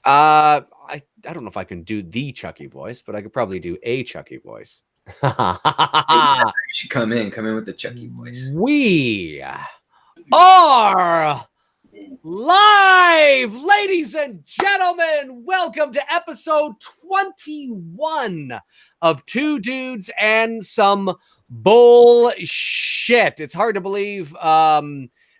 I don't know if I can do the Chucky voice, but I could probably do a Chucky voice. You should come in with the Chucky voice. We are live, ladies and gentlemen. Welcome to episode 21 of Two Dudes and Some Bullshit. It's hard to believe.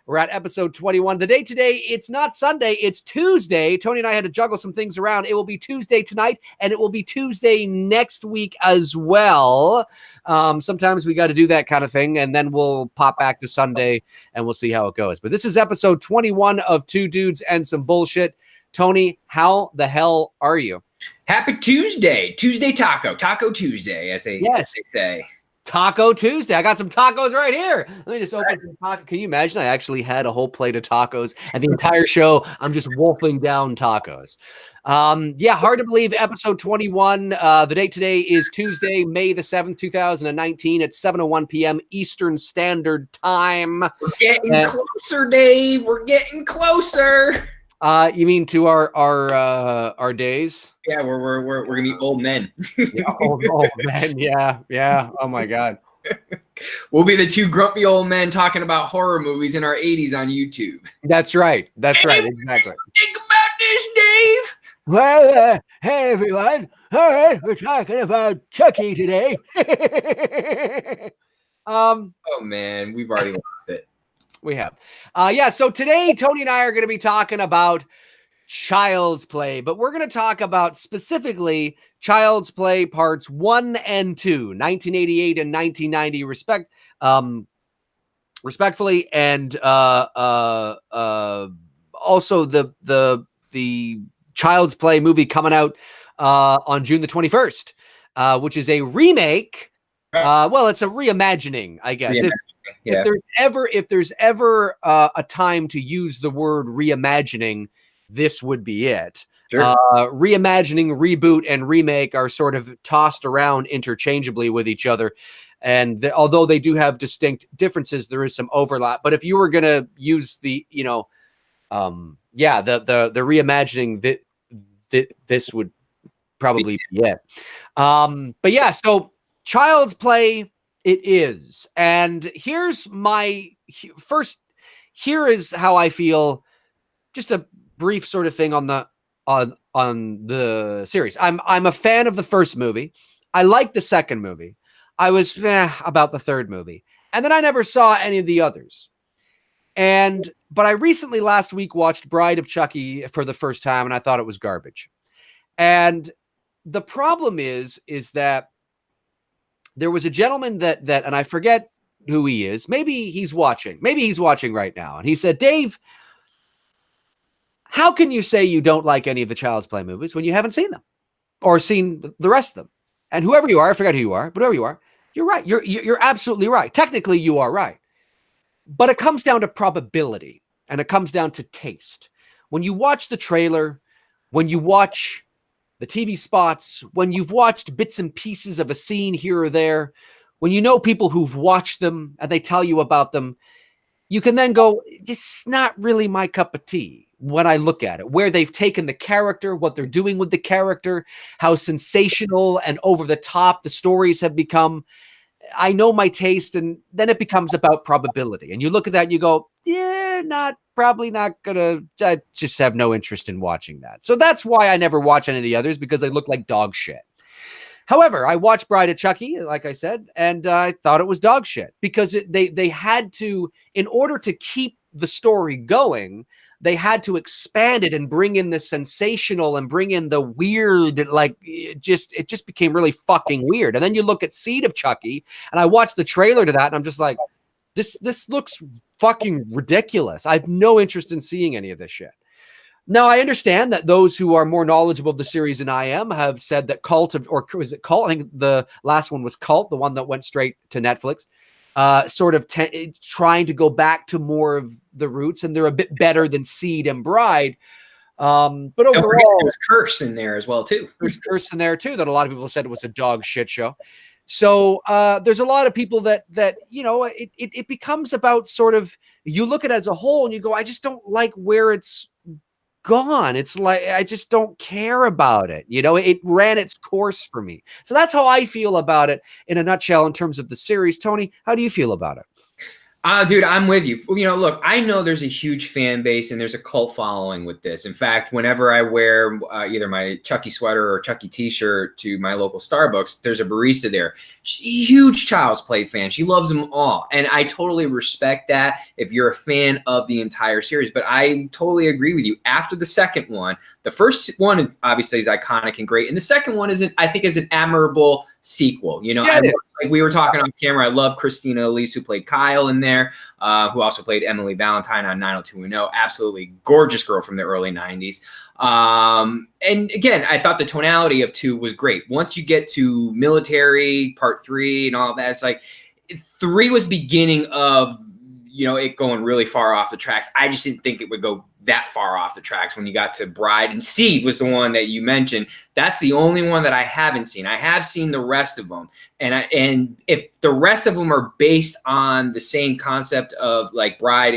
We're at episode 21. The day today, it's not Sunday, it's Tuesday. Tony and I had to juggle some things around. It will be Tuesday tonight, and it will be Tuesday next week as well. Sometimes we got to do that kind of thing, and then we'll pop back to Sunday, and we'll see how it goes. But this is episode 21 of Two Dudes and Some Bullshit. Tony, how the hell are you? Happy Tuesday. Tuesday Taco Tuesday, as they say. Taco Tuesday. I got some tacos right here. Let me just open some tacos. Can you imagine? I actually had a whole plate of tacos, and the entire show, I'm just wolfing down tacos. Yeah, hard to believe. Episode 21. The date today is Tuesday, May the 7th, 2019 at 7:01 p.m. Eastern Standard Time. We're getting closer, Dave. We're getting closer. You mean to our days? Yeah, we're gonna be old men. Yeah, old men. Yeah. Oh my God. We'll be the two grumpy old men talking about horror movies in our 80s on YouTube. That's right. Exactly. Think about this, Dave. Well, hey everyone. All right, we're talking about Chucky today. Oh man, we've already lost it. We have. Yeah, so today Tony and I are going to be talking about Child's Play, but we're going to talk about specifically Child's Play parts 1 and 2, 1988 and 1990 respectfully, and also the Child's Play movie coming out on June the 21st, which is a remake. Well, it's a reimagining, I guess. Yeah. If there's ever a time to use the word reimagining, this would be it. Sure. Reimagining, reboot, and remake are sort of tossed around interchangeably with each other. And although they do have distinct differences, there is some overlap. But if you were going to use the, the reimagining, this would probably be it. But yeah, so Child's Play it is. And here is how I feel. Just a brief sort of thing on the series. I'm a fan of the first movie. I liked the second movie. I was about the third movie. And then I never saw any of the others. But I recently last week watched Bride of Chucky for the first time, and I thought it was garbage. And the problem is that there was a gentleman that, and I forget who he is. Maybe he's watching. Maybe he's watching right now. And he said, Dave, how can you say you don't like any of the Child's Play movies when you haven't seen them or seen the rest of them? And whoever you are, I forget who you are, but whoever you are, you're right. You're absolutely right. Technically, you are right. But it comes down to probability, and it comes down to taste. When you watch the trailer, when you watch the TV spots, when you've watched bits and pieces of a scene here or there, when you know people who've watched them and they tell you about them, you can then go, this is not really my cup of tea when I look at it, where they've taken the character, what they're doing with the character, how sensational and over the top the stories have become. I know my taste, and then it becomes about probability. And you look at that and you go, probably not gonna, I just have no interest in watching that. So that's why I never watch any of the others, because they look like dog shit. However, I watched Bride of Chucky, like I said, and I thought it was dog shit because they had to, in order to keep the story going, they had to expand it and bring in the sensational and bring in the weird. Like it just became really fucking weird. And then you look at Seed of Chucky, and I watched the trailer to that, and I'm just like, this looks fucking ridiculous. I have no interest in seeing any of this shit. Now, I understand that those who are more knowledgeable of the series than I am have said that Cult, or was it Cult? I think the last one was Cult, the one that went straight to Netflix, sort of trying to go back to more of the roots, and they're a bit better than Seed and Bride. But overall, there's Curse in there as well, too. There's Curse in there, too, that a lot of people said it was a dog shit show. So there's a lot of people that it becomes about sort of, you look at it as a whole and you go, I just don't like where it's gone. It's like I just don't care about it. You know, it ran its course for me. So that's how I feel about it in a nutshell in terms of the series. Tony, how do you feel about it? Dude, I'm with you. You know, look, I know there's a huge fan base and there's a cult following with this. In fact, whenever I wear either my Chucky sweater or Chucky t-shirt to my local Starbucks, there's a barista there. She's a huge Child's Play fan. She loves them all. And I totally respect that if you're a fan of the entire series. But I totally agree with you. After the second one, the first one obviously is iconic and great. And the second one I think is an admirable sequel. You know, like we were talking on camera, I love Christina Elise, who played Kyle in there, who also played Emily Valentine on 90210. Absolutely gorgeous girl from the early 90s. And again, I thought the tonality of 2 was great. Once you get to military, part 3 and all of that, it's like 3 was beginning of, you know, it going really far off the tracks. I just didn't think it would go that far off the tracks when you got to Bride, and Seed was the one that you mentioned. That's the only one that I haven't seen. I have seen the rest of them. And if the rest of them are based on the same concept of like Bride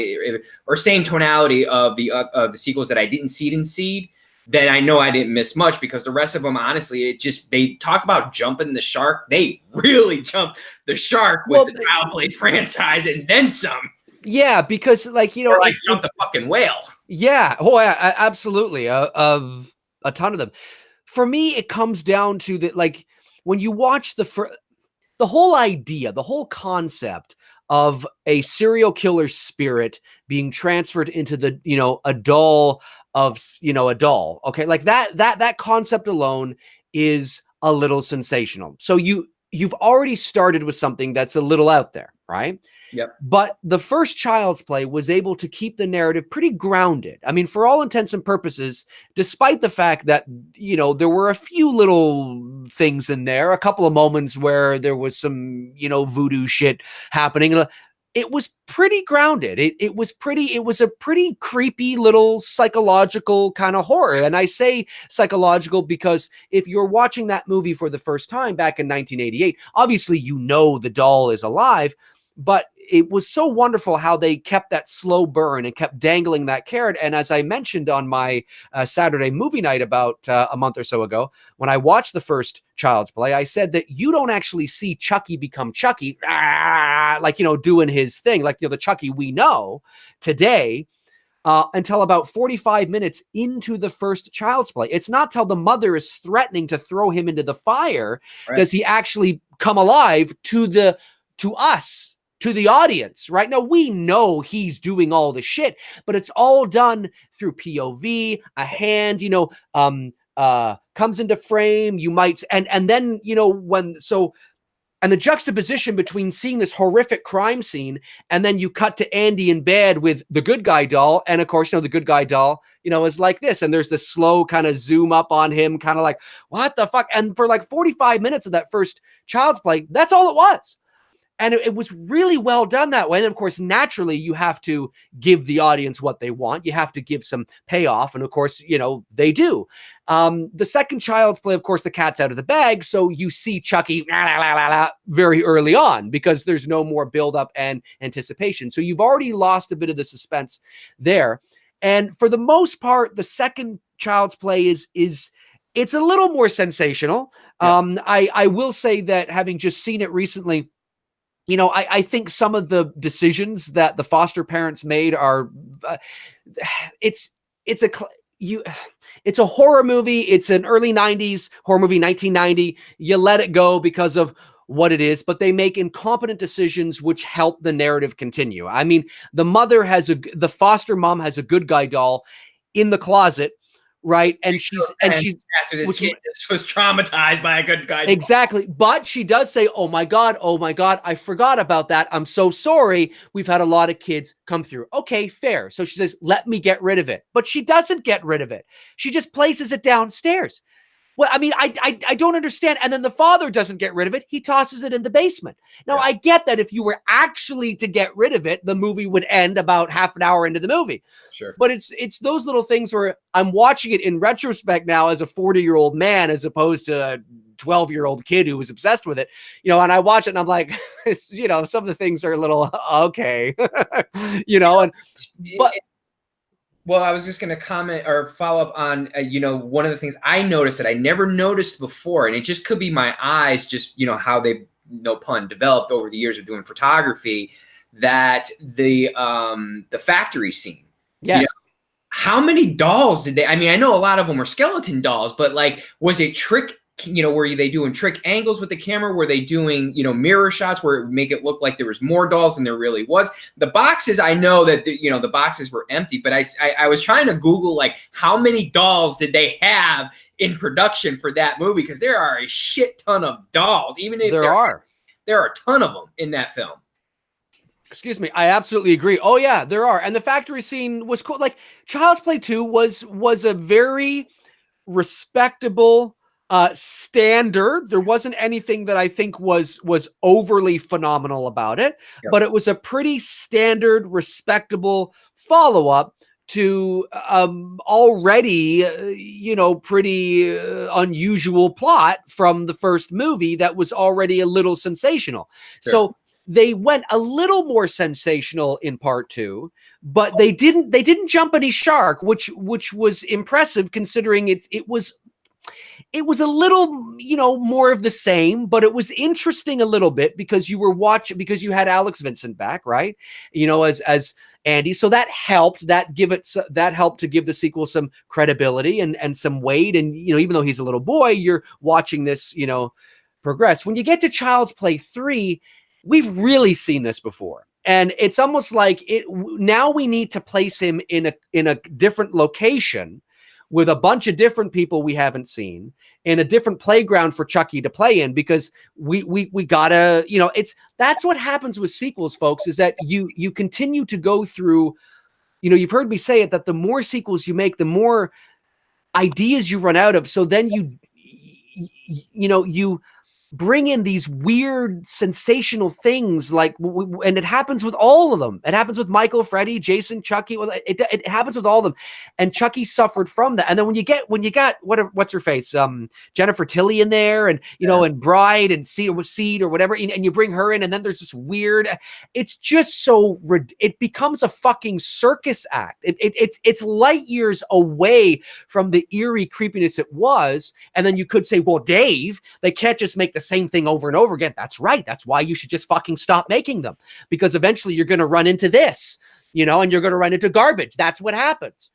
or same tonality of the sequels that I didn't see in Seed, then I know I didn't miss much, because the rest of them, honestly, they talk about jumping the shark. They really jumped the shark with the Child Play franchise and then some. Yeah, because like, you know, or like jump the fucking whale. Yeah. Oh, yeah, absolutely. Of a ton of them. For me, it comes down to that, like when you watch the whole idea, the whole concept of a serial killer spirit being transferred into the, you know, a doll of, you know, a doll. Okay. Like that concept alone is a little sensational. So you've already started with something that's a little out there, right? Yep. But the first Child's Play was able to keep the narrative pretty grounded. I mean, for all intents and purposes, despite the fact that, you know, there were a few little things in there, a couple of moments where there was some, you know, voodoo shit happening. It was pretty grounded. It was a pretty creepy little psychological kind of horror. And I say psychological because if you're watching that movie for the first time back in 1988, obviously, you know, the doll is alive, but it was so wonderful how they kept that slow burn and kept dangling that carrot. And as I mentioned on my Saturday movie night about a month or so ago, when I watched the first Child's Play, I said that you don't actually see Chucky become Chucky, like, you know, doing his thing, like, you know, the Chucky we know today, until about 45 minutes into the first Child's Play. It's not till the mother is threatening to throw him into the fire does he actually come alive to us. To the audience, right? Now, we know he's doing all the shit, but it's all done through POV, a hand, you know, comes into frame, you might, and then, you know, and the juxtaposition between seeing this horrific crime scene and then you cut to Andy in bed with the good guy doll. And of course, you know, the good guy doll, you know, is like this. And there's this slow kind of zoom up on him, kind of like, what the fuck? And for like 45 minutes of that first Child's Play, that's all it was. And it was really well done that way. And of course, naturally, you have to give the audience what they want. You have to give some payoff. And of course, you know, they do. The second Child's Play, of course, the cat's out of the bag. So you see Chucky very early on because there's no more buildup and anticipation. So you've already lost a bit of the suspense there. And for the most part, the second Child's Play is it's a little more sensational. Yeah. I will say that having just seen it recently, you know, I think some of the decisions that the foster parents made are, it's a horror movie. It's an early 90s horror movie, 1990. You let it go because of what it is, but they make incompetent decisions which help the narrative continue. I mean, the foster mom has a good guy doll in the closet, right? And she's after this kid was traumatized by a good guy. Exactly. But she does say, oh my God, I forgot about that. I'm so sorry. We've had a lot of kids come through. Okay, fair. So she says, let me get rid of it. But she doesn't get rid of it. She just places it downstairs. Well, I mean, I don't understand. And then the father doesn't get rid of it. He tosses it in the basement. Now, I get that if you were actually to get rid of it, the movie would end about half an hour into the movie. Sure. But it's those little things where I'm watching it in retrospect now as a 40-year-old man, as opposed to a 12-year-old kid who was obsessed with it, you know, and I watch it and I'm like, you know, some of the things are a little, okay, you know, but Well, I was just going to comment or follow up on, one of the things I noticed that I never noticed before, and it just could be my eyes, just, how they, no pun, developed over the years of doing photography, that the factory scene. Yes. How many dolls did they, I mean, I know a lot of them were skeleton dolls, but like, was it trick, were they doing trick angles with the camera? Were they doing, mirror shots where it would make it look like there was more dolls than there really was? The boxes, I know that, the boxes were empty, but I was trying to Google, like, how many dolls did they have in production for that movie? Because there are a shit ton of dolls, even if there are a ton of them in that film. Excuse me. I absolutely agree. Oh yeah, there are. And the factory scene was cool. Like Child's Play 2 was a very respectable standard. There wasn't anything that I think was overly phenomenal about it, Yep. but it was a pretty standard, respectable follow-up to already, pretty unusual plot from the first movie that was already a little sensational. Sure. So they went a little more sensational in part 2, but they didn't jump any shark, which was impressive considering it was a little, more of the same, but it was interesting a little bit because you had Alex Vincent back, right? As Andy. So that helped to give the sequel some credibility and some weight. And, even though he's a little boy, you're watching this, progress. When you get to Child's Play 3, we've really seen this before. And it's almost like now we need to place him in a different location with a bunch of different people we haven't seen in a different playground for Chucky to play in, because we gotta, that's what happens with sequels, folks, is that you continue to go through, you've heard me say it, that the more sequels you make, the more ideas you run out of. So then you bring in these weird, sensational things, like, and it happens with all of them. It happens with Michael, Freddy, Jason, Chucky. Well, it happens with all of them, and Chucky suffered from that. And then when you got what's her face, Jennifer Tilly in there, and and Bride and Seed or whatever, and you bring her in, and then there's this weird. It's just so it becomes a fucking circus act. It's light years away from the eerie creepiness it was. And then you could say, well, Dave, they can't just make the same thing over and over again. That's right. That's why you should just fucking stop making them, because eventually you're going to run into this, and you're going to run into garbage. That's what happens.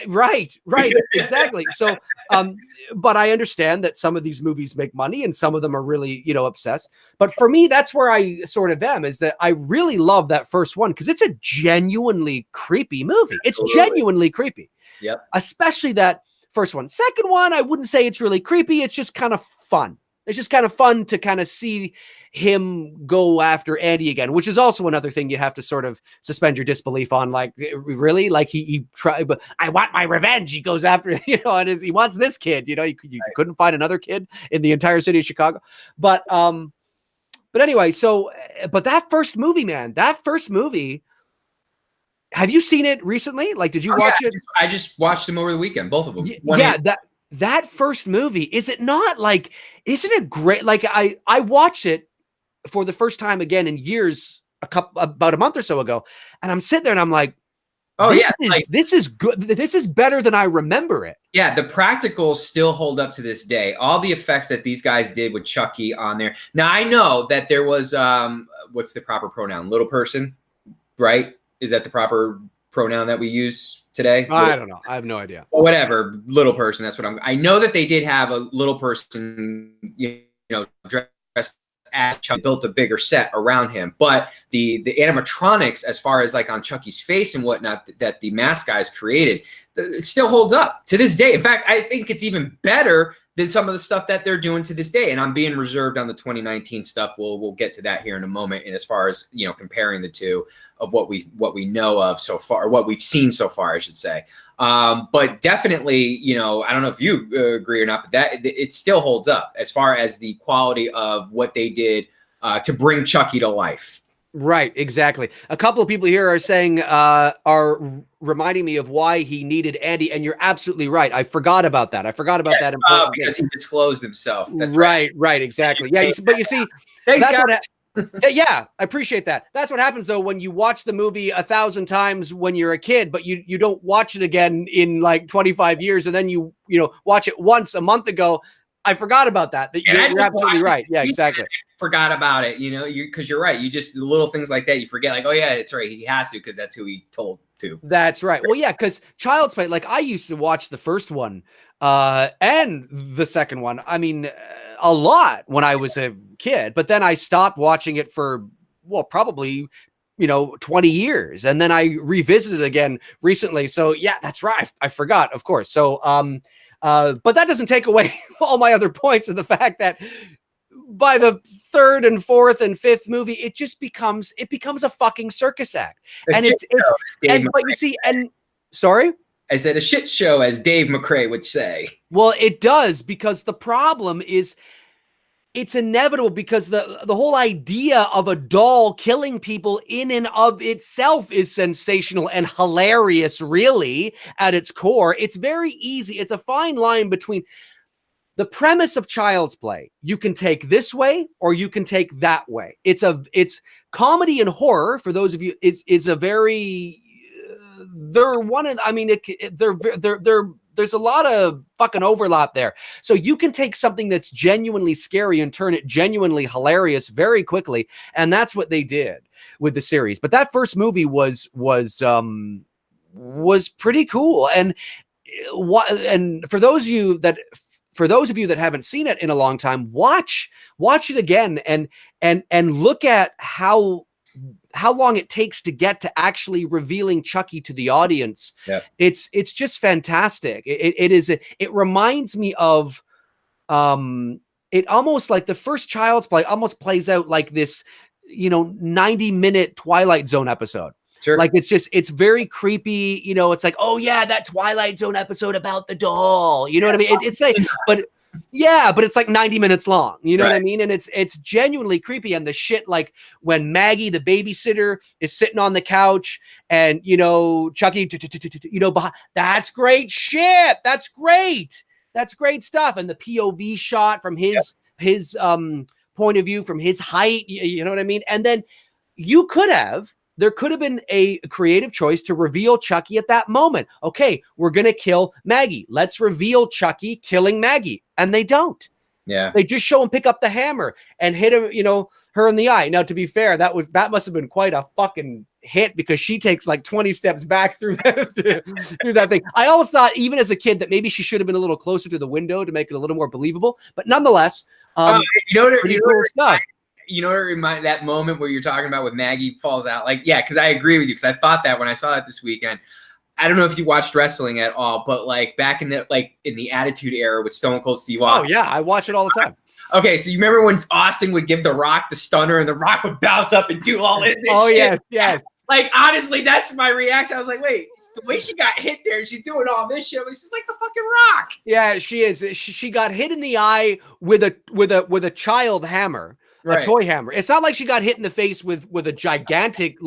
Right, exactly. So, but I understand that some of these movies make money and some of them are really, obsessed. But for me, that's where I sort of am, is that I really love that first one because it's a genuinely creepy movie. It's genuinely creepy. Yep. Especially that first one. Second one, I wouldn't say it's really creepy. It's just kind of fun. It's just kind of fun to kind of see him go after Andy again, which is also another thing you have to sort of suspend your disbelief on. Like, really? Like he tried, but I want my revenge. He goes after, and he wants this kid, you couldn't find another kid in the entire city of Chicago. But anyway, so, but that first movie, man, have you seen it recently? Like, did you watch it? I just watched them over the weekend, both of them. That first movie, isn't it great? Like I watched it for the first time again in years, about a month or so ago. And I'm sitting there and I'm like, this is good. This is better than I remember it. Yeah. The practicals still hold up to this day. All the effects that these guys did with Chucky on there. Now I know that there was, what's the proper pronoun? Little person, right? Is that the proper pronoun that we use today? I don't know. I have no idea. Well, whatever, little person. That's what I know that they did have a little person, dressed as Chucky, built a bigger set around him. But the animatronics, as far as like on Chucky's face and whatnot, that the mask guys created, it still holds up to this day. In fact, I think it's even better than some of the stuff that they're doing to this day. And I'm being reserved on the 2019 stuff. We'll get to that here in a moment. And as far as, comparing the two of what we know of so far, what we've seen so far, I should say. But definitely, I don't know if you agree or not, but that it still holds up as far as the quality of what they did to bring Chucky to life. Right, exactly. A couple of people here are saying, are reminding me of why he needed Andy, and you're absolutely right. I forgot about that. That because he disclosed himself. That's right, exactly. Yeah, but you see, Yeah, I appreciate that. That's what happens though when you watch the movie 1,000 times when you're a kid, but you don't watch it again in like 25 years, and then you watch it once a month ago. I forgot about that. You're absolutely right. Yeah, exactly. Forgot about it, because you're right. You just the little things like that you forget. Like, oh yeah, it's right. He has to because that's who he told to. That's right. Well, yeah, because Child's Play. Like I used to watch the first one and the second one. I mean, a lot when I was a kid, but then I stopped watching it for probably 20 years, and then I revisited it again recently. So yeah, that's right. I forgot, of course. So but that doesn't take away all my other points of the fact that by the third and fourth and fifth movie, it becomes a fucking circus act. And but you see, and sorry? I said a shit show, as Dave McRae would say. Well, it does, because the problem is it's inevitable, because the whole idea of a doll killing people in and of itself is sensational and hilarious, really, at its core. It's very easy. It's a fine line between the premise of Child's Play. You can take this way or you can take that way. It's comedy and horror, for those of you, is a very they're one of, I mean, there's a lot of fucking overlap there. So you can take something that's genuinely scary and turn it genuinely hilarious very quickly, and that's what they did with the series. But that first movie was pretty cool, and for those of you that haven't seen it in a long time, watch it again and look at how long it takes to get to actually revealing Chucky to the audience. Yeah. It's just fantastic. It reminds me of it almost like the first Child's Play almost plays out like this 90-minute Twilight Zone episode. Sure. Like it's very creepy, it's like, oh yeah, that Twilight Zone episode about the doll, you know what I mean? It's like, but it's like 90 minutes long, you know what I mean? And it's genuinely creepy. And the shit, like when Maggie, the babysitter, is sitting on the couch and, Chucky, that's great shit. That's great. That's great stuff. And the POV shot from his point of view, from his height, you know what I mean? And then there could have been a creative choice to reveal Chucky at that moment. Okay, we're going to kill Maggie. Let's reveal Chucky killing Maggie. And they don't. Yeah. They just show him pick up the hammer and hit him, her in the eye. Now, to be fair, that must have been quite a fucking hit, because she takes like 20 steps back through that thing. I always thought, even as a kid, that maybe she should have been a little closer to the window to make it a little more believable. But nonetheless, pretty cool stuff. That moment where you're talking about with Maggie falls out, like, yeah, because I agree with you, because I thought that when I saw that this weekend. I don't know if you watched wrestling at all, but like back in the Attitude Era with Stone Cold Steve Austin. Oh yeah, I watch it all the time. Okay, so you remember when Austin would give The Rock the stunner and The Rock would bounce up and do all this shit? Yes. Like, honestly, that's my reaction. I was like, wait, the way she got hit there, she's doing all this shit. She's like the fucking Rock. Yeah, she is. She got hit in the eye with a child hammer, a toy hammer. It's not like she got hit in the face with a gigantic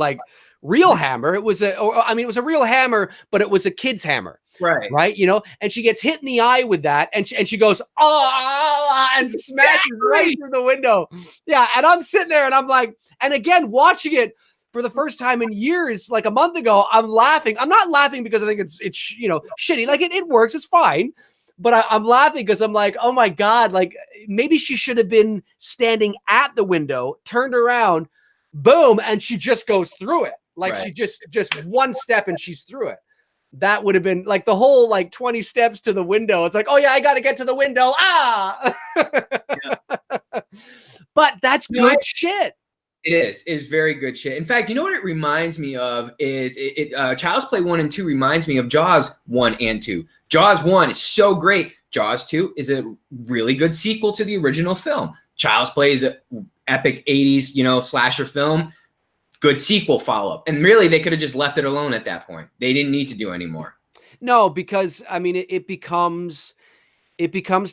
real hammer. It was a real hammer, but it was a kid's hammer. Right. And she gets hit in the eye with that, and she goes, and smashes right through the window. Yeah. And I'm sitting there and I'm like, and again, watching it for the first time in years, like a month ago, I'm laughing. I'm not laughing because I think it's shitty. Like it works. It's fine. But I'm laughing because I'm like, oh my God, like maybe she should have been standing at the window, turned around, boom, and she just goes through it. Like she just one step and she's through it. That would have been like the whole 20 steps to the window. It's like, oh yeah, I got to get to the window. But that's good shit. It is very good shit. In fact, you know what it reminds me of is Child's Play 1 and 2 reminds me of Jaws 1 and 2. Jaws 1 is so great. Jaws 2 is a really good sequel to the original film. Child's Play is an epic 80s, slasher film. Good sequel follow-up. And really, they could have just left it alone at that point. They didn't need to do any more. No, because I mean, it becomes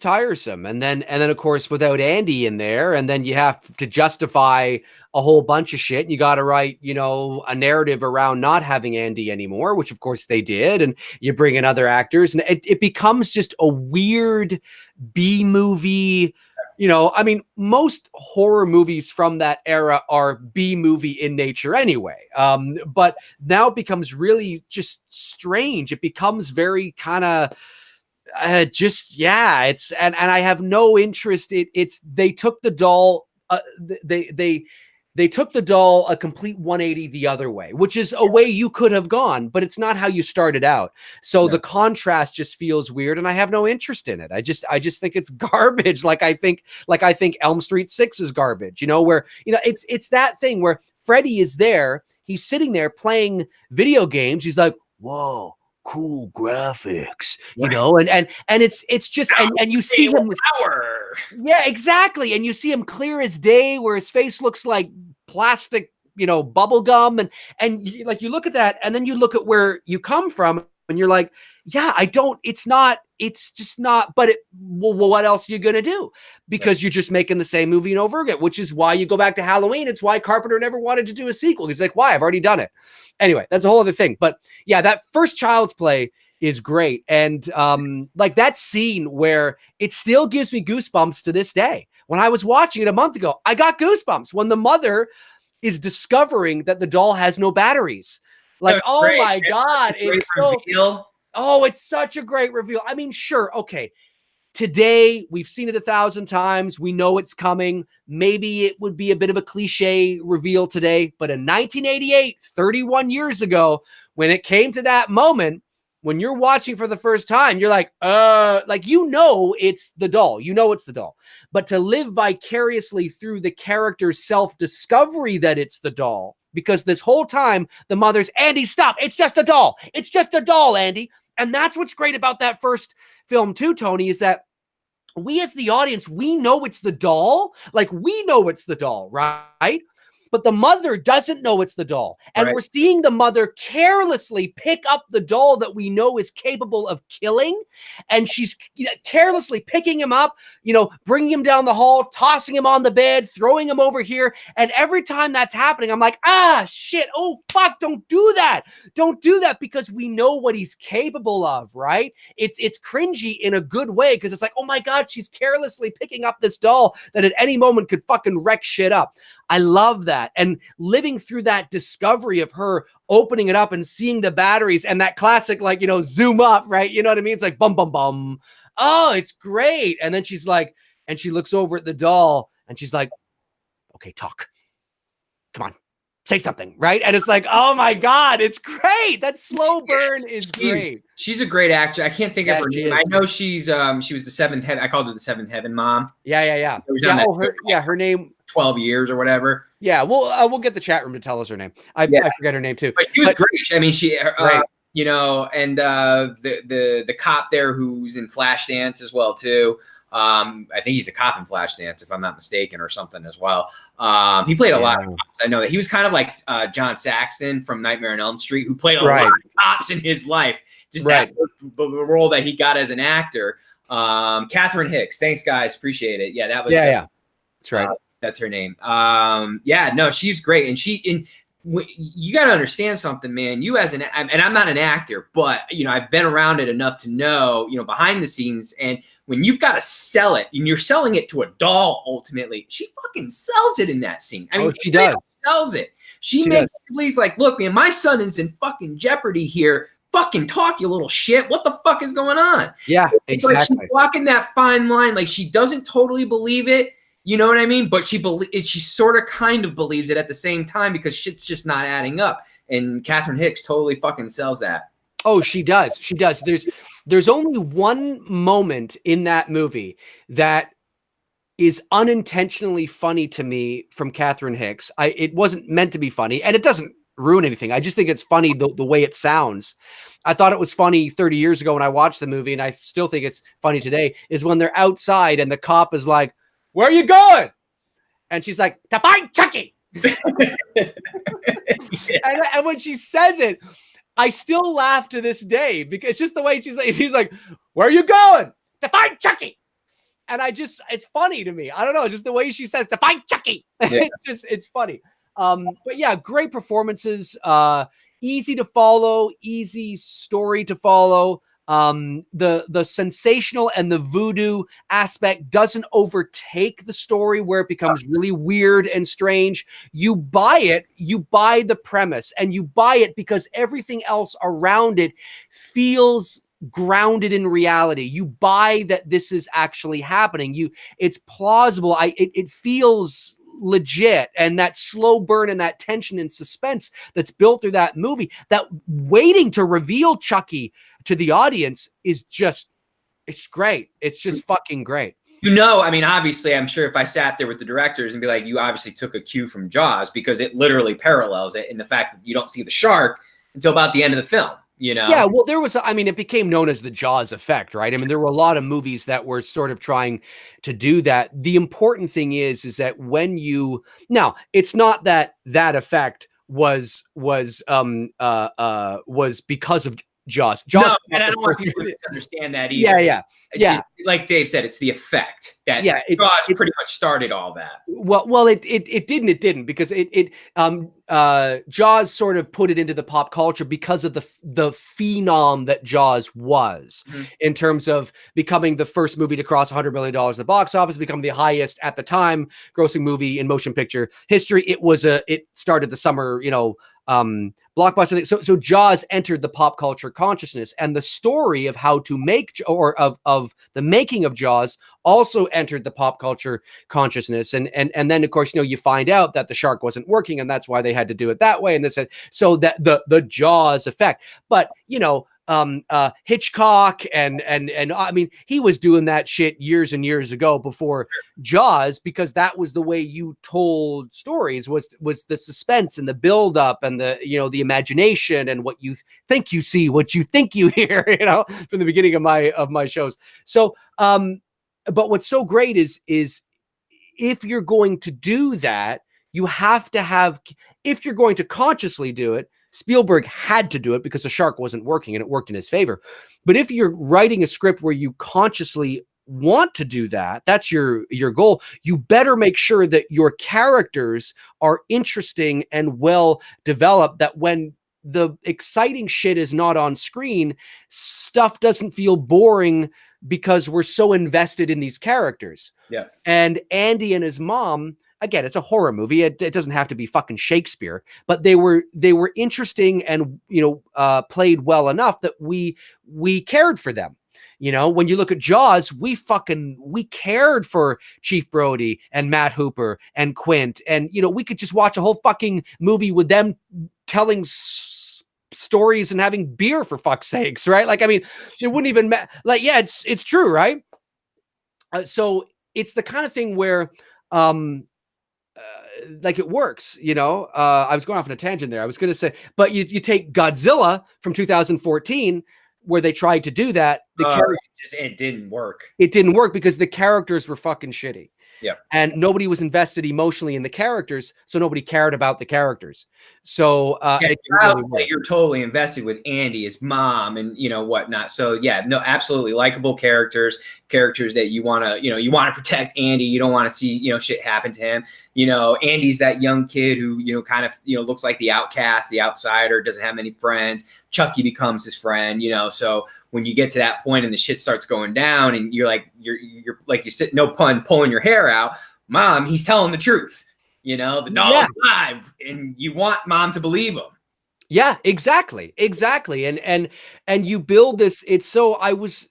tiresome. And then of course, without Andy in there, and then you have to justify a whole bunch of shit. And you got to write, a narrative around not having Andy anymore, which of course they did. And you bring in other actors, and it becomes just a weird B movie I mean, most horror movies from that era are B movie in nature anyway. But now it becomes really just strange. It becomes very kind of it's and I have no interest. They took the doll. They took the doll a complete 180 the other way, which is a way you could have gone, but it's not how you started out. So the contrast just feels weird, and I have no interest in it. I just think it's garbage. Like I think Elm Street 6 is garbage, where, it's that thing where Freddy is there. He's sitting there playing video games. He's like, whoa, cool graphics, and it's just, and you see him. Yeah, exactly. And you see him clear as day, where his face looks like plastic, bubble gum. And you look at that, and then you look at where you come from, and you're like, yeah, it's just not, but what else are you going to do? Because you're just making the same movie and over again, which is why you go back to Halloween. It's why Carpenter never wanted to do a sequel. He's like, why? I've already done it. Anyway, that's a whole other thing. But yeah, that first Child's Play is great. And like that scene where it still gives me goosebumps to this day. When I was watching it a month ago, I got goosebumps when the mother is discovering that the doll has no batteries. Like, oh great. my God. It's so reveal. Oh, it's such a great reveal. I mean, sure. Okay. Today, we've seen it 1,000 times. We know it's coming. Maybe it would be a bit of a cliche reveal today, but in 1988, 31 years ago, when it came to that moment, when you're watching for the first time, you're like, it's the doll. It's the doll. But to live vicariously through the character's self-discovery that it's the doll, because this whole time, the mother's, Andy, stop. It's just a doll. It's just a doll, Andy. And that's what's great about that first film too, Tony, is that we as the audience, we know it's the doll. Like, we know it's the doll, right? But the mother doesn't know it's the doll. And we're seeing the mother carelessly pick up the doll that we know is capable of killing. And she's carelessly picking him up, bringing him down the hall, tossing him on the bed, throwing him over here. And every time that's happening, I'm like, shit. Oh, fuck. Don't do that. Don't do that, because we know what he's capable of, right? It's cringy in a good way, because it's like, oh my God, she's carelessly picking up this doll that at any moment could fucking wreck shit up. I love that. And living through that discovery of her opening it up and seeing the batteries and that classic, zoom up, right? You know what I mean? It's like, bum, bum, bum. Oh, it's great. And then she's like, and she looks over at the doll and she's like, okay, talk. Come on, say something, right? And it's like, oh my God, it's great. That slow burn is great. She's a great actor. I can't think of her name. I know she was the Seventh Heaven. I called her the Seventh Heaven Mom. Yeah. Her name. 12 years or whatever. Yeah, we'll get the chat room to tell us her name. I forget her name too. But she was great. I mean, and the cop there who's in Flashdance as well too. I think he's a cop in Flashdance, if I'm not mistaken, or something as well. He played a lot of cops. I know that he was kind of like John Saxon from Nightmare on Elm Street, who played a lot of cops in his life. Just that the role that he got as an actor. Catherine Hicks. Thanks, guys. Appreciate it. Yeah, that was that's right. That's her name. No, she's great. And you got to understand something, man. You and I'm not an actor, but I've been around it enough to know, behind the scenes. And when you've got to sell it and you're selling it to a doll, ultimately, she fucking sells it in that scene. I mean, she does. Sells it. She makes it believes like, look, man, my son is in fucking jeopardy here. Fucking talk, you little shit. What the fuck is going on? Yeah, it's exactly. Like she's walking that fine line. Like, she doesn't totally believe it. You know what I mean? But she sort of kind of believes it at the same time, because shit's just not adding up. And Catherine Hicks totally fucking sells that. Oh, she does. She does. There's only one moment in that movie that is unintentionally funny to me from Catherine Hicks. It wasn't meant to be funny, and it doesn't ruin anything. I just think it's funny the way it sounds. I thought it was funny 30 years ago when I watched the movie, and I still think it's funny today, is when they're outside and the cop is like, "Where are you going?" And she's like, "To find Chucky." And when she says it, I still laugh to this day, because it's just the way she's like, "Where are you going?" "To find Chucky." And it's funny to me. I don't know, just the way she says, "To find Chucky." Yeah. It's funny. But yeah, great performances, easy to follow, easy story to follow. The sensational and the voodoo aspect doesn't overtake the story where it becomes really weird and strange. You buy it, you buy the premise, and you buy it because everything else around it feels grounded in reality. You buy that this is actually happening. It's plausible. It feels legit, and that slow burn and that tension and suspense that's built through that movie, that waiting to reveal Chucky to the audience is just, it's great. It's just fucking great. I mean, obviously, I'm sure if I sat there with the directors and be like, you obviously took a cue from Jaws, because it literally parallels it in the fact that you don't see the shark until about the end of the film. Yeah, well, it became known as the Jaws effect, right? I mean, there were a lot of movies that were sort of trying to do that. The important thing is that when now, it's not that effect was because of Jaws. No, and I don't want people to misunderstand that either. Yeah. Just, like Dave said, it's the effect that Jaws pretty much started all that. Well, it didn't because Jaws sort of put it into the pop culture because of the phenom that Jaws was, in terms of becoming the first movie to cross $100 million at the box office, become the highest at the time grossing movie in motion picture history. It started the summer, blockbuster thing. So Jaws entered the pop culture consciousness, and the story of how to make, or of the making of Jaws, also entered the pop culture consciousness. And then of course, you find out that the shark wasn't working, and that's why they had to do it that way. And so that the Jaws effect, but Hitchcock and I mean, he was doing that shit years and years ago before Jaws, because that was the way you told stories, was the suspense and the build up and the imagination and what you think you see, what you think you hear, from the beginning of my shows. So, but what's so great is if you're going to do that, you have to have, if you're going to consciously do it, Spielberg had to do it because the shark wasn't working and it worked in his favor. But if you're writing a script where you consciously want to do that, that's your goal, you better make sure that your characters are interesting and well developed, that when the exciting shit is not on screen, stuff doesn't feel boring because we're so invested in these characters. Yeah. And Andy and his mom, again, it's a horror movie. It doesn't have to be fucking Shakespeare, but they were interesting and, played well enough that we cared for them. When you look at Jaws, we cared for Chief Brody and Matt Hooper and Quint, and, we could just watch a whole fucking movie with them telling stories and having beer, for fuck's sakes, right? Like, I mean, it wouldn't even it's true, right? So it's the kind of thing where, like, it works, I was going off on a tangent there. I was going to say, but you take Godzilla from 2014, where they tried to do that. It didn't work. It didn't work because the characters were fucking shitty. Yeah. And nobody was invested emotionally in the characters, so nobody cared about the characters. So you're totally invested with Andy, his mom, and whatnot. So absolutely likable characters that you want to protect Andy. You don't want to see shit happen to him. Andy's that young kid who kind of looks like the outcast, the outsider, doesn't have many friends. Chucky becomes his friend. So when you get to that point and the shit starts going down, and you're like you said, no pun, pulling your hair out, Mom, he's telling the truth. The dog's alive, and you want Mom to believe him. Yeah, exactly. And you build this. I was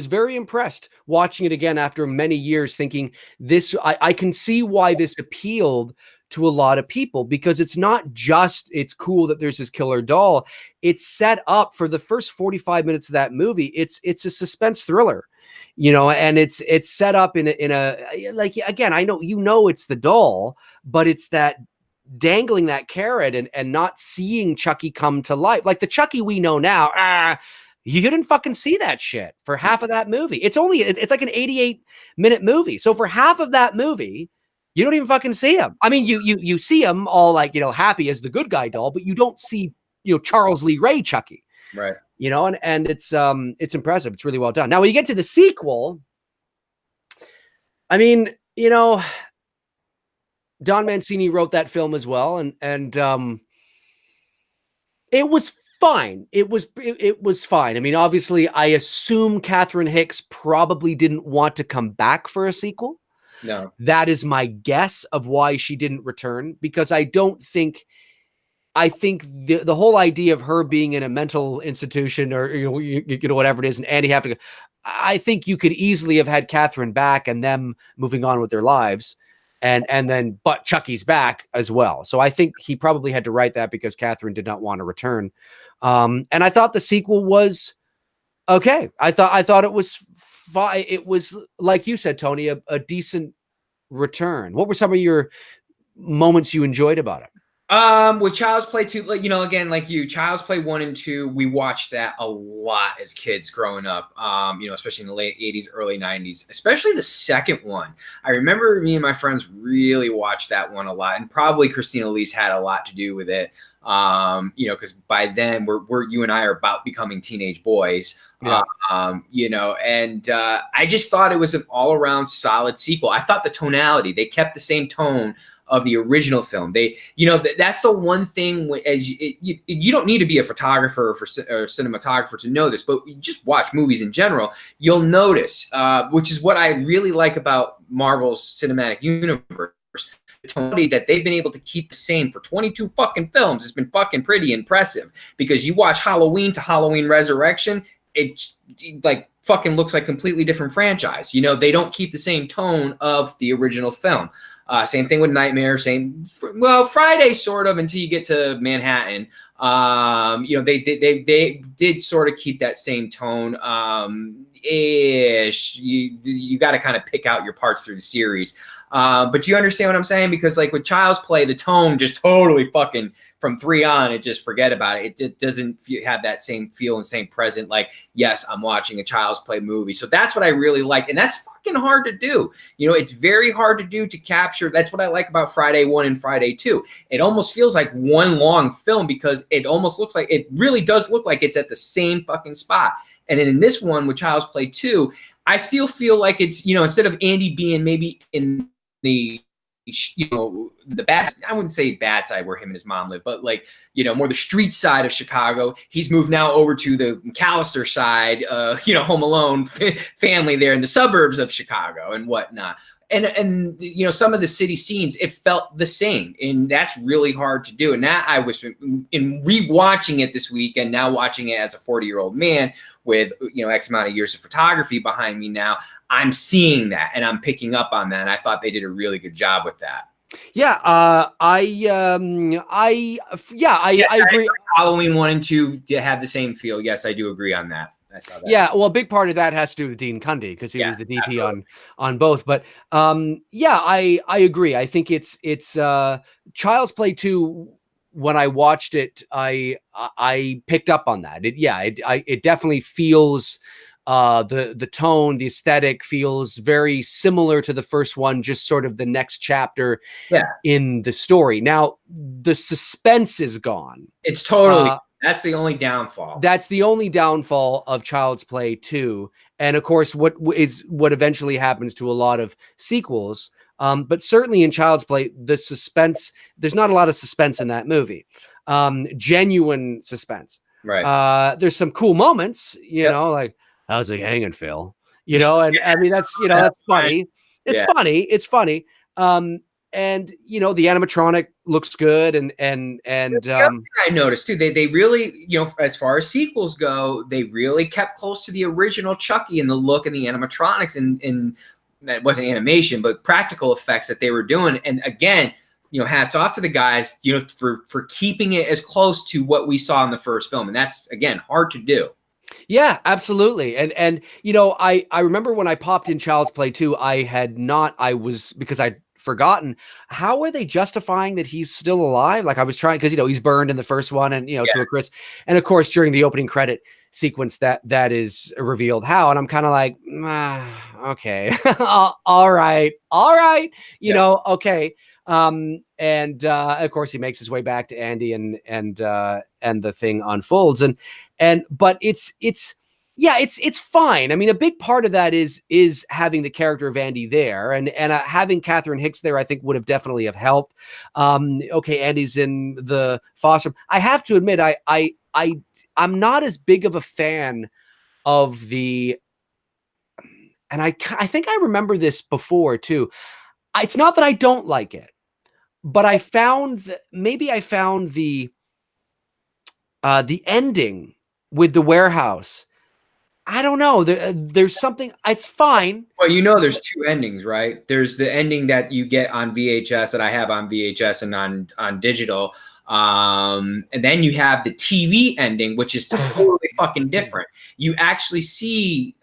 very impressed watching it again after many years, thinking this, I can see why this appealed to a lot of people, because it's not just, it's cool that there's this killer doll. It's set up for the first 45 minutes of that movie. It's a suspense thriller, and it's set up in a like, again, I know, it's the doll, but it's that dangling that carrot and not seeing Chucky come to life. Like the Chucky we know now, you didn't fucking see that shit for half of that movie. It's like an 88-minute movie. So for half of that movie, you don't even fucking see him. I mean, you see him all like, happy as the good guy doll, but you don't see, Charles Lee Ray Chucky. Right. And it's impressive. It's really well done. Now, when you get to the sequel, I mean, Don Mancini wrote that film as well. And it was fine. It was fine. I mean, obviously, I assume Catherine Hicks probably didn't want to come back for a sequel. No. That is my guess of why she didn't return, because I don't think, I think the whole idea of her being in a mental institution, or you know whatever it is, and Andy have to go, I think you could easily have had Catherine back and them moving on with their lives, and then but Chucky's back as well. So I think he probably had to write that because Catherine did not want to return. And I thought the sequel was okay. I thought it was fine. It was, like you said, Tony, a decent return. What were some of your moments you enjoyed about it? With Child's Play 2, like, you know, again, like you, Child's Play 1 and 2, we watched that a lot as kids growing up, you know, especially in the late 80s, early 90s, especially the second one. I remember me and my friends really watched that one a lot, and probably Christina Elise had a lot to do with it. You know, because by then you and I are about becoming teenage boys. Yeah. You know, and I just thought it was an all-around solid sequel. I thought the tonality, they kept the same tone of the original film. They, you know, that's the one thing, as you don't need to be a photographer or cinematographer to know this, but you just watch movies in general, you'll notice, which is what I really like about Marvel's cinematic universe. The tonality that they've been able to keep the same for 22 fucking films has been fucking pretty impressive, because you watch Halloween to Halloween Resurrection, it like fucking looks like completely different franchise. You know, they don't keep the same tone of the original film. Same thing with Nightmare, well, Friday sort of, until you get to Manhattan. You know, they did sort of keep that same tone ish. You got to kind of pick out your parts through the series. But you understand what I'm saying? Because like with Child's Play, the tone just totally fucking, from 3 on, it just forget about it. It doesn't have that same feel and same present. Like, yes, I'm watching a Child's Play movie. So that's what I really liked. And that's fucking hard to do. You know, it's very hard to do, to capture. That's what I like about Friday 1 and Friday 2. It almost feels like one long film, because it almost looks like, it really does look like it's at the same fucking spot. And then in this one with Child's Play 2, I still feel like it's, you know, instead of Andy being maybe in the, you know, the bad, I wouldn't say bad side where him and his mom live, but like, you know, more the street side of Chicago. He's moved now over to the McAllister side, you know, Home Alone family there in the suburbs of Chicago and whatnot. And you know, some of the city scenes, it felt the same, and that's really hard to do. And that I was in rewatching it this week, and now watching it as a 40-year-old man with, you know, X amount of years of photography behind me now, I'm seeing that and I'm picking up on that. And I thought they did a really good job with that. Yeah, I agree. Halloween 1 and 2 have the same feel. Yes, I do agree on that. I saw that. Yeah, well, a big part of that has to do with Dean Cundy, because he was the DP on both. But yeah, I agree. I think it's Child's Play 2. When I watched it, I picked up on that. It definitely feels, the tone, the aesthetic feels very similar to the first one, just sort of the next chapter in the story. Now the suspense is gone. It's totally. That's the only downfall. That's the only downfall of Child's Play 2. And of course, what eventually happens to a lot of sequels. But certainly in Child's Play, the suspense, there's not a lot of suspense in that movie. Genuine suspense. Right. There's some cool moments, you know, like, how's it hanging, Phil? You know, and I mean, that's, you know, that's funny. It's funny. It's funny. And you know, the animatronic looks good, and the other thing I noticed too, they really, you know, as far as sequels go, they really kept close to the original Chucky in the look and the animatronics, and that wasn't animation, but practical effects that they were doing. And again, you know, hats off to the guys, you know, for keeping it as close to what we saw in the first film, and that's again hard to do. Yeah, absolutely. And you know, I remember when I popped in Child's Play 2, because I'd forgotten, how are they justifying that he's still alive? Like, I was trying, because, you know, he's burned in the first one, and, you know, to a crisp. And of course, during the opening credit sequence, that is revealed how, and I'm kind of like, okay, all right, you know, okay. And of course he makes his way back to Andy, and the thing unfolds, but it's Yeah, it's fine. I mean, a big part of that is having the character of Andy there, and having Catherine Hicks there, I think would have definitely have helped. Okay, Andy's in the foster. I have to admit, I'm not as big of a fan of the, and I think I remember this before too. It's not that I don't like it, but I found that maybe I found the ending with the warehouse. I don't know. There's something. It's fine. Well, you know, there's two endings, right? There's the ending that you get on VHS that I have on VHS and on digital. And then you have the TV ending, which is totally fucking different. You actually see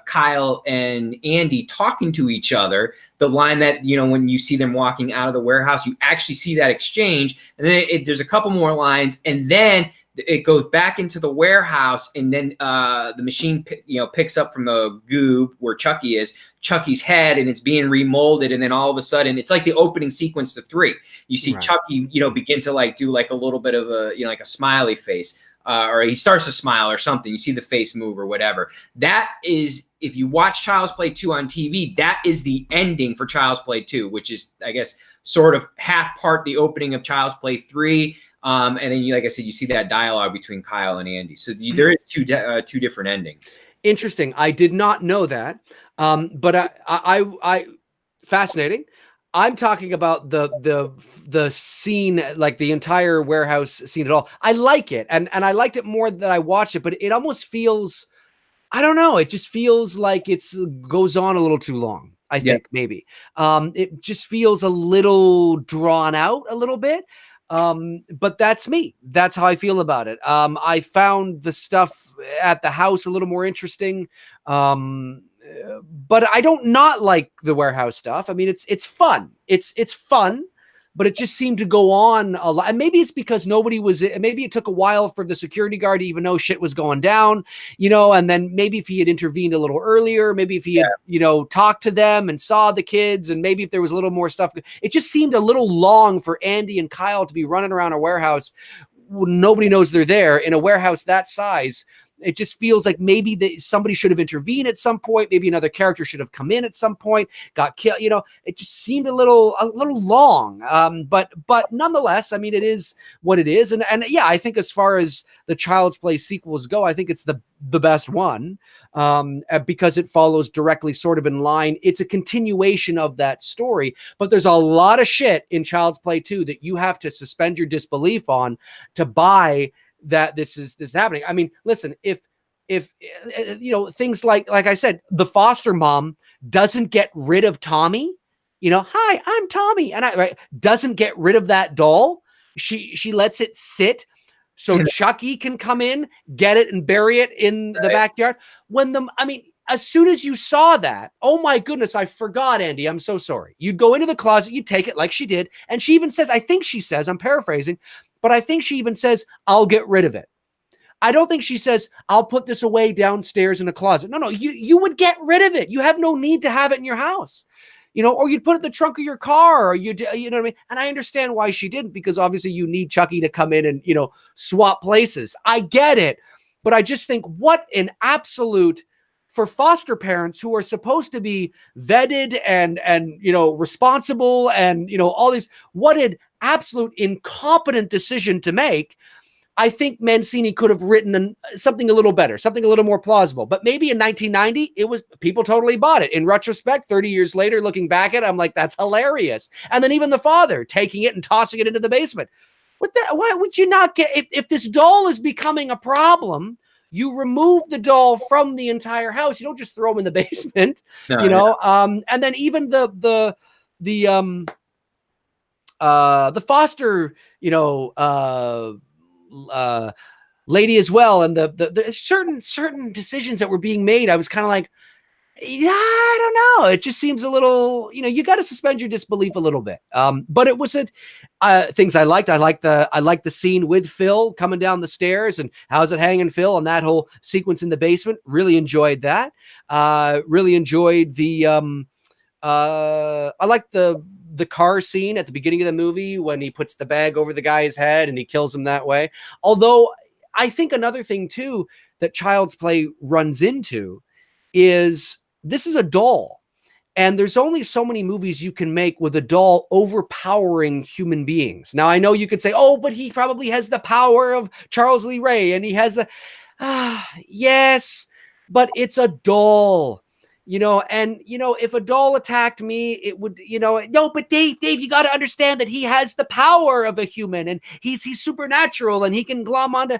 Kyle and Andy talking to each other. The line that, you know, when you see them walking out of the warehouse, you actually see that exchange. And then there's a couple more lines, and then it goes back into the warehouse, and then the machine, picks up from the goob where Chucky is, Chucky's head, and it's being remolded. And then all of a sudden, it's like the opening sequence to 3. You see right. Chucky, begin to like do like a little bit of a, like a smiley face, or he starts to smile or something. You see the face move or whatever. That is, if you watch Child's Play 2 on TV, that is the ending for Child's Play 2, which is, I guess, sort of half part the opening of Child's Play 3. And then, like I said, you see that dialogue between Kyle and Andy. So there is two different endings. Interesting. I did not know that. But I fascinating. I'm talking about the scene, like the entire warehouse scene at all. I like it, and I liked it more that I watched it. But it almost feels, I don't know. It just feels like it goes on a little too long. I think maybe it just feels a little drawn out a little bit. But that's me. That's how I feel about it. I found the stuff at the house a little more interesting. But I don't not like the warehouse stuff. I mean, it's fun. It's fun, but it just seemed to go on a lot. And maybe it's because maybe it took a while for the security guard to even know shit was going down, and then maybe if he had intervened a little earlier, maybe if he had, talked to them and saw the kids, and maybe if there was a little more stuff, it just seemed a little long for Andy and Kyle to be running around a warehouse. Nobody knows they're there in a warehouse that size. It just feels like maybe somebody should have intervened at some point. Maybe another character should have come in at some point, got killed. It just seemed a little long. But nonetheless, I mean, it is what it is. And yeah, I think as far as the Child's Play sequels go, I think it's the best one, because it follows directly sort of in line. It's a continuation of that story, but there's a lot of shit in Child's Play 2 that you have to suspend your disbelief on to buy that this is happening. I mean, listen, if things like I said, the foster mom doesn't get rid of Tommy, hi, I'm Tommy, and doesn't get rid of that doll. She lets it sit so Chucky can come in, get it, and bury it in the backyard. As soon as you saw that, oh my goodness, I forgot, Andy, I'm so sorry. You'd go into the closet, you'd take it like she did, and she even says, I'm paraphrasing, but I think she even says, I'll get rid of it. I don't think she says, I'll put this away downstairs in a closet. No, you would get rid of it. You have no need to have it in your house, or you'd put it in the trunk of your car, or you know what I mean? And I understand why she didn't, because obviously you need Chucky to come in and, swap places. I get it. But I just think what an absolute, for foster parents who are supposed to be vetted and responsible and, all these, what an absolute incompetent decision to make. I think Mancini could have written something a little better, something a little more plausible. But maybe in 1990, people totally bought it. In retrospect, 30 years later, looking back at it, I'm like, that's hilarious. And then even the father taking it and tossing it into the basement. Why would you not get, if this doll is becoming a problem, you remove the doll from the entire house. You don't just throw him in the basement, and then even the foster, lady as well. And the certain decisions that were being made, I was kind of like, yeah, I don't know. It just seems a little, you got to suspend your disbelief a little bit. But it was things I liked. I liked the scene with Phil coming down the stairs and how's it hanging, Phil, and that whole sequence in the basement. Really enjoyed that. Really enjoyed the, I liked the car scene at the beginning of the movie when he puts the bag over the guy's head and he kills him that way. Although I think another thing too, that Child's Play runs into is this is a doll. And there's only so many movies you can make with a doll overpowering human beings. Now, I know you could say, oh, but he probably has the power of Charles Lee Ray, and he has the, yes, but it's a doll, and, if a doll attacked me, it would, no, but Dave, you got to understand that he has the power of a human, and he's supernatural, and he can glom onto,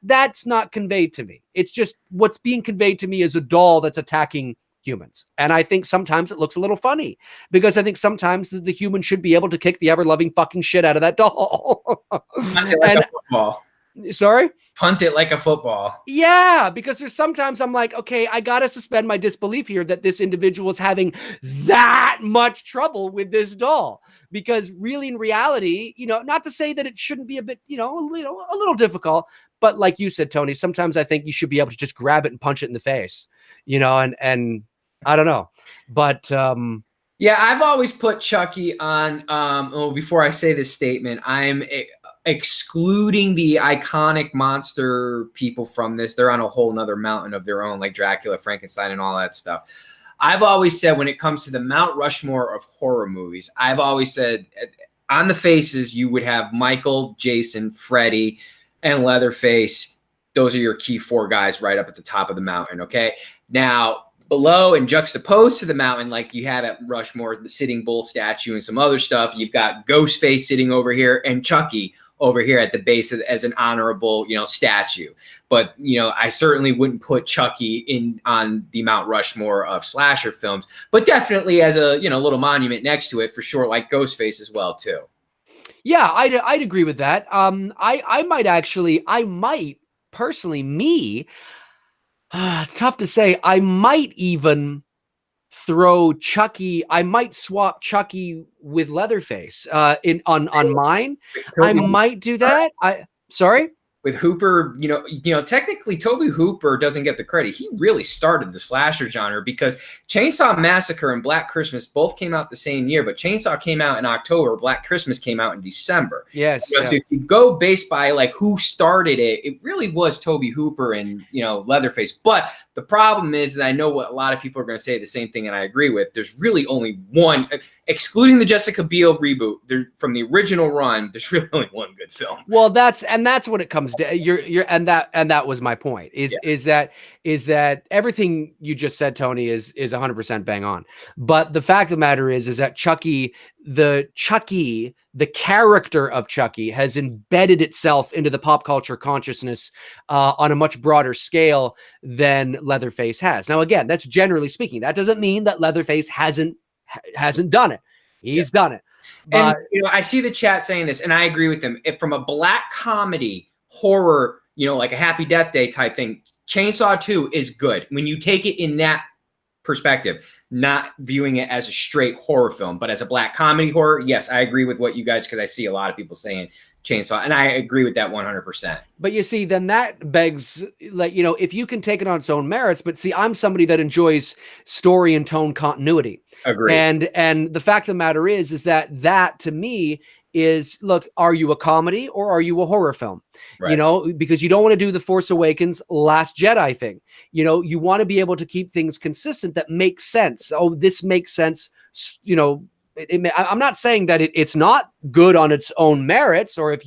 that's not conveyed to me. It's just what's being conveyed to me is a doll that's attacking humans. And I think sometimes it looks a little funny because I think sometimes the human should be able to kick the ever-loving fucking shit out of that doll. Punt it like a football. Sorry? Punt it like a football. Yeah, because there's sometimes I'm like, okay, I got to suspend my disbelief here that this individual is having that much trouble with this doll. Because really, in reality, not to say that it shouldn't be a bit, a little difficult, but like you said, Tony, sometimes I think you should be able to just grab it and punch it in the face, and I don't know, but yeah, I've always put Chucky on. Before I say this statement, I'm excluding the iconic monster people from this. They're on a whole nother mountain of their own, like Dracula, Frankenstein, and all that stuff. I've always said when it comes to the Mount Rushmore of horror movies, I've always said on the faces you would have Michael, Jason, Freddy, and Leatherface. Those are your key 4 guys right up at the top of the mountain. Okay, now below and juxtaposed to the mountain, like you have at Rushmore, the Sitting Bull statue and some other stuff, you've got Ghostface sitting over here and Chucky over here at the base as an honorable, statue. But, I certainly wouldn't put Chucky on the Mount Rushmore of slasher films, but definitely as a, little monument next to it for sure, like Ghostface as well, too. Yeah, I'd agree with that. I might personally, it's tough to say. I might even throw Chucky. I might swap Chucky with Leatherface on mine. I might do that. Sorry? With Hooper, technically Tobe Hooper doesn't get the credit. He really started the slasher genre because Chainsaw Massacre and Black Christmas both came out the same year, but Chainsaw came out in October, Black Christmas came out in December. Yes. So if you go based by like who started it, it really was Tobe Hooper and Leatherface. But the problem is that I know what a lot of people are going to say the same thing, and I agree with. There's really only one, excluding the Jessica Biel reboot. From the original run, there's really only one good film. Well, that's what it comes to. And that was my point. Is that everything you just said, Tony, is 100% bang on. But the fact of the matter is that Chucky, the character of Chucky has embedded itself into the pop culture consciousness on a much broader scale than Leatherface has. Now, again, that's generally speaking. That doesn't mean that Leatherface hasn't done it. He's done it. But, and I see the chat saying this, and I agree with them. If from a black comedy horror, like a Happy Death Day type thing, Chainsaw 2 is good when you take it in that perspective, not viewing it as a straight horror film, but as a black comedy horror. Yes, I agree with what you guys, because I see a lot of people saying Chainsaw, and I agree with that 100%. But you see, then that begs, like, if you can take it on its own merits, but see, I'm somebody that enjoys story and tone continuity. Agree. And the fact of the matter is that to me is, look, are you a comedy or are you a horror film? Right. Because you don't want to do the Force Awakens, Last Jedi thing. You want to be able to keep things consistent that make sense. Oh, this makes sense. I'm not saying that it's not good on its own merits, or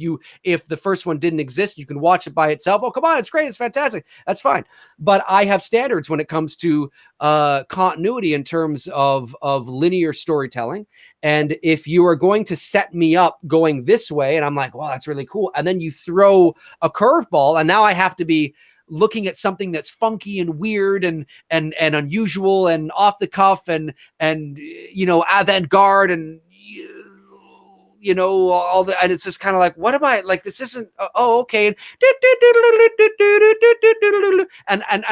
if the first one didn't exist, you can watch it by itself. Oh, come on, it's great, it's fantastic. That's fine. But I have standards when it comes to continuity in terms of linear storytelling. And if you are going to set me up going this way, and I'm like, wow, that's really cool, and then you throw a curveball, and now I have to be looking at something that's funky and weird and unusual and off the cuff and avant-garde and all that, and it's just kind of like, what am I like? This isn't. Oh, okay. And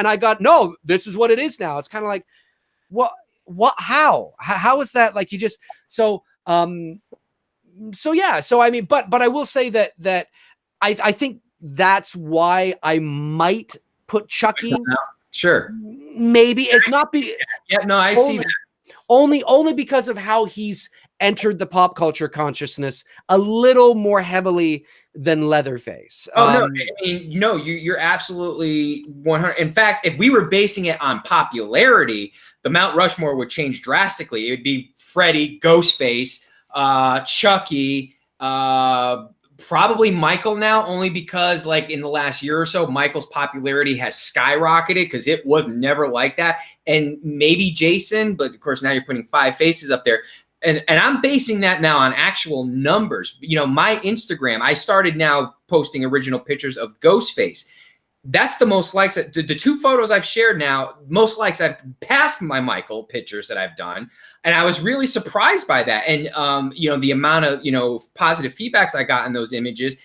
I got, no, this is what it is now. It's kind of like, what? How is that? Like, you just yeah. So I mean, but I will say that I think that's why I might put Chucky. Sure. Maybe it's not be. Yeah, no, I see that. Only because of how he's entered the pop culture consciousness a little more heavily than Leatherface. Oh no, I mean, no, you're absolutely 100. In fact, if we were basing it on popularity, the Mount Rushmore would change drastically. It would be Freddy, Ghostface, Chucky, probably Michael now, only because like in the last year or so, Michael's popularity has skyrocketed because it was never like that. And maybe Jason, but of course now you're putting 5 faces up there. And I'm basing that now on actual numbers. You know, my Instagram, I started now posting original pictures of Ghostface. That's the most likes. The 2 photos I've shared now, most likes I've passed my Michael pictures that I've done. And I was really surprised by that. And, you know, the amount of, you know, positive feedbacks I got in those images.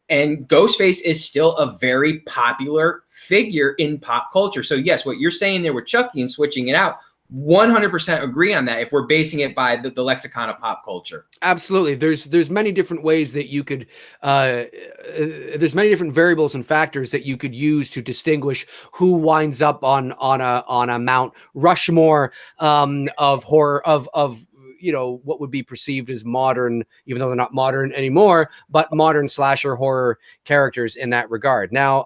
And Ghostface is still a very popular figure in pop culture. So yes, what you're saying there with Chucky and switching it out, 100% agree on that if we're basing it by the lexicon of pop culture. Absolutely. There's many different ways that you could there's many different variables and factors that you could use to distinguish who winds up on a Mount Rushmore of horror of you know, what would be perceived as modern, even though they're not modern anymore, but modern slasher horror characters in that regard. Now,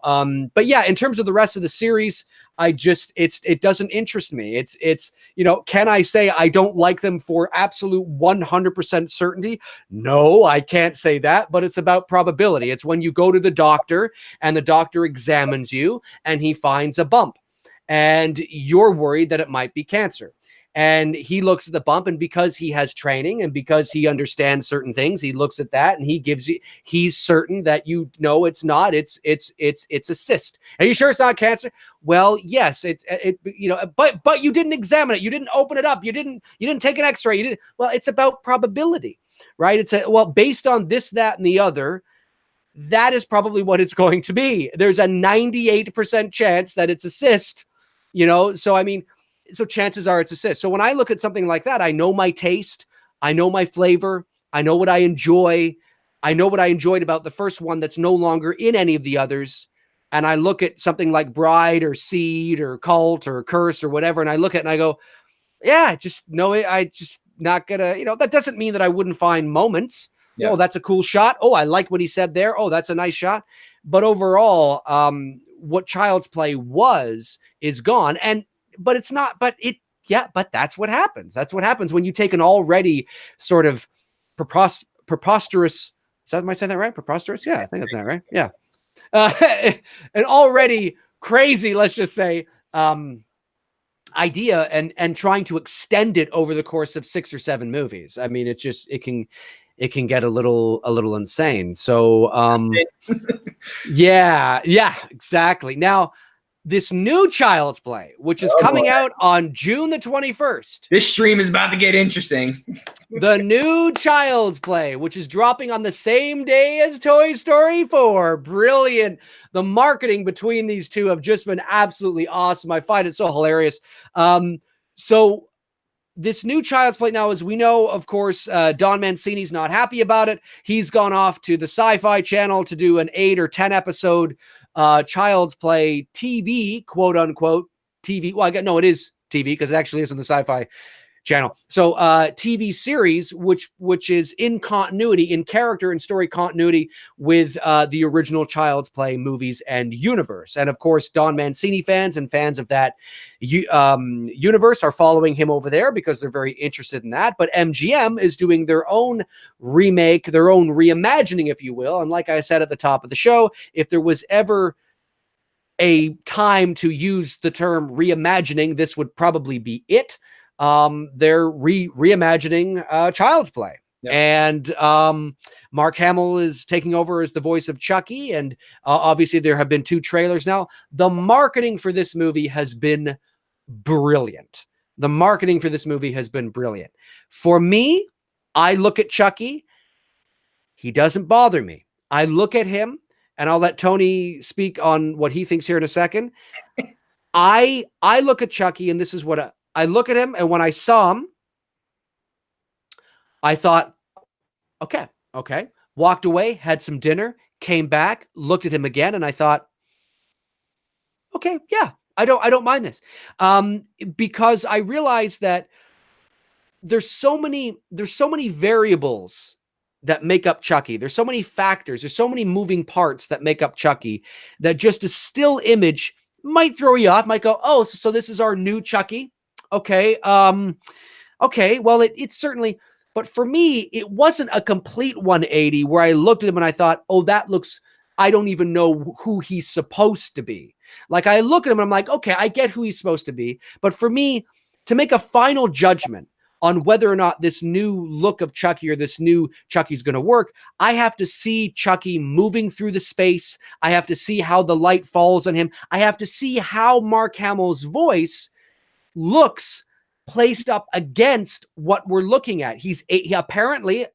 but yeah, in terms of the rest of the series, it doesn't interest me. It's, you know, can I say I don't like them for absolute 100% certainty? No, I can't say that, but it's about probability. It's when you go to the doctor and the doctor examines you and he finds a bump and you're worried that it might be cancer. And he looks at the bump, and because he has training and because he understands certain things, he looks at that and he's certain that, you know, it's not, it's a cyst. Are you sure it's not cancer? Well, yes, you know, but you didn't examine it. You didn't open it up. You didn't take an x-ray. Well, it's about probability, right? Well, based on this, that, and the other, that is probably what it's going to be. There's a 98% chance that it's a cyst, you know? So, I mean, so chances are it's a cyst. So when I look at something like that, I know my taste, I know my flavor, I know what I enjoy. I know what I enjoyed about the first one that's no longer in any of the others. And I look at something like Bride or Seed or Cult or Curse or whatever, and I look at it and I go, yeah, just know it. I just not gonna, you know, that doesn't mean that I wouldn't find moments. Yeah. Oh, that's a cool shot. Oh, I like what he said there. Oh, that's a nice shot. But overall, what Child's Play is gone. But it's not, but that's what happens. That's what happens when you take an already sort of preposterous, am I saying that right? Preposterous? Yeah, I think that's that right. Yeah. An already crazy, let's just say, idea and trying to extend it over the course of 6 or 7 movies. I mean, it can get a little insane. So, yeah, exactly. Now, this new Child's Play, which is coming out on June the 21st. This stream is about to get interesting. The new Child's Play, which is dropping on the same day as Toy Story 4. Brilliant. The marketing between these two have just been absolutely awesome. I find it so hilarious. So this new Child's Play now, as we know, of course, Don Mancini's not happy about it. He's gone off to the Sci-Fi Channel to do an 8 or 10 episode Child's Play TV, quote unquote TV. Well, no, it is TV because it actually is on the Sci-Fi Channel. So TV series, which is in continuity, in character and story continuity with the original Child's Play movies and universe. And of course, Don Mancini fans and fans of that universe are following him over there because they're very interested in that. But MGM is doing their own remake, their own reimagining, if you will. And like I said at the top of the show, if there was ever a time to use the term reimagining, this would probably be it. They're reimagining Child's Play. Yep. And Mark Hamill is taking over as the voice of Chucky. And obviously there have been 2 trailers now. The marketing for this movie has been brilliant. The marketing for this movie has been brilliant. For me, I look at Chucky. He doesn't bother me. I look at him, and I'll let Tony speak on what he thinks here in a second. I look at Chucky, and this is what I look at him, and when I saw him, I thought, okay. Walked away, had some dinner, came back, looked at him again, and I thought, okay, yeah, I don't mind this. Because I realized that there's so many variables that make up Chucky. There's so many factors. There's so many moving parts that make up Chucky that just a still image might throw you off. Might go, oh, so this is our new Chucky. Okay. Okay. Well, it's certainly, but for me, it wasn't a complete 180 where I looked at him and I thought, oh, that looks, I don't even know who he's supposed to be. Like I look at him and I'm like, okay, I get who he's supposed to be. But for me to make a final judgment on whether or not this new look of Chucky or this new Chucky's going to work, I have to see Chucky moving through the space. I have to see how the light falls on him. I have to see how Mark Hamill's voice looks placed up against what we're looking at. He apparently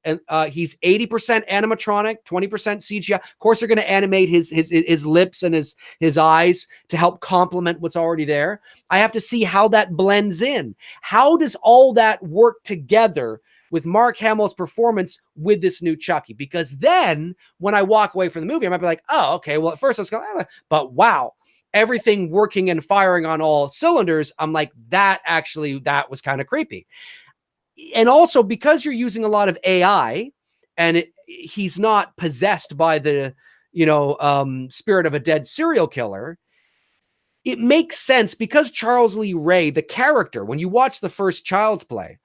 he's 80% animatronic, 20% CGI. Of course, they're going to animate his lips and his eyes to help complement what's already there. I have to see how that blends in. How does all that work together with Mark Hamill's performance with this new Chucky? Because then when I walk away from the movie, I might be like, oh, okay, well, at first I was going, but wow, everything working and firing on all cylinders. I'm like, that was kind of creepy. And also because you're using a lot of AI and he's not possessed by the, spirit of a dead serial killer, it makes sense because Charles Lee Ray, the character, when you watch the first Child's Play,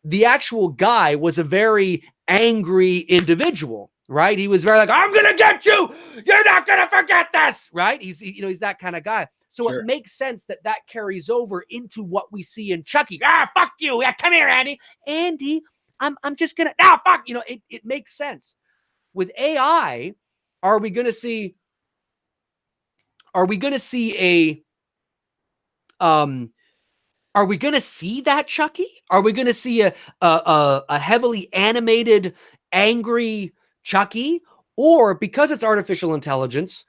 the actual guy was a very angry individual, right? He was very like, I'm going to get you. You're not going to forget this, right? He's that kind of guy. So Sure. It makes sense that carries over into what we see in Chucky. Fuck you. Yeah, come here, Andy. Andy, I'm just going to, fuck. It makes sense. With AI, are we going to see are we going to see that Chucky? Are we going to see a heavily animated, angry Chucky? Or because it's artificial intelligence,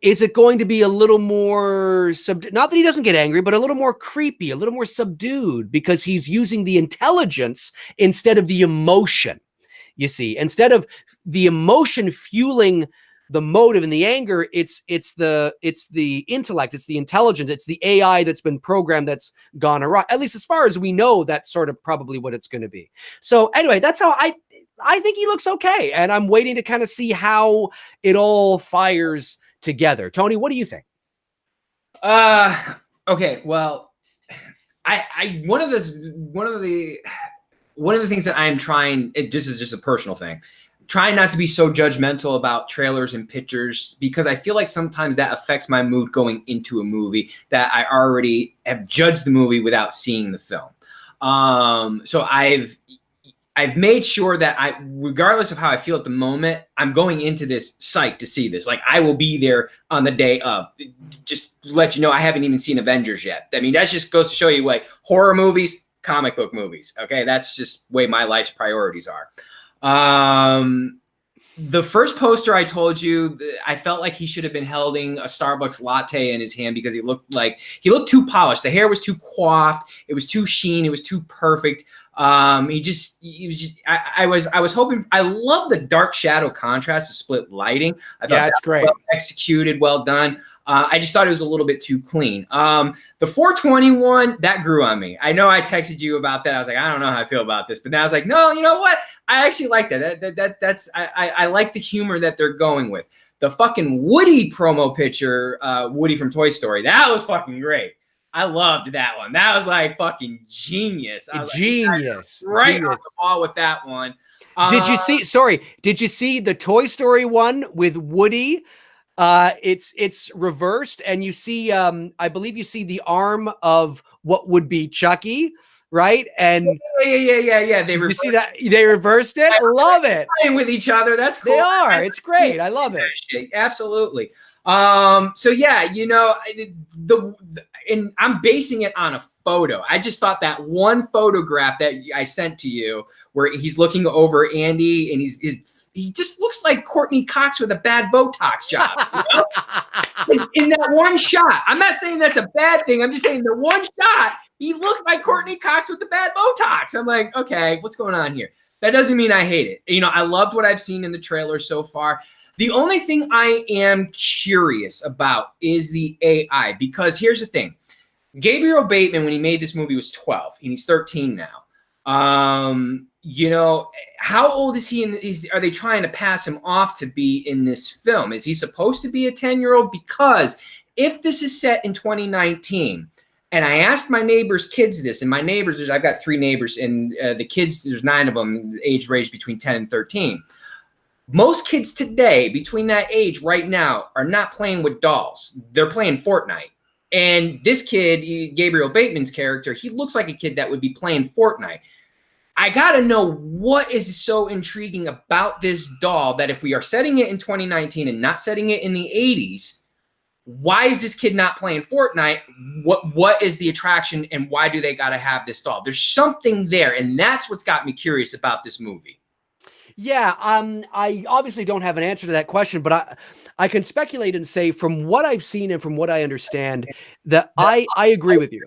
is it going to be a little more not that he doesn't get angry, but a little more creepy, a little more subdued because he's using the intelligence instead of the emotion. You see, instead of the emotion fueling the motive and the anger, it's the intellect, it's the intelligence, it's the AI that's been programmed, that's gone awry. At least as far as we know, that's sort of probably what it's going to be. So anyway, that's how I think he looks okay. And I'm waiting to kind of see how it all fires together. Tony, what do you think? Okay. Well, one of the things that I'm trying, this is just a personal thing, trying not to be so judgmental about trailers and pictures, because I feel like sometimes that affects my mood going into a movie that I already have judged the movie without seeing the film. So I've made sure that regardless of how I feel at the moment, I'm going into this psyched to see this. Like I will be there on the day of. Just to let you know, I haven't even seen Avengers yet. I mean, that just goes to show you, like, horror movies, comic book movies. Okay, that's just the way my life's priorities are. The first poster I told you, I felt like he should have been holding a Starbucks latte in his hand because he looked too polished. The hair was too coiffed. It was too sheen. It was too perfect. I was hoping, I love the dark shadow contrast, the split lighting. I thought it's great. Well executed, well done. I just thought it was a little bit too clean. The 421, that grew on me. I know I texted you about that. I was like, I don't know how I feel about this, but then I was like, no, you know what? I actually like that. I like the humor that they're going with. The fucking Woody promo picture, Woody from Toy Story, that was fucking great. I loved that one. That was like fucking genius. Genius. Right off the ball with that one. Did you see the Toy Story one with Woody? It's reversed, and you see, I believe you see the arm of what would be Chucky, right? And yeah. You see that they reversed it. I love it. Playing with each other. That's cool. They are. It's great. I love it. Absolutely. So yeah, and I'm basing it on a photo. I just thought that one photograph that I sent to you, where he's looking over Andy, and he just looks like Courtney Cox with a bad Botox job. In that one shot. I'm not saying that's a bad thing. I'm just saying the one shot, he looked like Courtney Cox with the bad Botox. I'm like, okay, what's going on here? That doesn't mean I hate it. I loved what I've seen in the trailer so far. The only thing I am curious about is the AI, because here's the thing. Gabriel Bateman, when he made this movie, was 12, and he's 13 now. You know, how old is he? Are they trying to pass him off to be in this film? Is he supposed to be a 10-year-old? Because if this is set in 2019, and I asked my neighbor's kids this, and my neighbors, I've got 3 neighbors, and the kids, there's 9 of them, age range between 10 and 13. Most kids today, between that age right now, are not playing with dolls. They're playing Fortnite. And this kid, Gabriel Bateman's character, he looks like a kid that would be playing Fortnite. I got to know what is so intriguing about this doll that if we are setting it in 2019 and not setting it in the 80s, why is this kid not playing Fortnite? What is the attraction, and why do they got to have this doll? There's something there, and that's what's got me curious about this movie. Yeah, I obviously don't have an answer to that question, but I can speculate and say from what I've seen and from what I understand that I agree with you.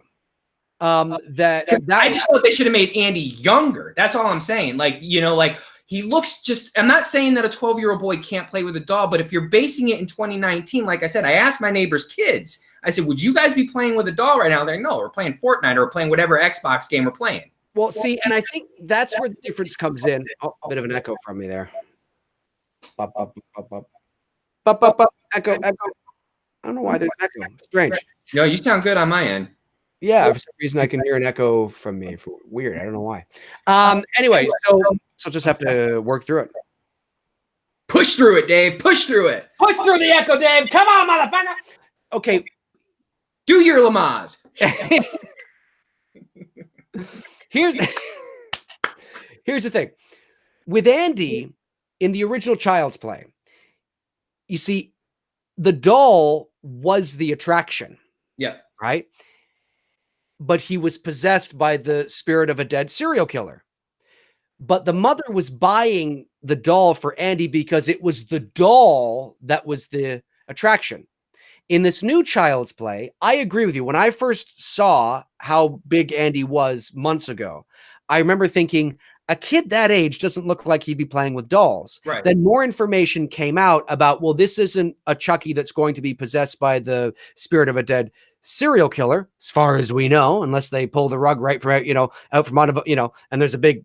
I just thought they should have made Andy younger. That's all I'm saying. Like, you know, like he looks just, I'm not saying that a 12-year-old boy can't play with a doll, but if you're basing it in 2019, like I said, I asked my neighbor's kids, I said, would you guys be playing with a doll right now? They're like, no, we're playing Fortnite or we're playing whatever Xbox game we're playing. Well, see, and I think that's where the difference comes in. Oh, a bit of an echo from me there. Echo. I don't know why there's an echo. Strange. No, you sound good on my end. Yeah, for some reason I can hear an echo from me. Weird. I don't know why. Anyway, so just have to work through it. Push through it, Dave. Push through it. Push through the echo, Dave. Come on, motherfucker. Okay. Do your Lamaze. Here's the thing. With Andy, in the original Child's Play, you see, the doll was the attraction. Yeah. Right? But he was possessed by the spirit of a dead serial killer. But the mother was buying the doll for Andy because it was the doll that was the attraction. In this new Child's Play, I agree with you. When I first saw how big Andy was months ago, I remember thinking, a kid that age doesn't look like he'd be playing with dolls. Right. Then more information came out about, well, this isn't a Chucky that's going to be possessed by the spirit of a dead serial killer, as far as we know, unless they pull the rug right from, out from under, and there's a big,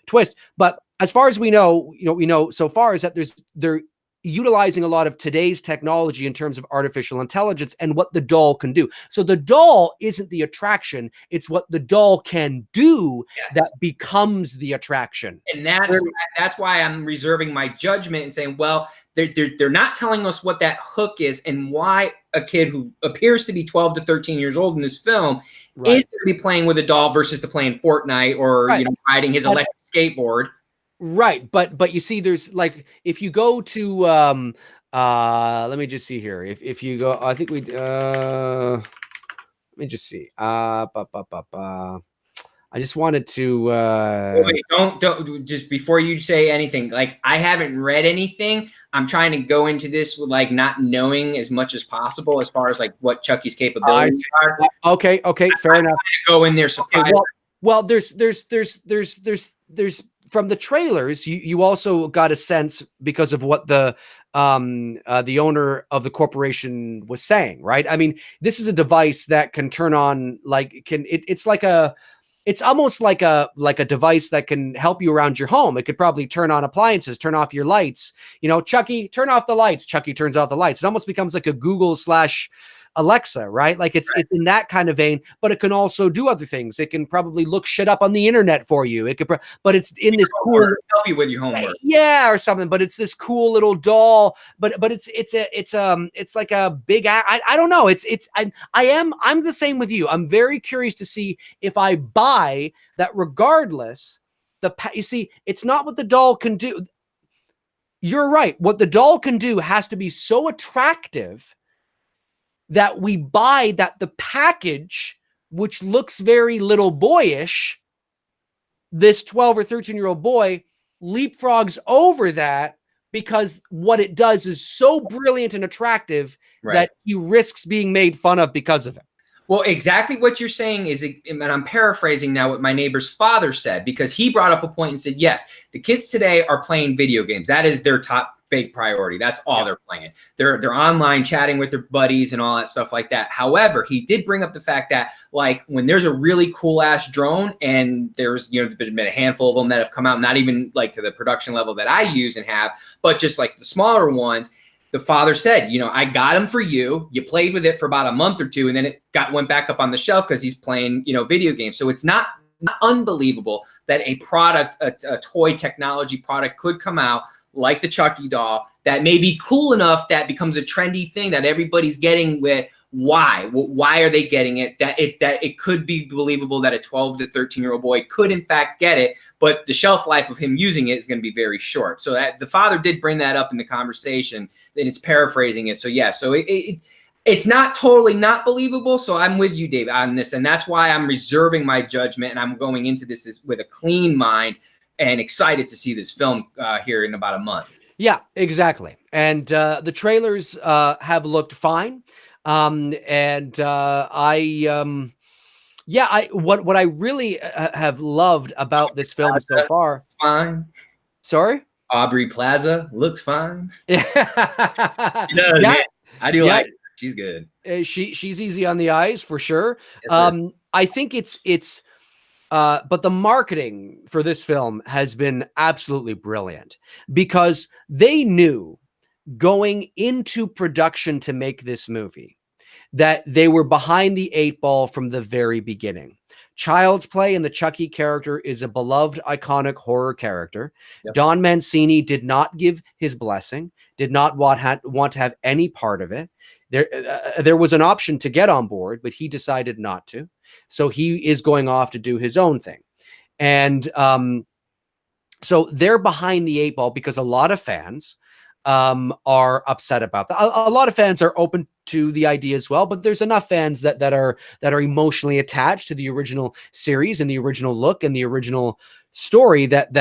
twist. But as far as we know, we know so far is that they're utilizing a lot of today's technology in terms of artificial intelligence and what the doll can do. So the doll isn't the attraction. It's what the doll can do that becomes the attraction. And that's why I'm reserving my judgment and saying, well, they're not telling us what that hook is and why a kid who appears to be 12 to 13 years old in this film is going to be playing with a doll versus to playing Fortnite or riding his electric skateboard. Right. But you see, there's like, if you go to, let me just see here. If you go, I think let me just see. I just wanted to, wait, don't just before you say anything, like I haven't read anything. I'm trying to go into this with like not knowing as much as possible as far as like what Chucky's capabilities are. Okay. Fair enough. Go in there. Okay, well, there's from the trailers, you also got a sense because of what the owner of the corporation was saying, right? I mean, this is a device that can turn on, it's almost like a device that can help you around your home. It could probably turn on appliances, turn off your lights. Chucky, turn off the lights. Chucky turns off the lights. It almost becomes like a Google / Alexa, right? Like it's in that kind of vein, but it can also do other things. It can probably look shit up on the internet for you. It could, but it's in this cool, help you with your homework, or something. But it's this cool little doll. But it's like a big. I don't know. I'm the same with you. I'm very curious to see if I buy that. Regardless, you see, it's not what the doll can do. You're right. What the doll can do has to be so attractive that we buy that the package, which looks very little boyish, this 12 or 13-year-old boy leapfrogs over that because what it does is so brilliant and attractive that he risks being made fun of because of it. Well, exactly what you're saying is, and I'm paraphrasing now what my neighbor's father said, because he brought up a point and said, yes, the kids today are playing video games. That is their top big priority. That's all they're playing. They're online chatting with their buddies and all that stuff like that. However, he did bring up the fact that like when there's a really cool ass drone, and there's there's been a handful of them that have come out, not even like to the production level that I use and have, but just like the smaller ones. The father said, I got him for you. You played with it for about a month or two, and then it went back up on the shelf because he's playing, video games. So it's not unbelievable that a product, a toy technology product could come out like the Chucky doll that may be cool enough that becomes a trendy thing that everybody's getting with. Why are they getting it? That it could be believable that a 12 to 13-year-old boy could in fact get it, but the shelf life of him using it is going to be very short. So that the father did bring that up in the conversation, and it's paraphrasing it. So yeah, so it's not totally not believable. So I'm with you, Dave, on this, and that's why I'm reserving my judgment, and I'm going into this with a clean mind and excited to see this film here in about a month. Yeah, exactly. And the trailers have looked fine. What I really have loved about this film so far. Fine. Sorry? Aubrey Plaza looks fine. Yeah. I do like her. She's good. She's easy on the eyes for sure. Yes, I think it's but the marketing for this film has been absolutely brilliant because they knew going into production to make this movie that they were behind the 8 ball from the very beginning. Child's Play and the Chucky character is a beloved, iconic horror character. Yep. Don Mancini did not give his blessing, did not want to have any part of it. There was an option to get on board, but he decided not to. So he is going off to do his own thing. And so they're behind the 8 ball because a lot of fans are upset about that. A lot of fans are open to the idea as well, but there's enough fans that are emotionally attached to the original series and the original look and the original story that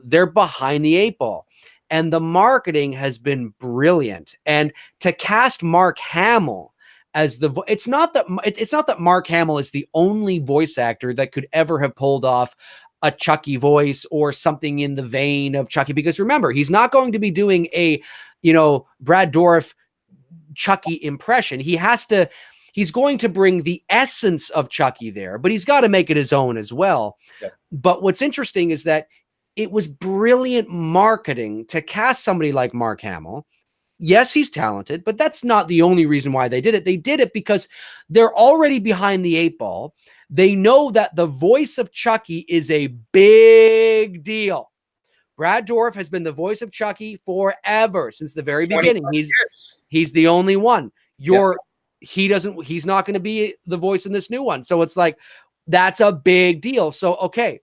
they're behind the 8 ball. And the marketing has been brilliant. And to cast Mark Hamill as it's not that Mark Hamill is the only voice actor that could ever have pulled off a Chucky voice or something in the vein of Chucky, because remember, he's not going to be doing a, Brad Dourif Chucky impression. He's going to bring the essence of Chucky there, but he's got to make it his own as well. Yeah. But what's interesting is that it was brilliant marketing to cast somebody like Mark Hamill. Yes, he's talented, but that's not the only reason why they did it. They did it because they're already behind the 8 ball. They know that the voice of Chucky is a big deal. Brad Dourif has been the voice of Chucky forever, since the very beginning. He's the only one. He's not going to be the voice in this new one. So it's like, that's a big deal. So, okay,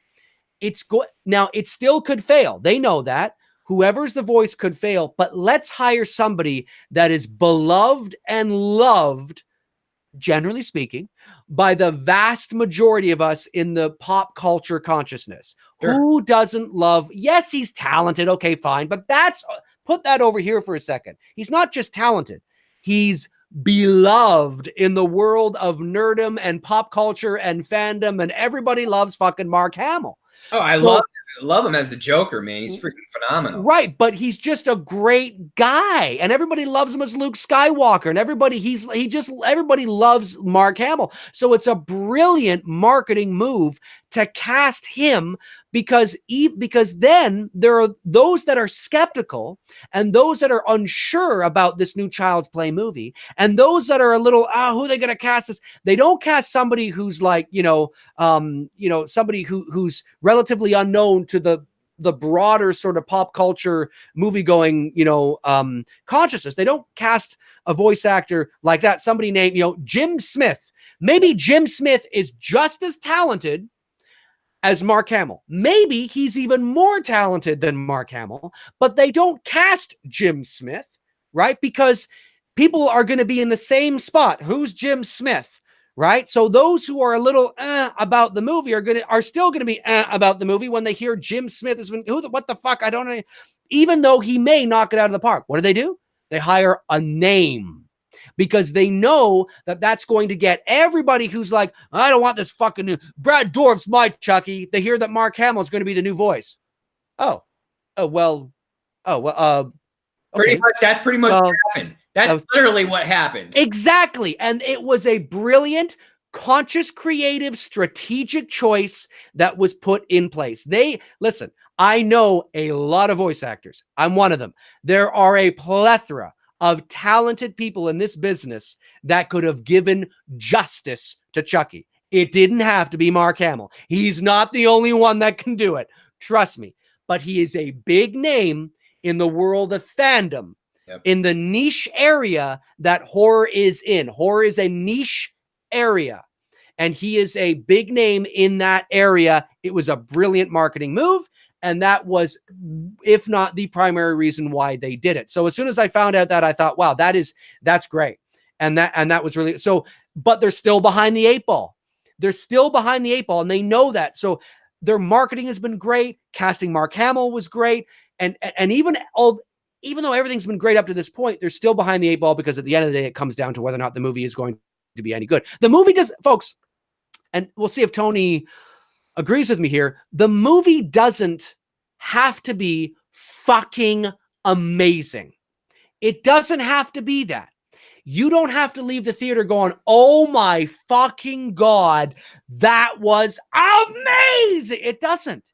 now it still could fail. They know that. Whoever's the voice could fail, but let's hire somebody that is beloved and loved, generally speaking, by the vast majority of us in the pop culture consciousness. Sure. Who doesn't love? Yes, he's talented. Okay, fine. But put that over here for a second. He's not just talented. He's beloved in the world of nerdom and pop culture and fandom, and everybody loves fucking Mark Hamill. Oh, I love him as the Joker, man. He's freaking phenomenal. Right, but he's just a great guy, and everybody loves him as Luke Skywalker, and everybody loves Mark Hamill. So it's a brilliant marketing move to cast him, because then there are those that are skeptical and those that are unsure about this new Child's Play movie, and those that are a little, who are they going to cast this? They don't cast somebody who's like, somebody who's relatively unknown to the broader sort of pop culture movie going, consciousness. They don't cast a voice actor like that. Somebody named, Jim Smith. Maybe Jim Smith is just as talented as Mark Hamill. Maybe he's even more talented than Mark Hamill, but they don't cast Jim Smith, right? Because people are going to be in the same spot. Who's Jim Smith, right? So those who are a little about the movie are still going to be about the movie when they hear Jim Smith has been, what the fuck? I don't know. Even though he may knock it out of the park. What do? They hire a name, because they know that that's going to get everybody who's like, I don't want this fucking new Brad Dourif's my Chucky. They hear that Mark Hamill is going to be the new voice. Pretty Okay. much, that's pretty much what happened. That's literally what happened. Exactly. And it was a brilliant, conscious, creative, strategic choice that was put in place. Listen, I know a lot of voice actors. I'm one of them. There are a plethora of talented people in this business that could have given justice to Chucky. It didn't have to be Mark Hamill. He's not the only one that can do it. Trust me. But he is a big name in the world of fandom, in the niche area that horror is in. Horror is a niche area, and he is a big name in that area. It was a brilliant marketing move, and that was, if not the primary reason why they did it. So as soon as I found out that, I thought, wow, that's great. And that was really so, but they're still behind the 8 ball. They're still behind the 8 ball, and they know that. So their marketing has been great. Casting Mark Hamill was great. And even though everything's been great up to this point, they're still behind the 8 ball, because at the end of the day, it comes down to whether or not the movie is going to be any good. The movie does, folks, and we'll see if Tony agrees with me here. The movie doesn't have to be fucking amazing. It doesn't have to be that. You don't have to leave the theater going, oh my fucking God, that was amazing. It doesn't.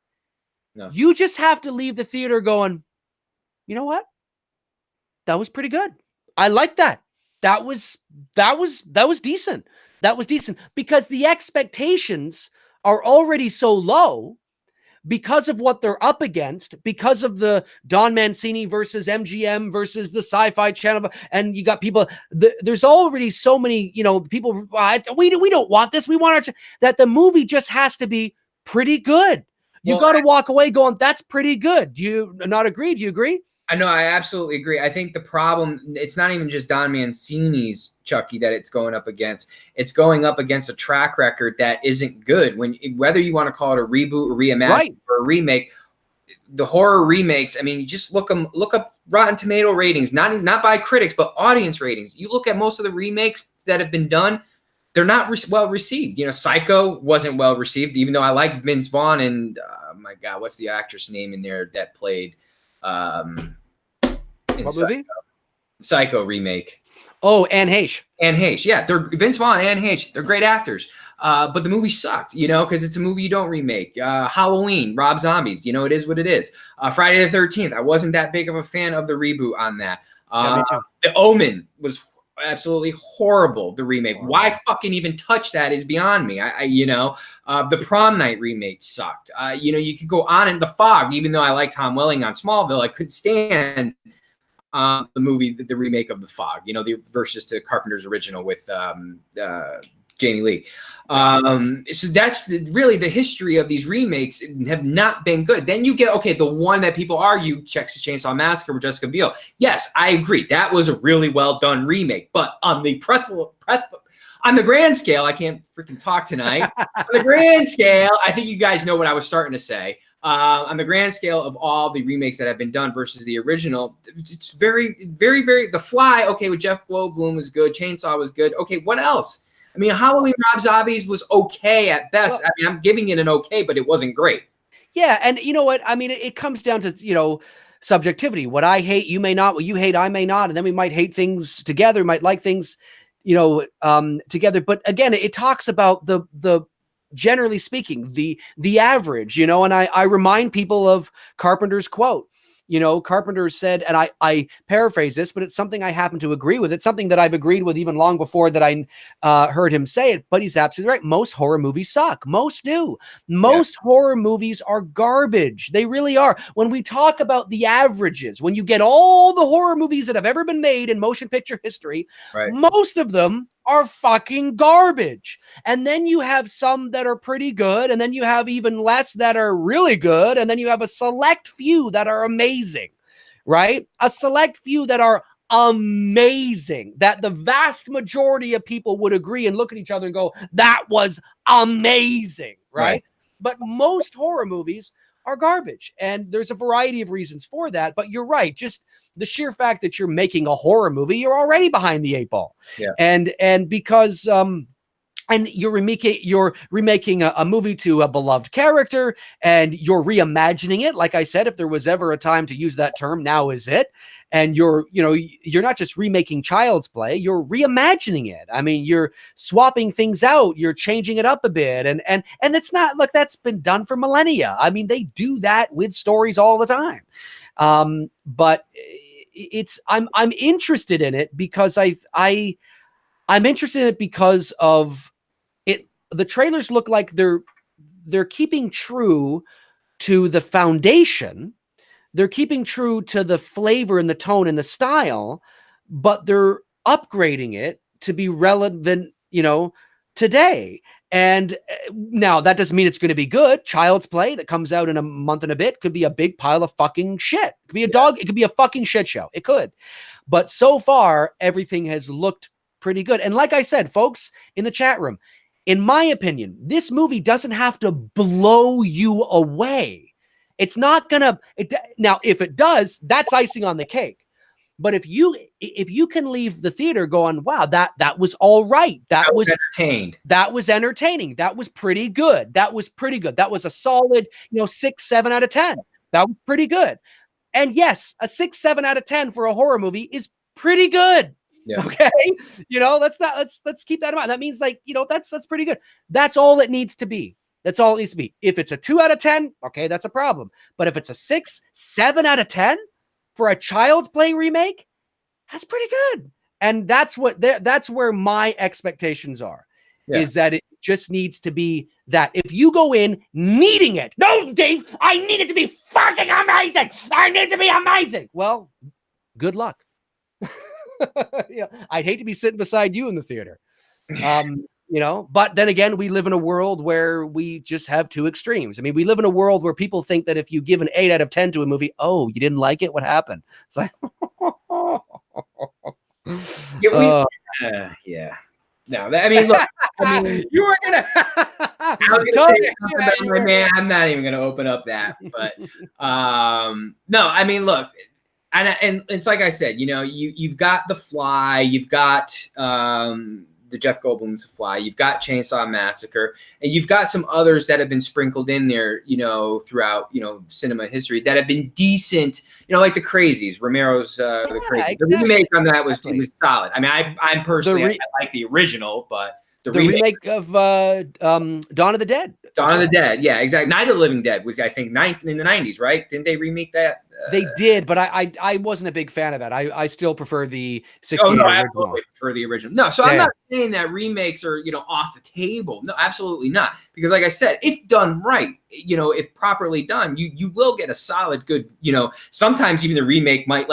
No. You just have to leave the theater going, you know what? That was pretty good. I like that. That was decent. That was decent, because the expectations are already so low because of what they're up against, because of the Don Mancini versus MGM versus the Sci-Fi Channel, and you got people. There's already so many, people. We don't want this. We want that the movie just has to be pretty good. You got to walk away going, that's pretty good. Do you not agree? Do you agree? I know, I absolutely agree. I think the problem, it's not even just Don Mancini's Chucky that it's going up against. It's going up against a track record that isn't good. Whether you want to call it a reboot, or reimagine, or a remake, the horror remakes, I mean, you just look up Rotten Tomato ratings, not by critics, but audience ratings. You look at most of the remakes that have been done, they're not well received. Psycho wasn't well received, even though I like Vince Vaughn and, my God, what's the actress name in there that played what movie? Psycho remake. Oh, Anne Heche. Anne Heche, yeah. They're Vince Vaughn, Anne Heche. They're great actors. But the movie sucked, because it's a movie you don't remake. Halloween, Rob Zombies, it is what it is. Friday the 13th, I wasn't that big of a fan of the reboot on that. The Omen was absolutely horrible, the remake. Why fucking even touch that is beyond me. The Prom Night remake sucked. You could go on in The Fog, even though I like Tom Welling on Smallville, I couldn't stand the movie, the remake of The Fog, the versus to Carpenter's original with Jamie Lee. So that's really the history of these remakes have not been good. Then you get, the one that people argue, Texas Chainsaw Massacre with Jessica Biel. Yes, I agree. That was a really well done remake. But on the on the grand scale, I can't freaking talk tonight. On the grand scale, I think you guys know what I was starting to say. On the grand scale of all the remakes that have been done versus the original, it's very, very, very. The Fly, with Jeff Goldblum was good. Chainsaw was good. Okay, what else? I mean, Halloween Rob Zombies was okay at best. I mean, I'm giving it an okay, but it wasn't great. Yeah, and you know what? I mean, it comes down to, subjectivity. What I hate, you may not. What you hate, I may not. And then we might hate things together, might like things, together. But again, it talks about the generally speaking, the average, and I remind people of Carpenter's quote. Carpenter said, and I paraphrase this, but it's something I happen to agree with. It's something that I've agreed with even long before that I heard him say it, but he's absolutely right. Most horror movies suck. Most do. Most horror movies are garbage. They really are. When we talk about the averages, when you get all the horror movies that have ever been made in motion picture history, most of them are fucking garbage. And then you have some that are pretty good, and then you have even less that are really good, and then you have a select few that are amazing, right? A select few that are amazing, that the vast majority of people would agree and look at each other and go, that was amazing, right? But most horror movies are garbage, and there's a variety of reasons for that. But you're right, just the sheer fact that you're making a horror movie, you're already behind the 8 ball. And because and you're remaking a movie to a beloved character, and you're reimagining it. Like I said, if there was ever a time to use that term, now is it. And you're not just remaking Child's Play, you're reimagining it. I mean, you're swapping things out, you're changing it up a bit, and it's not, look, that's been done for millennia. I mean, they do that with stories all the time. But I'm interested in it because I'm interested in it because of it. The trailers look like they're keeping true to the foundation. They're keeping true to the flavor and the tone and the style, but they're upgrading it to be relevant, today. And now that doesn't mean it's going to be good. Child's Play that comes out in a month and a bit could be a big pile of fucking shit. It could be it could be a fucking shit show. It could. But so far, everything has looked pretty good. And like I said, folks in the chat room, in my opinion, this movie doesn't have to blow you away. It's not gonna. Now, if it does, that's icing on the cake. But if you can leave the theater going, wow, that was all right. That was entertained. That was entertaining. That was pretty good. That was pretty good. That was a solid, 6, 7 out of 10. That was pretty good. And yes, a 6, 7 out of 10 for a horror movie is pretty good. Yeah. Okay. Let's keep that in mind. That means that's pretty good. That's all it needs to be. That's all it needs to be. If it's a 2 out of 10, okay, that's a problem. But if it's a 6, 7 out of 10 for a Child's Play remake, that's pretty good. And that's where my expectations are, is that it just needs to be that. If you go in needing it, no, Dave, I need it to be fucking amazing. I need it to be amazing. Well, good luck. I'd hate to be sitting beside you in the theater. But then again, we live in a world where we just have two extremes. I mean, we live in a world where people think that if you give an 8 out of 10 to a movie, oh, you didn't like it? What happened? It's like, yeah. No, I mean, look, you were gonna. I was gonna say something about my man. I'm not even gonna open up that, but no, I mean, look, and it's like I said, you've got The Fly, you've got the Jeff Goldblum's Fly, you've got Chainsaw Massacre, and you've got some others that have been sprinkled in there, throughout, cinema history that have been decent, like The Crazies, Romero's The Crazies. Exactly. The remake on that was solid. I mean, I personally I like the original, but the remake of Dawn of the Dead. Dawn of the Dead, yeah, exactly. Night of the Living Dead was, I think, in the 90s, right? Didn't they remake that? They did, but I wasn't a big fan of that. I still prefer the 16 original. I absolutely prefer the original. No, so I'm not saying that remakes are, off the table. No, absolutely not. Because like I said, if done right, if properly done, you will get a solid, good, sometimes even the remake might,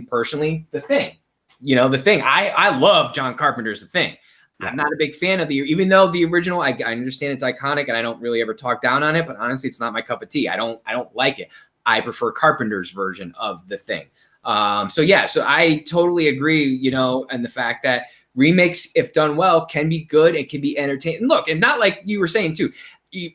personally, The Thing. The Thing. I love John Carpenter's The Thing. I'm not a big fan of even though the original, I understand it's iconic and I don't really ever talk down on it, but honestly, it's not my cup of tea. I don't like it. I prefer Carpenter's version of The Thing. So I totally agree, and the fact that remakes, if done well, can be good. It can be entertaining. Look, and not like you were saying too,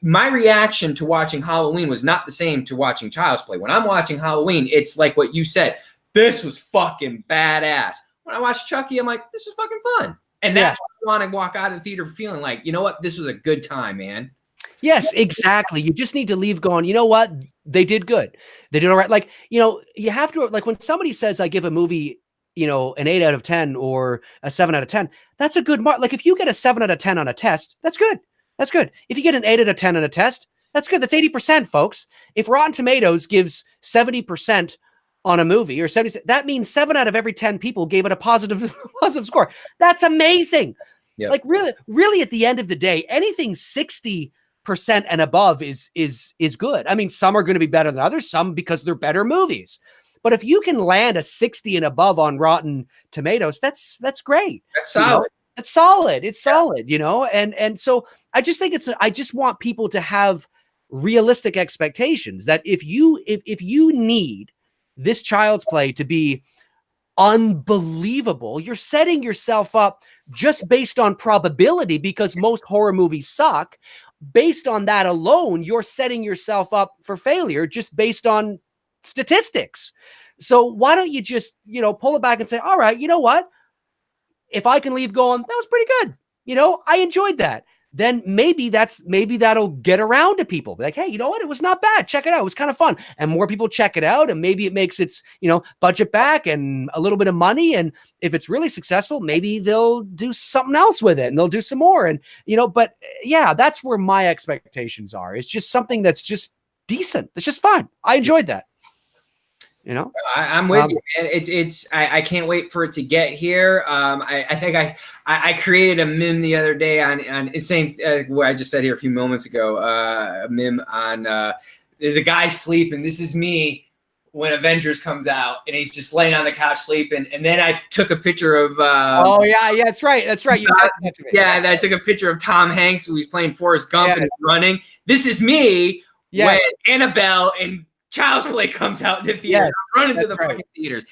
my reaction to watching Halloween was not the same to watching Child's Play. When I'm watching Halloween, it's like what you said. This was fucking badass. When I watch Chucky, I'm like, this was fucking fun. And that's what I want to walk out of the theater feeling like, you know what? This was a good time, man. Yes, exactly. You just need to leave going, you know what? They did good. They did all right. Like, you have to, like, when somebody says I give a movie, an 8 out of 10 or a 7 out of 10, that's a good mark. Like, if you get a 7 out of 10 on a test, that's good. That's good. If you get an 8 out of 10 on a test, that's good. That's 80%, folks. If Rotten Tomatoes gives 70% on a movie or 70, that means 7 out of every 10 people gave it a positive score. That's amazing. Yep. Like, really at the end of the day, anything 60% and above is good. I mean, some are going to be better than others, some because they're better movies. But if you can land a 60 and above on Rotten Tomatoes, that's great. That's solid. It's solid. It's solid, and so I just think I just want people to have realistic expectations that if you need this Child's Play to be unbelievable, you're setting yourself up just based on probability, because most horror movies suck. Based on that alone, you're setting yourself up for failure just based on statistics. So why don't you just, pull it back and say, all right, you know what? If I can leave going, that was pretty good. I enjoyed that. Then maybe that'll get around to people. Be like, hey, you know what? It was not bad. Check it out. It was kind of fun. And more people check it out. And maybe it makes its, budget back and a little bit of money. And if it's really successful, maybe they'll do something else with it and they'll do some more. And, but yeah, that's where my expectations are. It's just something that's just decent. It's just fun. I enjoyed that. I'm with you, man. I can't wait for it to get here. I think I created a meme the other day on same what I just said here a few moments ago. A meme on there's a guy sleeping. This is me when Avengers comes out, and he's just laying on the couch sleeping. And then I took a picture of. Oh yeah, that's right. You yeah, I took a picture of Tom Hanks who was playing Forrest Gump and he's running. This is me when Annabelle and Child's Play comes out in the theater. I'm running to the fucking theaters.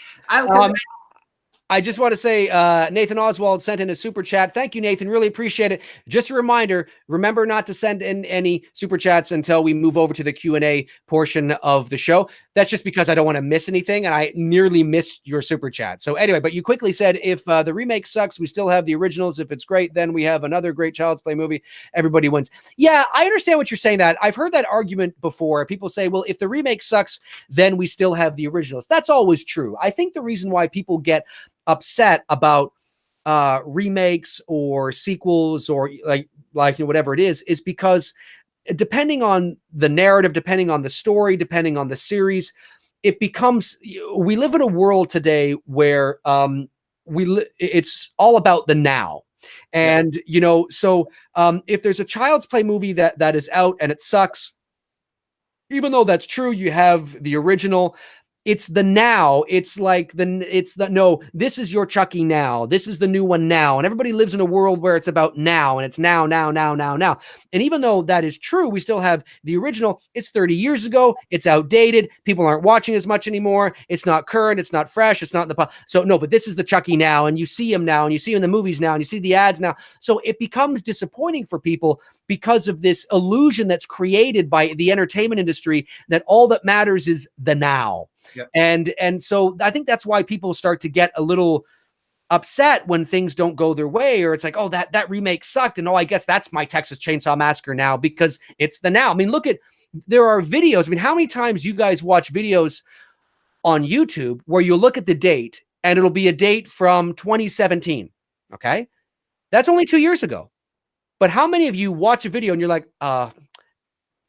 I just want to say, Nathan Oswald sent in a super chat. Thank you, Nathan. Really appreciate it. Just a reminder, remember not to send in any super chats until we move over to the Q&A portion of the show. That's just because I don't want to miss anything, and I nearly missed your super chat. So anyway, but you quickly said, if the remake sucks, we still have the originals. If it's great, then we have another great Child's Play movie. Everybody wins. Yeah, I understand what you're saying. That I've heard that argument before. People say, well, if the remake sucks, then we still have the originals. That's always true. I think the reason why people get upset about remakes or sequels or like whatever it is because depending on the narrative, depending on the story, depending on the series, it becomes, we live in a world today where it's all about the now. And, so if there's a Child's Play movie that is out and it sucks, even though that's true, you have the original. It's the now. It's like no, this is your Chucky now. This is the new one now. And everybody lives in a world where it's about now and it's now. And even though that is true, we still have the original. It's 30 years ago. It's outdated. People aren't watching as much anymore. It's not current. It's not fresh. It's not in the so no, but this is the Chucky now. And you see him now and you see him in the movies now and you see the ads now. So it becomes disappointing for people because of this illusion that's created by the entertainment industry that all that matters is the now. Yep. And so I think that's why people start to get a little upset when things don't go their way, or it's like, oh, that remake sucked. And I guess that's my Texas Chainsaw Massacre now because it's the now. I mean, there are videos. I mean, how many times you guys watch videos on YouTube where you look at the date and it'll be a date from 2017. Okay. That's only 2 years ago. But how many of you watch a video and you're like,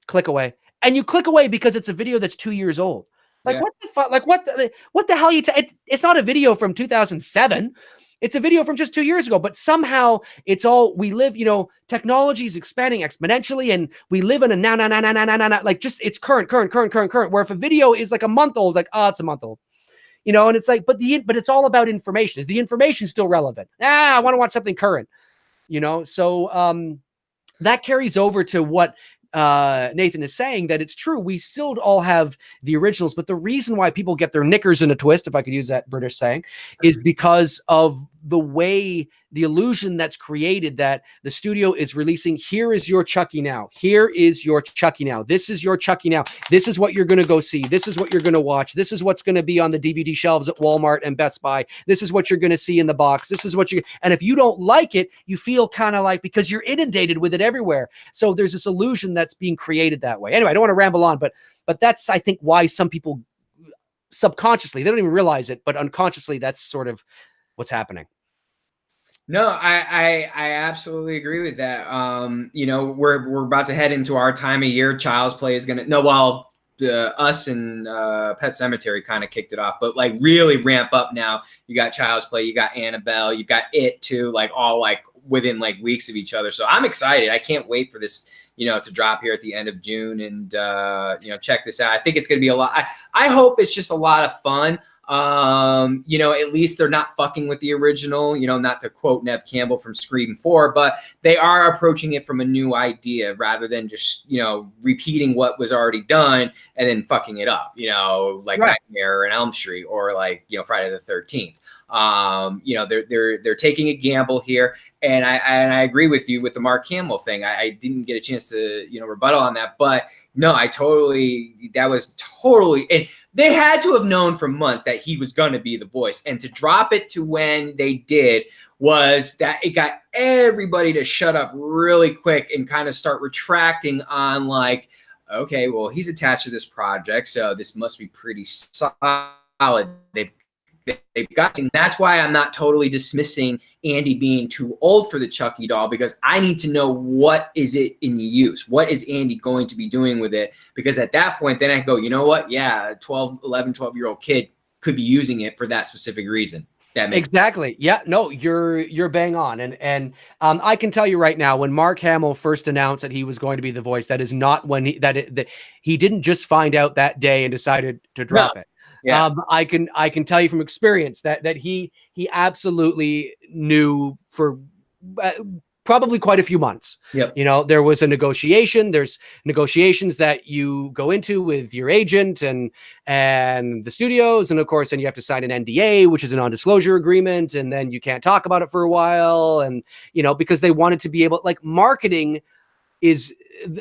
click away, and you click away because it's a video that's 2 years old. Like, what the fuck? Like, what the hell? It's not a video from 2007. It's a video from just 2 years ago. But somehow it's all, we live, technology is expanding exponentially and we live in a now. Like, just it's current. Where if a video is like a month old, like, it's a month old. And it's like, but it's all about information. Is the information still relevant? I want to watch something current. So that carries over to what Nathan is saying, that it's true. We still all have the originals, but the reason why people get their knickers in a twist, if I could use that British saying, is because of the way, the illusion that's created that the studio is releasing, here is your Chucky now. Here is your Chucky now. This is your Chucky now. This is what you're going to go see. This is what you're going to watch. This is what's going to be on the DVD shelves at Walmart and Best Buy. This is what you're going to see in the box. This is what and if you don't like it, you feel kind of like, because you're inundated with it everywhere. So there's this illusion that's being created that way. Anyway, I don't want to ramble on, but that's, I think, why some people subconsciously, they don't even realize it, but unconsciously, that's sort of what's happening. No, I absolutely agree with that. We're about to head into our time of year. Child's Play is us and Pet Sematary kind of kicked it off, but like really ramp up now. You got Child's Play, you got Annabelle, you got It too, like all like within like weeks of each other. So I'm excited. I can't wait for this, to drop here at the end of June and, check this out. I think it's going to be a lot. I hope it's just a lot of fun. At least they're not fucking with the original, not to quote Nev Campbell from Scream 4, but they are approaching it from a new idea rather than just, repeating what was already done and then fucking it up, like right. Nightmare and Elm Street or like, Friday the 13th. They're taking a gamble here, and I agree with you with the Mark Hamill thing. I didn't get a chance to rebuttal on that, but no, that was totally, and they had to have known for months that he was going to be the voice, and to drop it to when they did was that it got everybody to shut up really quick and kind of start retracting on like, okay, well, he's attached to this project, so this must be pretty solid. They've got, and that's why I'm not totally dismissing Andy being too old for the Chucky doll, because I need to know what is it in use. What is Andy going to be doing with it? Because at that point, then I go, you know what? Yeah, a 12-year-old kid could be using it for that specific reason. Exactly. Yeah, no, you're bang on. And I can tell you right now, when Mark Hamill first announced that he was going to be the voice, that is not when that he didn't just find out that day and decided to drop it. Yeah. I can tell you from experience that he absolutely knew for probably quite a few months. Yep. You know, there was a negotiation. There's negotiations that you go into with your agent and the studios, and of course, then you have to sign an NDA, which is a non-disclosure agreement, and then you can't talk about it for a while. And you know, because they wanted to be able, like, marketing is,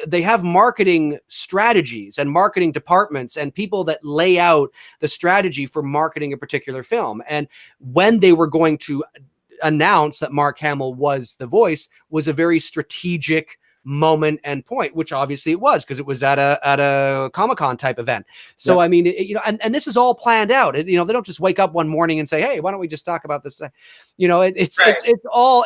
they have marketing strategies and marketing departments and people that lay out the strategy for marketing a particular film. And when they were going to announce that Mark Hamill was the voice was a very strategic moment and point, which obviously it was, because it was at a Comic-Con type event. So, I mean, you know, and this is all planned out. You know, they don't just wake up one morning and say, hey, why don't we just talk about this? You know, it's all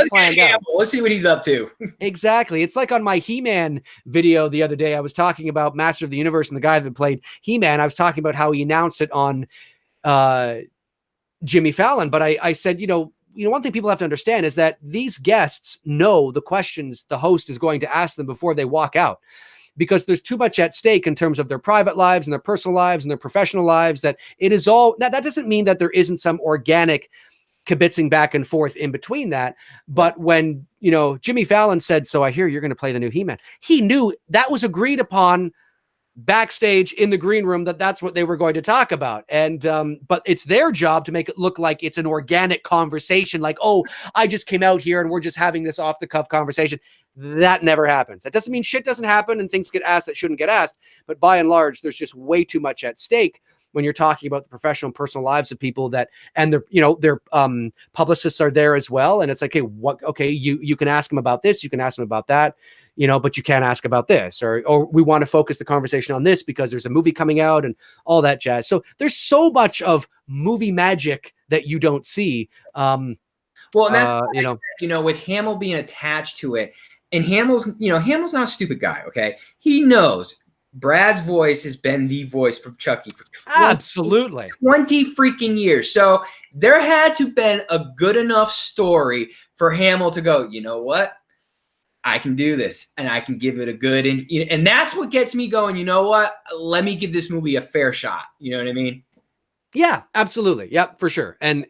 planned out. Let's see what he's up to. Exactly. It's like on my He-Man video the other day, I was talking about Master of the Universe and the guy that played He-Man. I was talking about how he announced it on Jimmy Fallon. But I said, you know, one thing people have to understand is that these guests know the questions the host is going to ask them before they walk out, because there's too much at stake in terms of their private lives and their personal lives and their professional lives, that it is all, that doesn't mean that there isn't some organic kibitzing back and forth in between that. But when, you know, Jimmy Fallon said, so I hear you're going to play the new He-Man, he knew that was agreed upon backstage in the green room, that's what they were going to talk about. And but it's their job to make it look like it's an organic conversation, like, oh, I just came out here and we're just having this off the cuff conversation. That never happens. That doesn't mean shit doesn't happen and things get asked that shouldn't get asked, but by and large, there's just way too much at stake when you're talking about the professional and personal lives of people that, and their, you know, their publicists are there as well. And it's like, okay, you can ask them about this, you can ask them about that, you know, but you can't ask about this, or we want to focus the conversation on this because there's a movie coming out and all that jazz. So there's so much of movie magic that you don't see. Well, and that's you know, with Hamill being attached to it, and Hamill's not a stupid guy. Okay, he knows Brad's voice has been the voice for Chucky for 20 freaking years. So there had to have been a good enough story for Hamill to go, you know what? I can do this, and I can give it a good, and that's what gets me going. You know what? Let me give this movie a fair shot. You know what I mean? Yeah, absolutely. Yep, for sure. And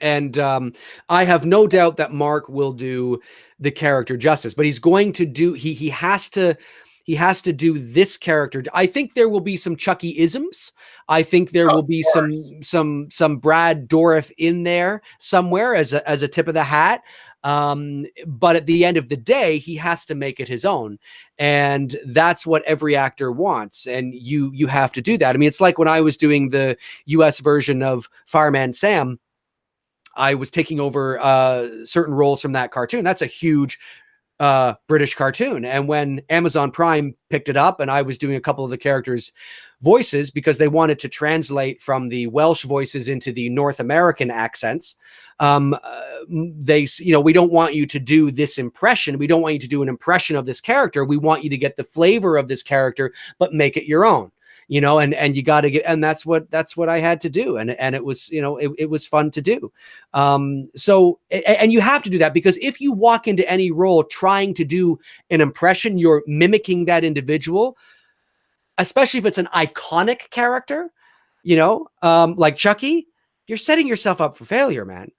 I have no doubt that Mark will do the character justice, but he's going to do, he has to do this character. I think there will be some Chucky-isms. I think there will be some Brad Dourif in there somewhere as a tip of the hat. But at the end of the day, he has to make it his own. And that's what every actor wants. And you have to do that. I mean, it's like when I was doing the US version of Fireman Sam, I was taking over certain roles from that cartoon. That's a huge British cartoon. And when Amazon Prime picked it up and I was doing a couple of the characters' voices, because they wanted to translate from the Welsh voices into the North American accents, they, you know, we don't want you to do this impression. We don't want you to do an impression of this character. We want you to get the flavor of this character, but make it your own. You know, and you got to get, and that's what I had to do. And it was, you know, it was fun to do. So, and you have to do that, because if you walk into any role trying to do an impression, you're mimicking that individual, especially if it's an iconic character, you know, like Chucky, you're setting yourself up for failure, man.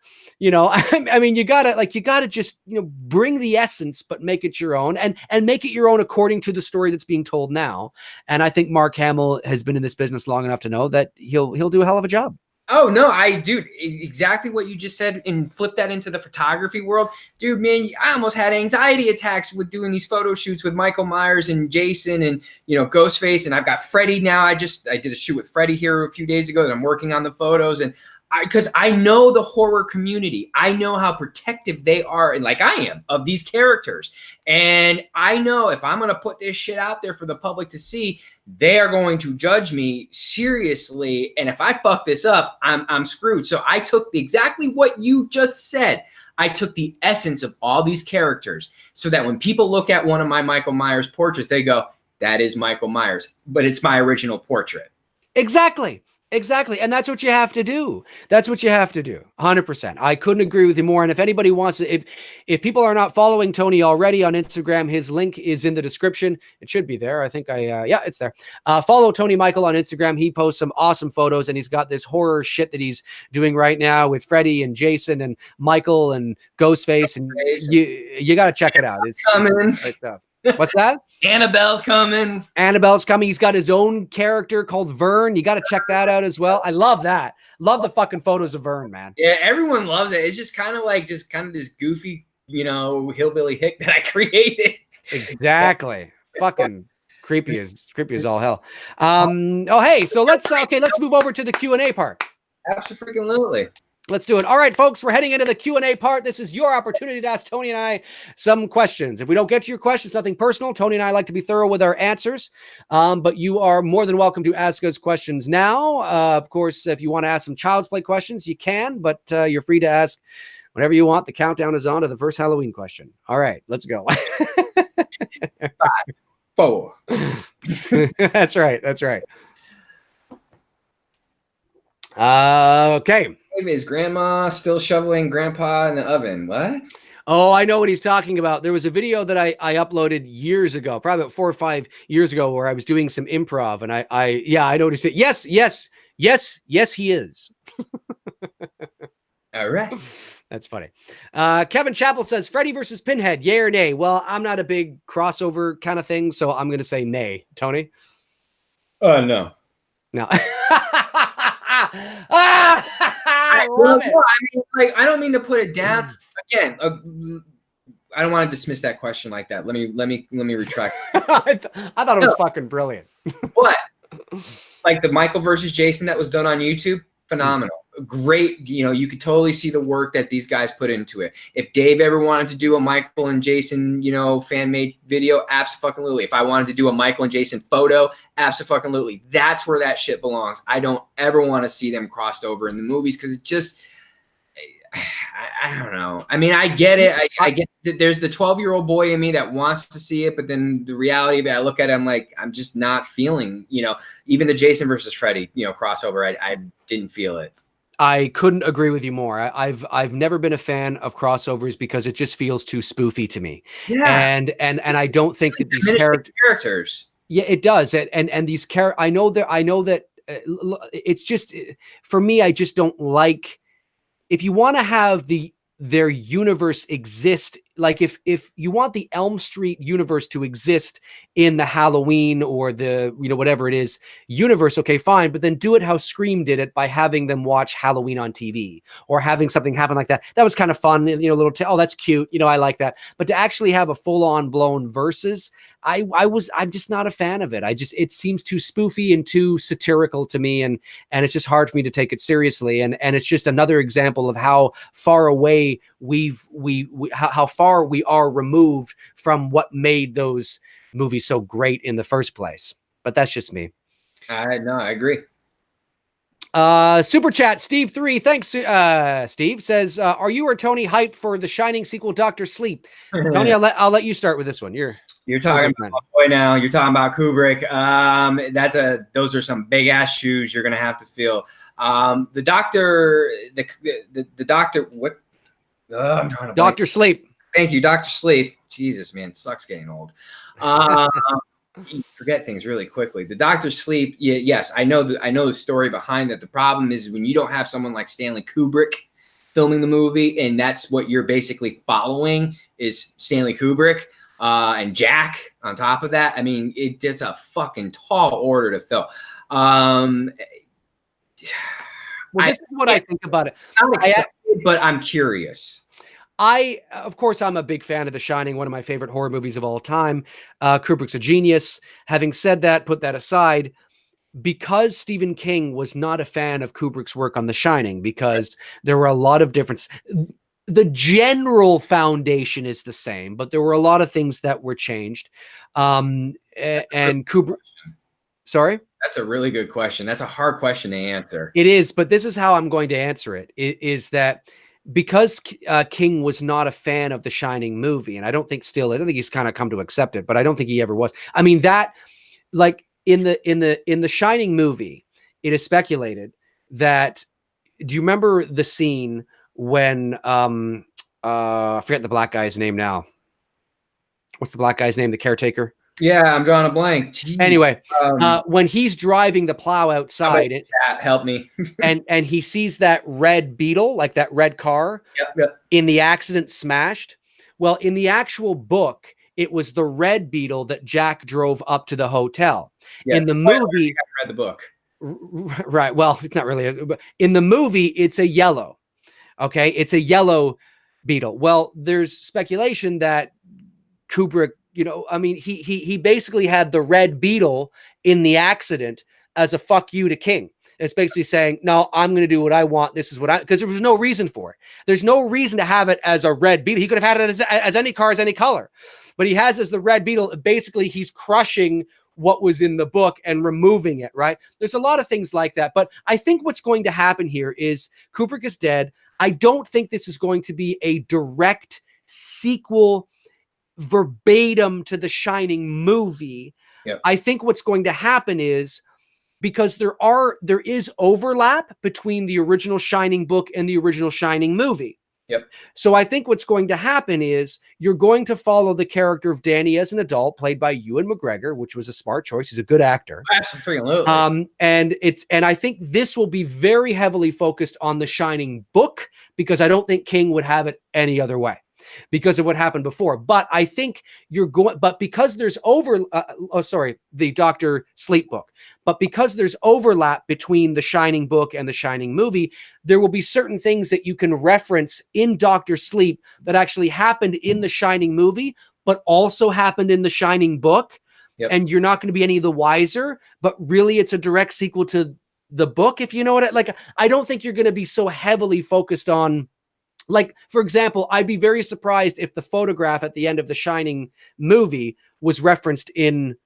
You know, I mean, you gotta just, you know, bring the essence, but make it your own, and make it your own according to the story that's being told now. And I think Mark Hamill has been in this business long enough to know that he'll do a hell of a job. Oh, no, dude, exactly what you just said, and flip that into the photography world. Dude, man, I almost had anxiety attacks with doing these photo shoots with Michael Myers and Jason and, you know, Ghostface. And I've got Freddy now. I did a shoot with Freddy here a few days ago that I'm working on the photos. And because I know the horror community. I know how protective they are, and like I am, of these characters. And I know if I'm going to put this shit out there for the public to see, they are going to judge me seriously. And if I fuck this up, I'm screwed. So I took exactly what you just said. I took the essence of all these characters so that when people look at one of my Michael Myers portraits, they go, that is Michael Myers, but it's my original portrait. Exactly. Exactly. And that's what you have to do. That's what you have to do. 100%. I couldn't agree with you more. And if anybody wants to, if people are not following Tony already on Instagram, his link is in the description. It should be there. I think yeah, it's there. Follow Tony Michael on Instagram. He posts some awesome photos, and he's got this horror shit that he's doing right now with Freddy and Jason and Michael and Ghostface. And you got to check it out. It's great stuff. What's that? Annabelle's coming. Annabelle's coming. He's got his own character called Vern. You got to check that out as well. I love that. Love the fucking photos of Vern, man. Yeah, everyone loves it. It's just kind of like this goofy, hillbilly hick that I created. Exactly. Fucking creepy as all hell. Oh, hey, so let's move over to the Q&A part. Absolutely. Let's do it. All right, folks, we're heading into the Q&A part. This is your opportunity to ask Tony and I some questions. If we don't get to your questions, nothing personal. Tony and I like to be thorough with our answers, but you are more than welcome to ask us questions now. Of course, if you want to ask some Child's Play questions, you can, but you're free to ask whenever you want. The countdown is on to the first Halloween question. All right, let's go. 5, 4. That's right. That's right. Okay. Is grandma still shoveling grandpa in the oven? What? Oh, I know what he's talking about. There was a video that I uploaded years ago, probably about 4 or 5 years ago, where I was doing some improv, and I noticed it. Yes, he is. All right. That's funny. Kevin Chappell says, Freddy versus Pinhead, yay or nay? Well, I'm not a big crossover kind of thing, so I'm going to say nay. Tony? No. No. I love it. I don't mean to put it down. Again, I don't want to dismiss that question like that. Let me retract. I thought it was fucking brilliant. What? Like the Michael versus Jason that was done on YouTube, phenomenal. Great. You could totally see the work that these guys put into it. If Dave ever wanted to do a Michael and Jason, fan-made video, absolutely. If I wanted to do a Michael and Jason photo, absolutely. That's where that shit belongs. I don't ever want to see them crossed over in the movies because it just, I don't know. I mean, I get it. I get that there's the 12-year-old boy in me that wants to see it, but then the reality of it, I look at it, I'm like, I'm just not feeling, even the Jason versus Freddy, crossover, I didn't feel it. I couldn't agree with you more. I've never been a fan of crossovers because it just feels too spoofy to me. Yeah. And I don't think that these characters. Yeah, it does. And these I know that it's just, for me, I just don't like, if you want to have their universe exist, like if you want the Elm Street universe to exist in the Halloween or the, whatever it is universe, okay, fine. But then do it how Scream did it by having them watch Halloween on TV or having something happen like that. That was kind of fun, oh, that's cute. I like that. But to actually have a full on blown versus, I'm just not a fan of it. It seems too spoofy and too satirical to me. And it's just hard for me to take it seriously. And it's just another example of how far away how far we are removed from what made those movies so great in the first place. But that's just me. No, I agree. Super chat, Steve 3. Thanks. Steve says, are you or Tony hyped for the Shining sequel, Dr. Sleep? Tony, I'll let you start with this one. You're talking about boy now. You're talking about Kubrick. Those are some big ass shoes you're gonna have to fill. The doctor. What? I'm trying to. Dr. Sleep. Thank you, Dr. Sleep. Jesus, man, it sucks getting old. You forget things really quickly. The Dr. Sleep. Yes, I know the story behind that. The problem is when you don't have someone like Stanley Kubrick filming the movie, and that's what you're basically following is Stanley Kubrick. And Jack on top of that. I mean, it's a fucking tall order to fill. Well, this is what I think about it. I'm excited, but I'm curious. Of course, I'm a big fan of The Shining, one of my favorite horror movies of all time. Kubrick's a genius. Having said that, put that aside, because Stephen King was not a fan of Kubrick's work on The Shining, because there were a lot of differences. The general foundation is the same, but there were a lot of things that were changed. And Kubrick, sorry? That's a really good question. That's a hard question to answer. It is, but this is how I'm going to answer it, is that because King was not a fan of the Shining movie, and I don't think still is. I think he's kind of come to accept it, but I don't think he ever was. I mean, that, like, in the Shining movie, it is speculated that, do you remember the scene when I forget the black guy's name now. What's the black guy's name? The caretaker? Yeah, I'm drawing a blank. Jeez. Anyway, when he's driving the plow outside, help me. and he sees that red Beetle, like that red car, in the accident smashed. Well, in the actual book, it was the red Beetle that Jack drove up to the hotel. In the movie, I read the book. Right. Well, it's not really. In the movie, it's a yellow. Okay, it's a yellow Beetle. Well, there's speculation that Kubrick, I mean, he basically had the red Beetle in the accident as a fuck you to King. It's basically saying, no, I'm going to do what I want. This is what because there was no reason for it. There's no reason to have it as a red Beetle. He could have had it as any car, as any color, but he has as the red Beetle. Basically, he's crushing what was in the book and removing it, right? There's a lot of things like that. But I think what's going to happen here is Kubrick is dead. I don't think this is going to be a direct sequel verbatim to the Shining movie. Yep. I think what's going to happen is, because there is overlap between the original Shining book and the original Shining movie. Yep. So I think what's going to happen is you're going to follow the character of Danny as an adult, played by Ewan McGregor, which was a smart choice. He's a good actor. Absolutely. And I think this will be very heavily focused on the Shining book, because I don't think King would have it any other way, because of what happened before. But I think because there's the Dr. Sleep book, but because there's overlap between the Shining book and the Shining movie, there will be certain things that you can reference in Dr. Sleep that actually happened in the Shining movie, but also happened in the Shining book. Yep. And you're not going to be any the wiser, but really it's a direct sequel to the book. If you know what I don't think you're going to be so heavily focused on, like, for example, I'd be very surprised if the photograph at the end of the Shining movie was referenced in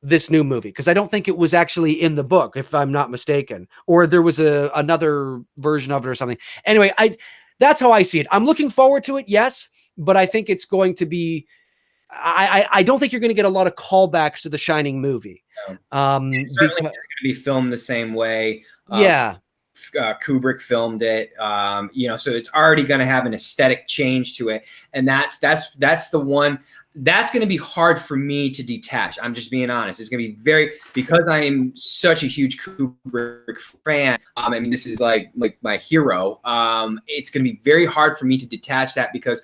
this new movie, because I don't think it was actually in the book, if I'm not mistaken, or there was another version of it or something. Anyway, that's how I see it. I'm looking forward to it, yes, but I think it's going to be, I don't think you're going to get a lot of callbacks to the Shining movie. Certainly it's going to be filmed the same way. Kubrick filmed it, so it's already going to have an aesthetic change to it, and that's the one that's going to be hard for me to detach. I'm just being honest. It's going to be because I am such a huge Kubrick fan. I mean, this is like my hero. It's going to be very hard for me to detach that, because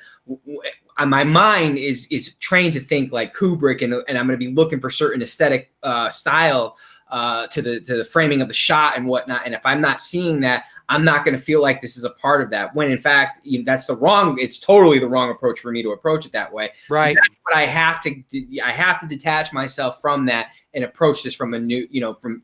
my mind is trained to think like Kubrick, and I'm going to be looking for certain aesthetic style to the framing of the shot and whatnot. And if I'm not seeing that, I'm not going to feel like this is a part of that, when in fact, it's totally the wrong approach for me to approach it that way. Right. So that's what I have to detach myself from that and approach this from a new,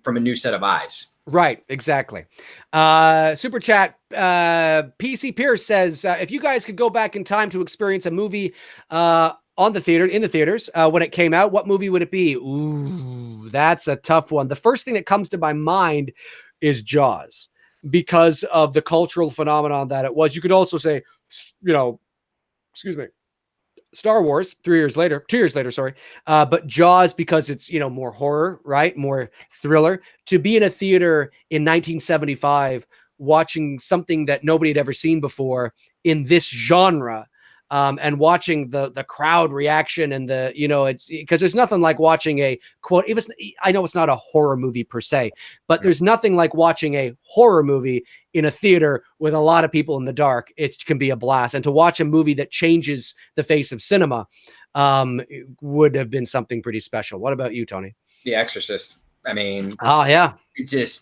from a new set of eyes. Right, exactly. Super chat. PC Pierce says, if you guys could go back in time to experience a movie, in the theaters, when it came out, what movie would it be? Ooh, that's a tough one. The first thing that comes to my mind is Jaws, because of the cultural phenomenon that it was. You could also say, Star Wars 2 years later, sorry. But Jaws, because it's, more horror, right? More thriller. To be in a theater in 1975, watching something that nobody had ever seen before in this genre, and watching the crowd reaction and it's because there's nothing like watching a quote. I know it's not a horror movie per se, but there's nothing like watching a horror movie in a theater with a lot of people in the dark. It can be a blast. And to watch a movie that changes the face of cinema would have been something pretty special. What about you, Tony? The Exorcist. I mean, oh yeah,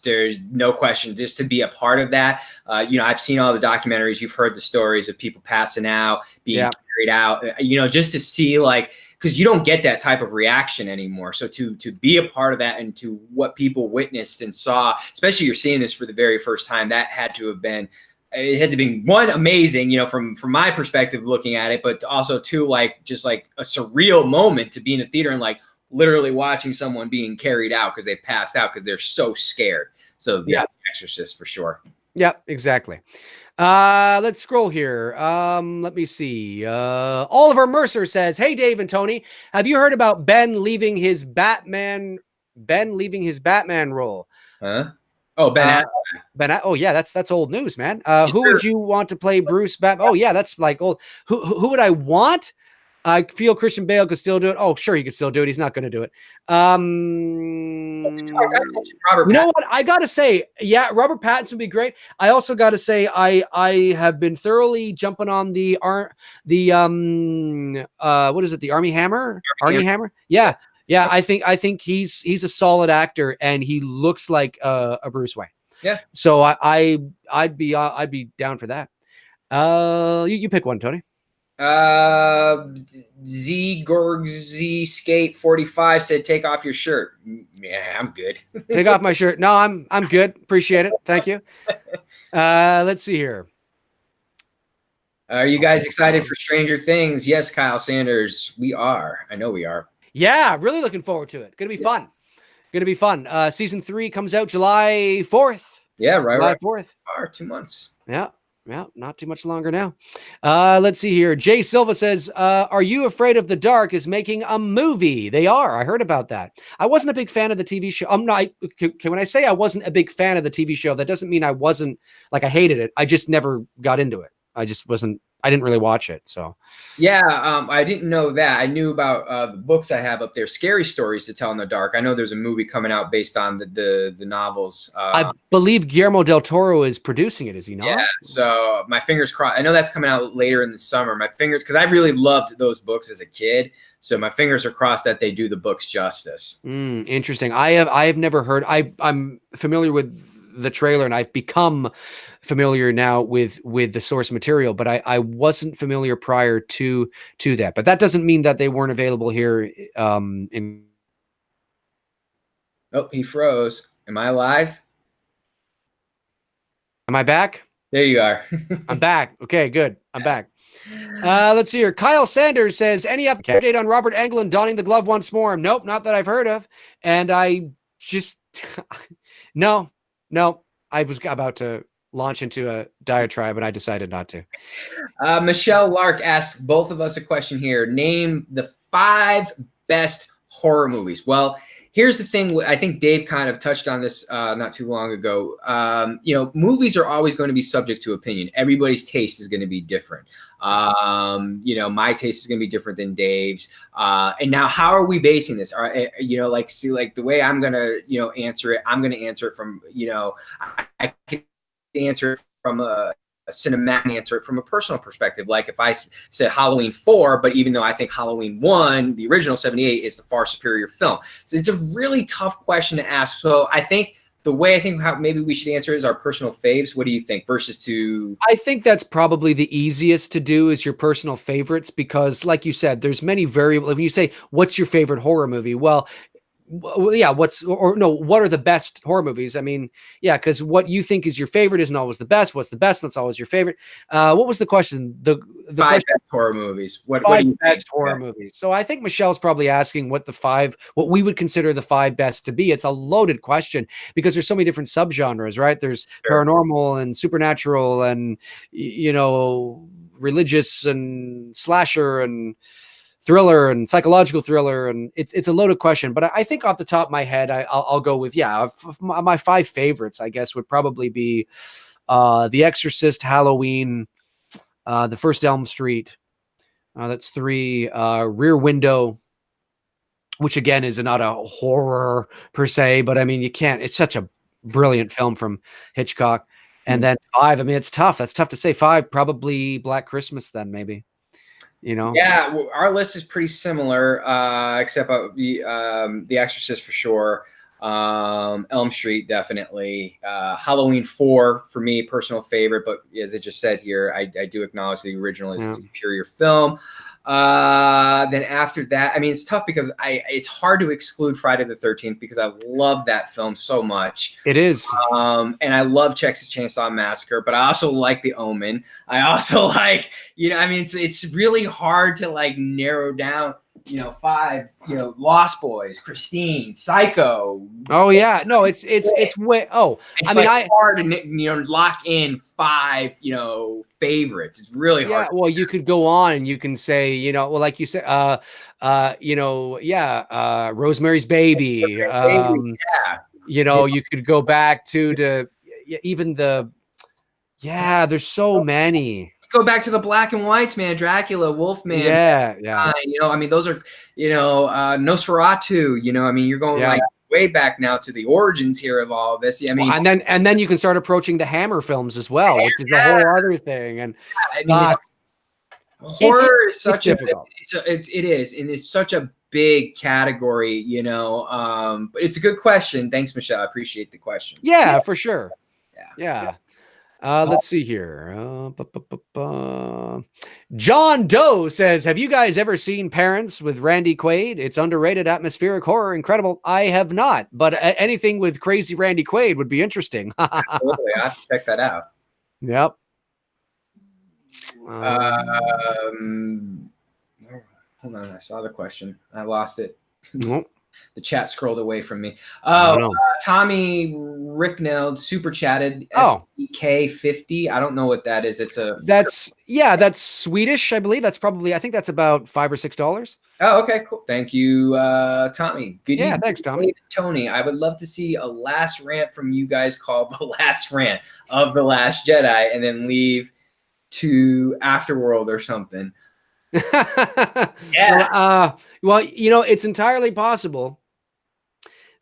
there's no question, just to be a part of that. I've seen all the documentaries. You've heard the stories of people passing out, being carried out. Just to see like because you don't get that type of reaction anymore. So to be a part of that and to what people witnessed and saw, especially you're seeing this for the very first time, that had to have been, it had to be one, amazing, you know, from my perspective looking at it, but also two, like just like a surreal moment to be in a theater and like literally watching someone being carried out because they passed out because they're so scared. So yeah, Exorcist for sure. Yeah, exactly. Let's scroll here. Let me see. Oliver Mercer says, "Hey, Dave and Tony, have you heard about Ben leaving his Batman role?" Huh? Oh, Ben. Oh yeah, that's old news, man. Yes, who sir. would you want to play Bruce Batman? Oh yeah, that's like old. Who would I want? I feel Christian Bale could still do it. Oh, sure, he could still do it. He's not going to do it. You know what? I got to say, yeah, Robert Pattinson would be great. I also got to say, I have been thoroughly jumping on the what is it? The Army Hammer? Army Hammer? Yeah. Yeah. I think he's a solid actor and he looks like a Bruce Wayne. Yeah. So I'd be down for that. You pick one, Tony. Z Skate 45 said, "Take off your shirt." Yeah, I'm good. Take off my shirt. No, I'm good. Appreciate it. Thank you. Let's see here. Are you guys excited for Stranger Things? Yes, Kyle Sanders. We are. I know we are. Yeah, really looking forward to it. Gonna be fun. Gonna be fun. Season 3 comes out July 4th. Yeah, right. July 4th. 2 months. Yeah. Yeah, not too much longer now. Let's see here. Jay Silva says, "Are You Afraid of the Dark is making a movie." They are. I heard about that. I wasn't a big fan of the TV show. I'm not. When I say I wasn't a big fan of the TV show, that doesn't mean I wasn't like I hated it. I just never got into it. I just wasn't. I didn't really watch it. So, yeah, I didn't know that. I knew about the books I have up there, Scary Stories to Tell in the Dark. I know there's a movie coming out based on the novels. I believe Guillermo del Toro is producing it. Is he not? Yeah. So my fingers crossed. I know that's coming out later in the summer. My fingers, because I really loved those books as a kid. So my fingers are crossed that they do the books justice. Interesting. I have never heard. I'm familiar with the trailer and I've become familiar now with the source material, but I wasn't familiar prior to that. But that doesn't mean that they weren't available here. Oh, he froze. Am I alive? Am I back? There you are. I'm back. Okay, good. I'm back. Let's see here. Kyle Sanders says, "Any update on Robert Englund donning the glove once more?" Nope, not that I've heard of. And I just no. I was about to launch into a diatribe, and I decided not to. Michelle Lark asks both of us a question here. Name the 5 best horror movies. Well, here's the thing. I think Dave kind of touched on this not too long ago. You know, movies are always going to be subject to opinion. Everybody's taste is going to be different. You know, my taste is going to be different than Dave's. And now, how are we basing this? You know, like, see, like the way I'm going to, you know, answer it, I'm going to answer it from, you know, I can answer it from a cinematic, answer it from a personal perspective. Like if I said Halloween 4, but even though I think Halloween 1, the original 78, is the far superior film. So it's a really tough question to ask. So I think the way I think how maybe we should answer is our personal faves. What do you think versus to? I think that's probably the easiest to do is your personal favorites, because like you said, there's many variables. When you say, what's your favorite horror movie? Well, yeah, what are the best horror movies? I mean, yeah, because what you think is your favorite isn't always the best. What's the best? That's always your favorite. What was the question? The 5 best horror movies. What do you best think? Horror movies. So I think Michelle's probably asking what we would consider the 5 best to be. It's a loaded question because there's so many different subgenres, right? There's paranormal and supernatural and, you know, religious and slasher and thriller and psychological thriller, and it's a loaded question. But I think off the top of my head, I'll go with my 5 favorites. I guess would probably be The Exorcist, Halloween, The First Elm Street. That's 3. Rear Window, which again is not a horror per se, but I mean you can't. It's such a brilliant film from Hitchcock. And then 5. I mean it's tough. That's tough to say. 5 probably Black Christmas. Then maybe. You know, yeah, our list is pretty similar, except the Exorcist for sure, Elm Street definitely, Halloween 4 for me, personal favorite. But as I just said here, I do acknowledge the original is a superior film. Then after that, I mean, it's tough because it's hard to exclude Friday the 13th because I love that film so much. It is. And I love Texas Chainsaw Massacre, but I also like The Omen. I also like, I mean, it's really hard to like narrow down, 5, Lost Boys, Christine, Psycho. Oh yeah, no, it's way. Oh, it's hard to lock in 5 favorites. It's really hard. Yeah, well, you could go on and you can say, well, like you said, Rosemary's Baby. You could go back to even there's so many. Go back to the black and whites, man. Dracula, Wolfman. Yeah. I mean, those are, Nosferatu. I mean, you're going like way back now to the origins here of all of this. I mean, and then you can start approaching the Hammer films as well, which is a whole other thing. And I mean, horror is such difficult. It is, and it's such a big category, but it's a good question. Thanks, Michelle. I appreciate the question. Yeah, for sure. Yeah. Let's see here. John Doe says, have you guys ever seen Parents with Randy Quaid? It's underrated atmospheric horror. Incredible. I have not, but anything with crazy Randy Quaid would be interesting. Absolutely. I have to check that out. Yep. Hold on. I saw the question. I lost it. Nope. The chat scrolled away from me. Oh, Tommy Rickneld super chatted. SDK50. I don't know what that is. That's Swedish, I believe. I think that's about $5 or $6. Oh, okay, cool. Thank you, Tommy. Good evening. Thanks, Tommy. Tony, I would love to see a last rant from you guys called The Last Rant of The Last Jedi, and then leave to Afterworld or something. Well, it's entirely possible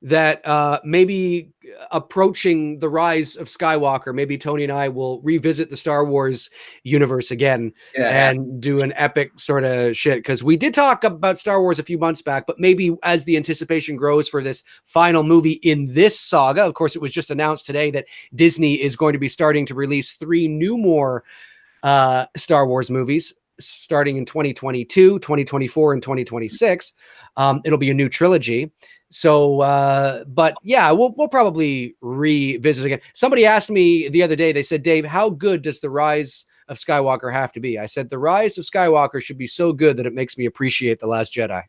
that maybe approaching the rise of Skywalker, maybe Tony and I will revisit the Star Wars universe again and do an epic sort of shit. Because we did talk about Star Wars a few months back, but maybe as the anticipation grows for this final movie in this saga, of course, it was just announced today that Disney is going to be starting to release 3 more Star Wars movies starting in 2022, 2024, and 2026. It'll be a new trilogy. So, but yeah, we'll probably revisit again. Somebody asked me the other day, they said, Dave, how good does The Rise of Skywalker have to be? I said, The Rise of Skywalker should be so good that it makes me appreciate The Last Jedi.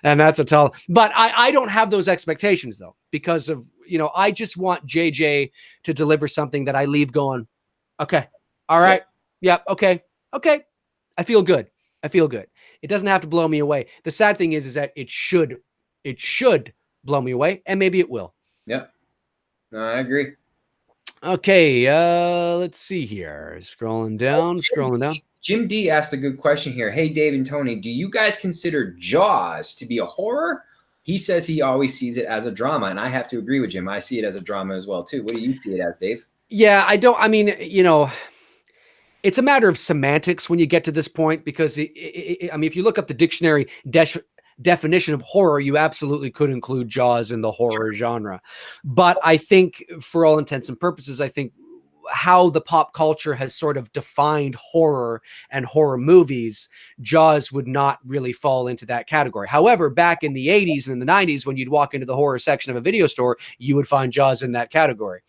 And that's a tall, but I don't have those expectations though, because of, I just want JJ to deliver something that I leave going, okay. All right. Yep. Okay. I feel good. It doesn't have to blow me away. The sad thing is that it should blow me away, and maybe it will. Yep. No, I agree. Okay. Let's see here. Scrolling down. Jim D asked a good question here. Hey, Dave and Tony, do you guys consider Jaws to be a horror? He says he always sees it as a drama, and I have to agree with Jim. I see it as a drama as well, too. What do you see it as, Dave? Yeah, I mean, it's a matter of semantics when you get to this point, because I mean, if you look up the dictionary definition of horror, you absolutely could include Jaws in the horror genre. But I think for all intents and purposes, I think how the pop culture has sort of defined horror and horror movies, Jaws would not really fall into that category. However, back in the 80s and in the 90s, when you'd walk into the horror section of a video store, you would find Jaws in that category.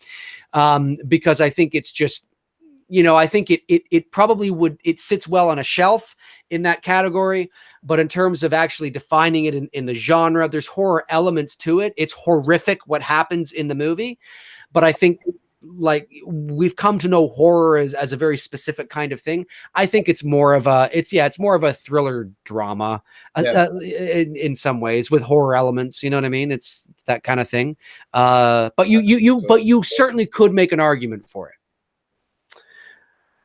Because I think it's just, I think it probably would, it sits well on a shelf in that category, but in terms of actually defining it in the genre, there's horror elements to it. It's horrific what happens in the movie, but I think like we've come to know horror as a very specific kind of thing. I think it's more of it's more of a thriller drama in some ways with horror elements. You know what I mean? It's that kind of thing. But you certainly could make an argument for it.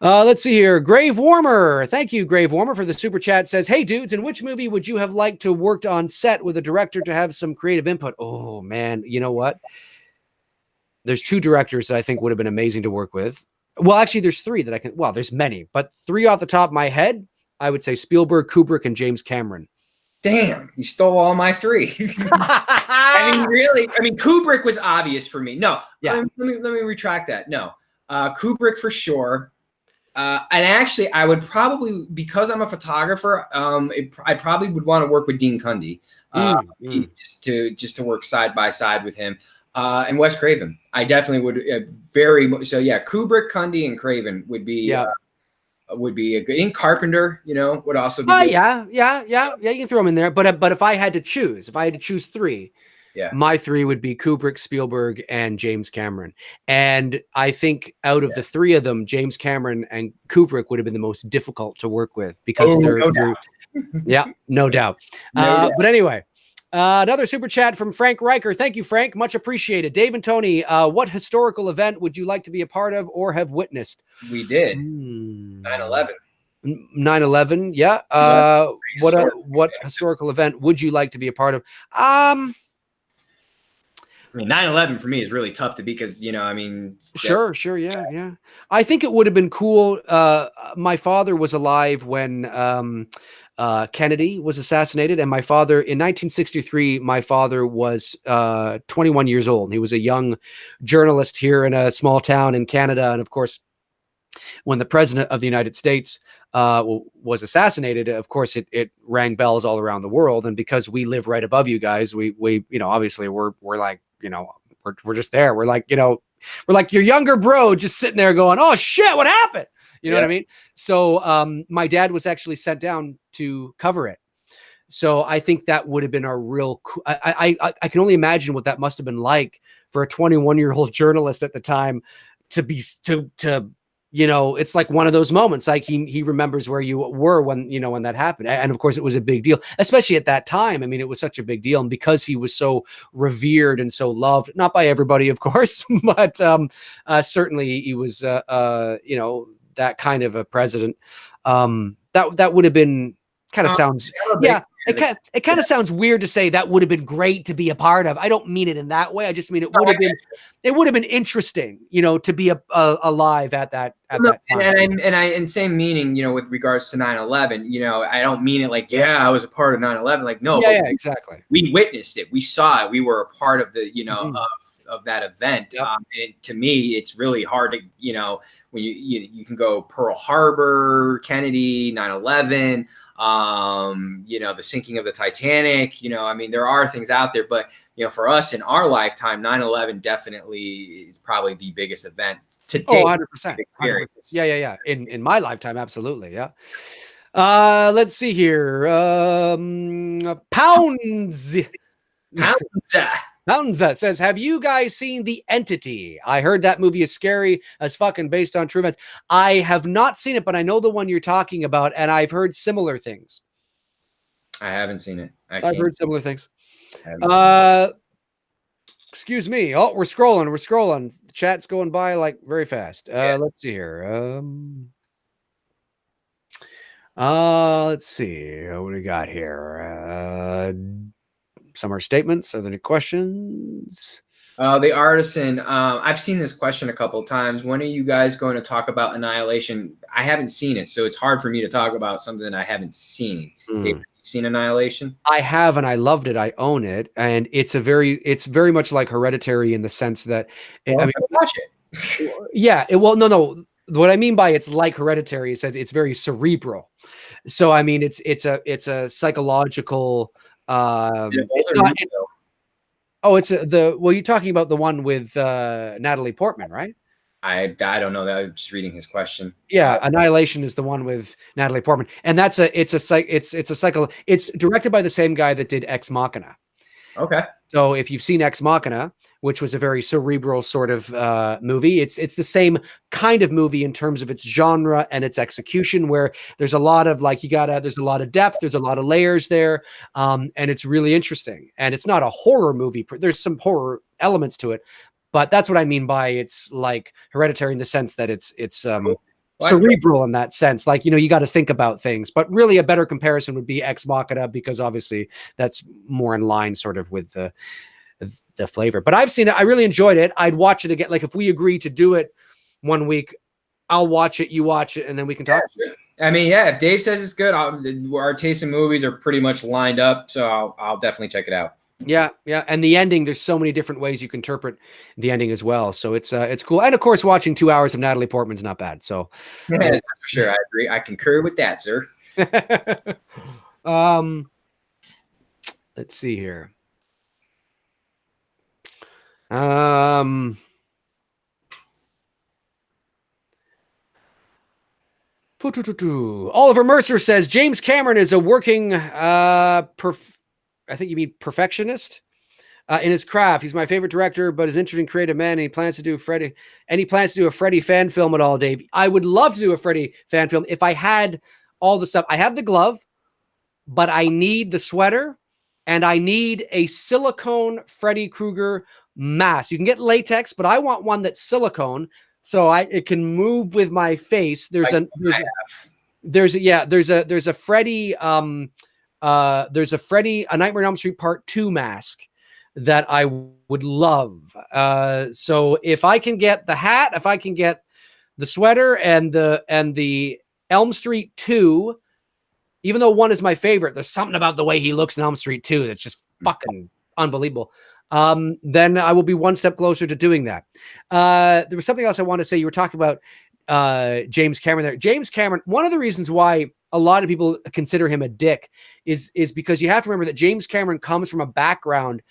Let's see here. Grave Warmer. Thank you, Grave Warmer, for the super chat. Says, hey, dudes, in which movie would you have liked to worked on set with a director to have some creative input? Oh, man. You know what? There's 2 directors that I think would have been amazing to work with. Well, actually, there's 3 that I can. Well, there's many, but 3 off the top of my head, I would say Spielberg, Kubrick, and James Cameron. Damn, you stole all my 3. I mean, really? I mean, Kubrick was obvious for me. No, let me retract that. No, Kubrick for sure. And actually, I would probably, because I'm a photographer, I probably would want to work with Dean Cundy, just to work side by side with him, and Wes Craven. I definitely would so. Yeah, Kubrick, Cundy, and Craven would be a good. In Carpenter, would also be. Good. Yeah. You can throw them in there, but if I had to choose, three. Yeah. My three would be Kubrick, Spielberg, and James Cameron. And I think out of the three of them, James Cameron and Kubrick would have been the most difficult to work with because they're no doubt. But anyway, another super chat from Frank Riker. Thank you, Frank. Much appreciated. Dave and Tony, what historical event would you like to be a part of or have witnessed? We did. 9/11. 9/11. Yeah. What historical event would you like to be a part of? I mean, 9/11 for me is really tough to be because, Sure. Yeah. I think it would have been cool. My father was alive when Kennedy was assassinated. And my father, in 1963, my father was 21 years old. He was a young journalist here in a small town in Canada. And of course, when the president of the United States was assassinated, of course, it rang bells all around the world. And because we live right above you guys, we obviously we're like, we're just there. We're like your younger bro just sitting there going, oh shit, what happened? You know what I mean? So my dad was actually sent down to cover it. So I think that would have been a real I can only imagine what that must have been like for a 21-year-old journalist at the time to it's like one of those moments, like he remembers where you were when that happened. And of course it was a big deal, especially at that time. I mean, it was such a big deal. And because he was so revered and so loved, not by everybody, of course, but certainly he was, that kind of a president. That would have been kind of sounds, it kind of sounds weird to say that would have been great to be a part of. I don't mean it in that way. I just mean it would have been interesting, to be alive at that time. And same meaning, with regards to 9/11, I don't mean it like, I was a part of 9/11. Like, no, exactly. We witnessed it. We saw it. We were a part of the, of that event. Yep. And to me, it's really hard to, when you can go Pearl Harbor, Kennedy, 9/11, the sinking of the Titanic, there are things out there, but, for us in our lifetime, 9/11 definitely is probably the biggest event to date. 100%. Yeah. In my lifetime. Absolutely. Yeah. Let's see here. Pounds says, have you guys seen The Entity? I heard that movie is scary as fucking based on true events. I have not seen it, but I know the one you're talking about, and I've heard similar things. I haven't seen it. I've heard similar things. Excuse me. Oh, we're scrolling. The chat's going by like very fast. Let's see here. Let's see. What do we got here? Summer statements. Are there any questions? The Artisan. I've seen this question a couple of times. When are you guys going to talk about Annihilation? I haven't seen it, so it's hard for me to talk about something I haven't seen. Dave, have you seen Annihilation? I have, and I loved it. I own it, and it's very much like Hereditary in the sense that watch it. Yeah. No. What I mean by it's like Hereditary is that it's very cerebral. So I mean, it's a psychological. You're talking about the one with Natalie Portman, right? I don't know that. I'm just reading his question. Yeah, Annihilation is the one with Natalie Portman, and it's directed by the same guy that did Ex Machina. Okay. So if you've seen Ex Machina, which was a very cerebral sort of movie, it's the same kind of movie in terms of its genre and its execution, where there's a lot of there's a lot of depth, there's a lot of layers there, and it's really interesting. And it's not a horror movie. There's some horror elements to it, but that's what I mean by it's like Hereditary in the sense that it's cerebral in that sense. Like, you got to think about things, but really a better comparison would be Ex Machina, because obviously that's more in line sort of with the flavor. But I've seen it. I really enjoyed it. I'd watch it again. Like if we agree to do it one week, I'll watch it, you watch it, and then we can talk. Yeah, sure. I mean, yeah, if Dave says it's good, our taste in movies are pretty much lined up. So I'll definitely check it out. Yeah, yeah, and the ending. There's so many different ways you can interpret the ending as well. So it's cool, and of course, watching 2 hours of Natalie Portman's not bad. So, Yeah, that's for sure. I agree. I concur with that, sir. Let's see here. Oliver Mercer says James Cameron is a working I think you mean perfectionist in his craft. He's my favorite director, but is an interesting creative man, and he plans to do Freddie. And he plans to do a Freddie fan film at all, Dave. I would love to do a Freddie fan film if I had all the stuff. I have the glove, but I need the sweater, and I need a silicone Freddy Krueger mask. You can get latex, but I want one that's silicone, so it can move with my face. There's a Freddy a Nightmare on Elm Street Part 2 mask that I would love. So if I can get the hat, if I can get the sweater and the Elm Street 2, even though 1 is my favorite, there's something about the way he looks in Elm Street 2 that's just fucking unbelievable. Then I will be one step closer to doing that. There was something else I wanted to say. You were talking about James Cameron there. James Cameron, one of the reasons why a lot of people consider him a dick is because you have to remember that James Cameron comes from a background.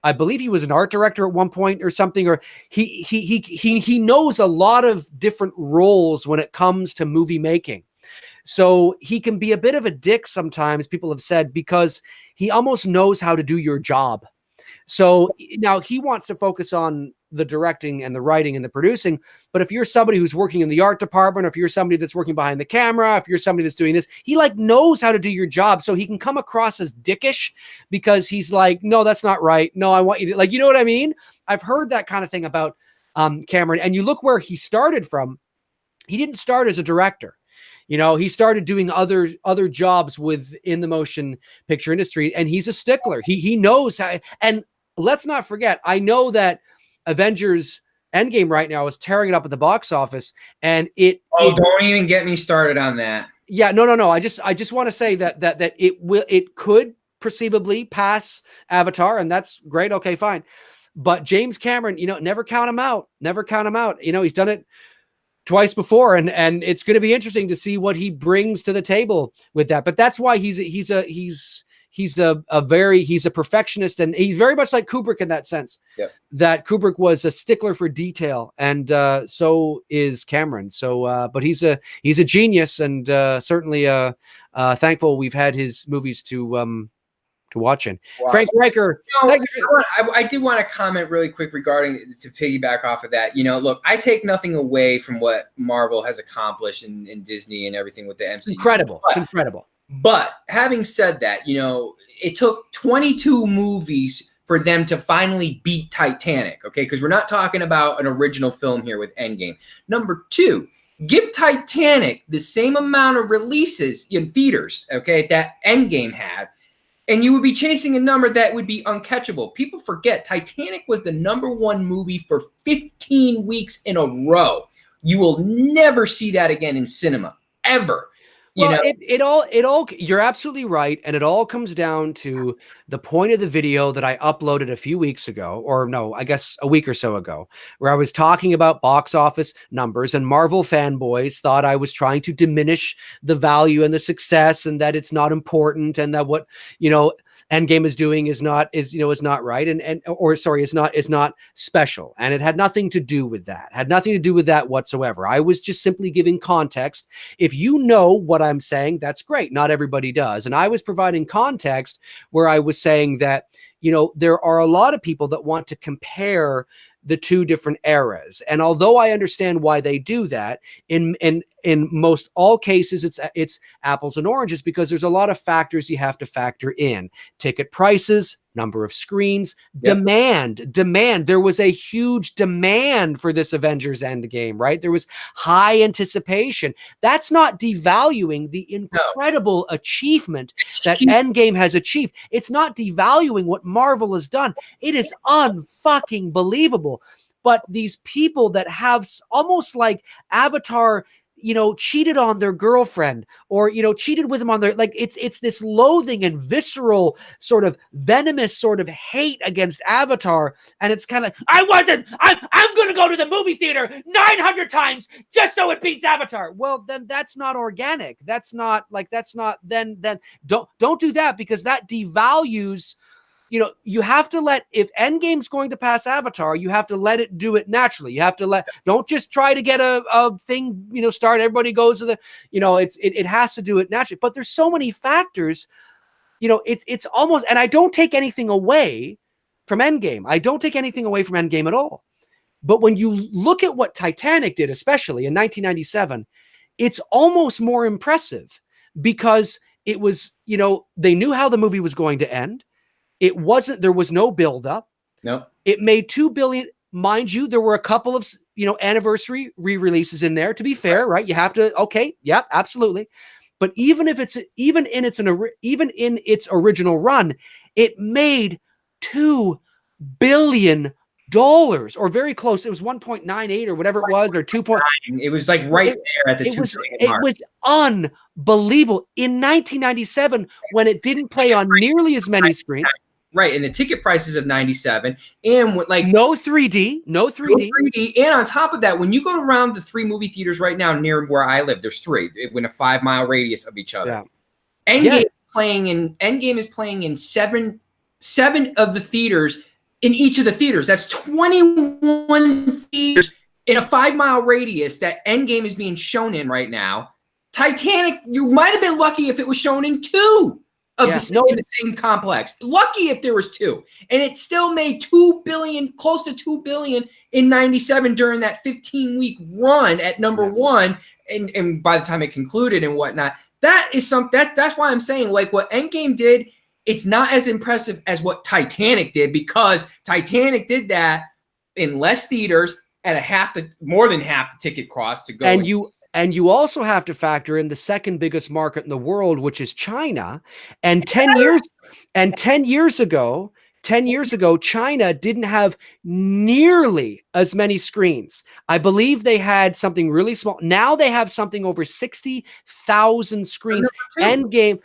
I believe he was an art director at one point or something, or he knows a lot of different roles when it comes to movie making. So he can be a bit of a dick sometimes, people have said, because he almost knows how to do your job. So now he wants to focus on the directing and the writing and the producing. But if you're somebody who's working in the art department, or if you're somebody that's working behind the camera, if you're somebody that's doing this, he like knows how to do your job. So he can come across as dickish because he's like, no, that's not right. No, I want you to, like, you know what I mean? I've heard that kind of thing about Cameron. And you look where he started from. He didn't start as a director. You know, he started doing other jobs within the motion picture industry, and he's a stickler. He knows how. And let's not forget, I know that Avengers Endgame right now is tearing it up at the box office, and don't even get me started on that. Yeah, no. I just want to say that it could perceivably pass Avatar, and that's great. Okay, fine. But James Cameron, you know, never count him out. Never count him out. You know, he's done it twice before, and it's going to be interesting to see what he brings to the table with that. But that's why he's a perfectionist, and he's very much like Kubrick in that sense. Yep. That Kubrick was a stickler for detail, and so is Cameron. So, but he's a genius, and certainly thankful we've had his movies to watch in. Wow. Frank Riker, I did want to comment really quick regarding, to piggyback off of that. You know, look, I take nothing away from what Marvel has accomplished in Disney and everything with the MCU. Incredible. It's incredible. But having said that, you know, it took 22 movies for them to finally beat Titanic, okay? Because we're not talking about an original film here with Endgame. Number 2, give Titanic the same amount of releases in theaters, okay, that Endgame had, and you would be chasing a number that would be uncatchable. People forget Titanic was the #1 movie for 15 weeks in a row. You will never see that again in cinema, ever. Well, it all you're absolutely right, and it all comes down to the point of the video that I uploaded a few weeks ago, or no, I guess a week or so ago, where I was talking about box office numbers, and Marvel fanboys thought I was trying to diminish the value and the success, and that it's not important, and that what, you know, Endgame is doing is not right, is not special, and it had nothing to do with that. Had nothing to do with that whatsoever. I was just simply giving context. If you know what I'm saying, that's great. Not everybody does, and I was providing context where I was saying that, you know, there are a lot of people that want to compare the two different eras, and although I understand why they do that, in most all cases it's apples and oranges, because there's a lot of factors you have to factor in: ticket prices, number of screens, demand. There was a huge demand for this Avengers Endgame, right? There was high anticipation. That's not devaluing the incredible achievement that Endgame has achieved. It's not devaluing what Marvel has done. It is unfucking believable. But these people that have almost like Avatar, cheated on their girlfriend, or, cheated with them on their, like, it's this loathing and visceral sort of venomous sort of hate against Avatar. And it's kind of, I'm going to go to the movie theater 900 times just so it beats Avatar. Well, then that's not organic. Then don't do that, because that devalues, you have to if Endgame's going to pass Avatar, you have to let it do it naturally. You have to don't just try to get a thing, start. Everybody goes to the, it has to do it naturally. But there's so many factors, it's almost, and I don't take anything away from Endgame. I don't take anything away from Endgame at all. But when you look at what Titanic did, especially in 1997, it's almost more impressive, because it was, they knew how the movie was going to end. There was no buildup. No. It made $2 billion. Mind you, there were a couple of, anniversary re-releases in there, to be fair, right? You have to, okay. Yep, absolutely. But even in its original run, it made $2 billion, or very close. It was 1.98 or whatever it was, or 2. It was like there at the 2 billion mark. It was unbelievable in 1997, when it didn't play on nearly as many screens. Right, and the ticket prices of 97, and no 3D. And on top of that, when you go around the 3 movie theaters right now near where I live, there's 3 within a 5-mile radius of each other. Yeah. Endgame is playing in seven of the theaters. In each of the theaters, that's 21 theaters in a 5-mile radius that Endgame is being shown in right now. Titanic, you might have been lucky if it was shown in 2 of in the same complex. Lucky if there was 2. And it still made $2 billion, close to $2 billion in 97 during that 15-week run at number 1. And by the time it concluded and whatnot, that's why I'm saying, like, what Endgame did, it's not as impressive as what Titanic did, because Titanic did that in less theaters at more than half the ticket cost to go. And you also have to factor in the second biggest market in the world, which is China. And 10 years ago, China didn't have nearly as many screens. I believe they had something really small. Now they have something over 60,000 screens. Endgame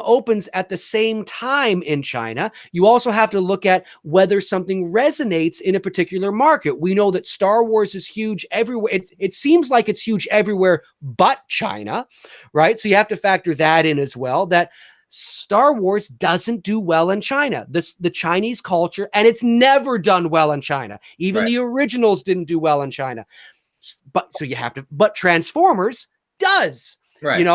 opens at the same time in China. You also have to look at whether something resonates in a particular market. We know that Star Wars is huge everywhere. It seems like it's huge everywhere but China, right? So you have to factor that in as well, that Star Wars doesn't do well in China. The Chinese culture, and it's never done well in China. Even the originals didn't do well in China. But Transformers does. Right.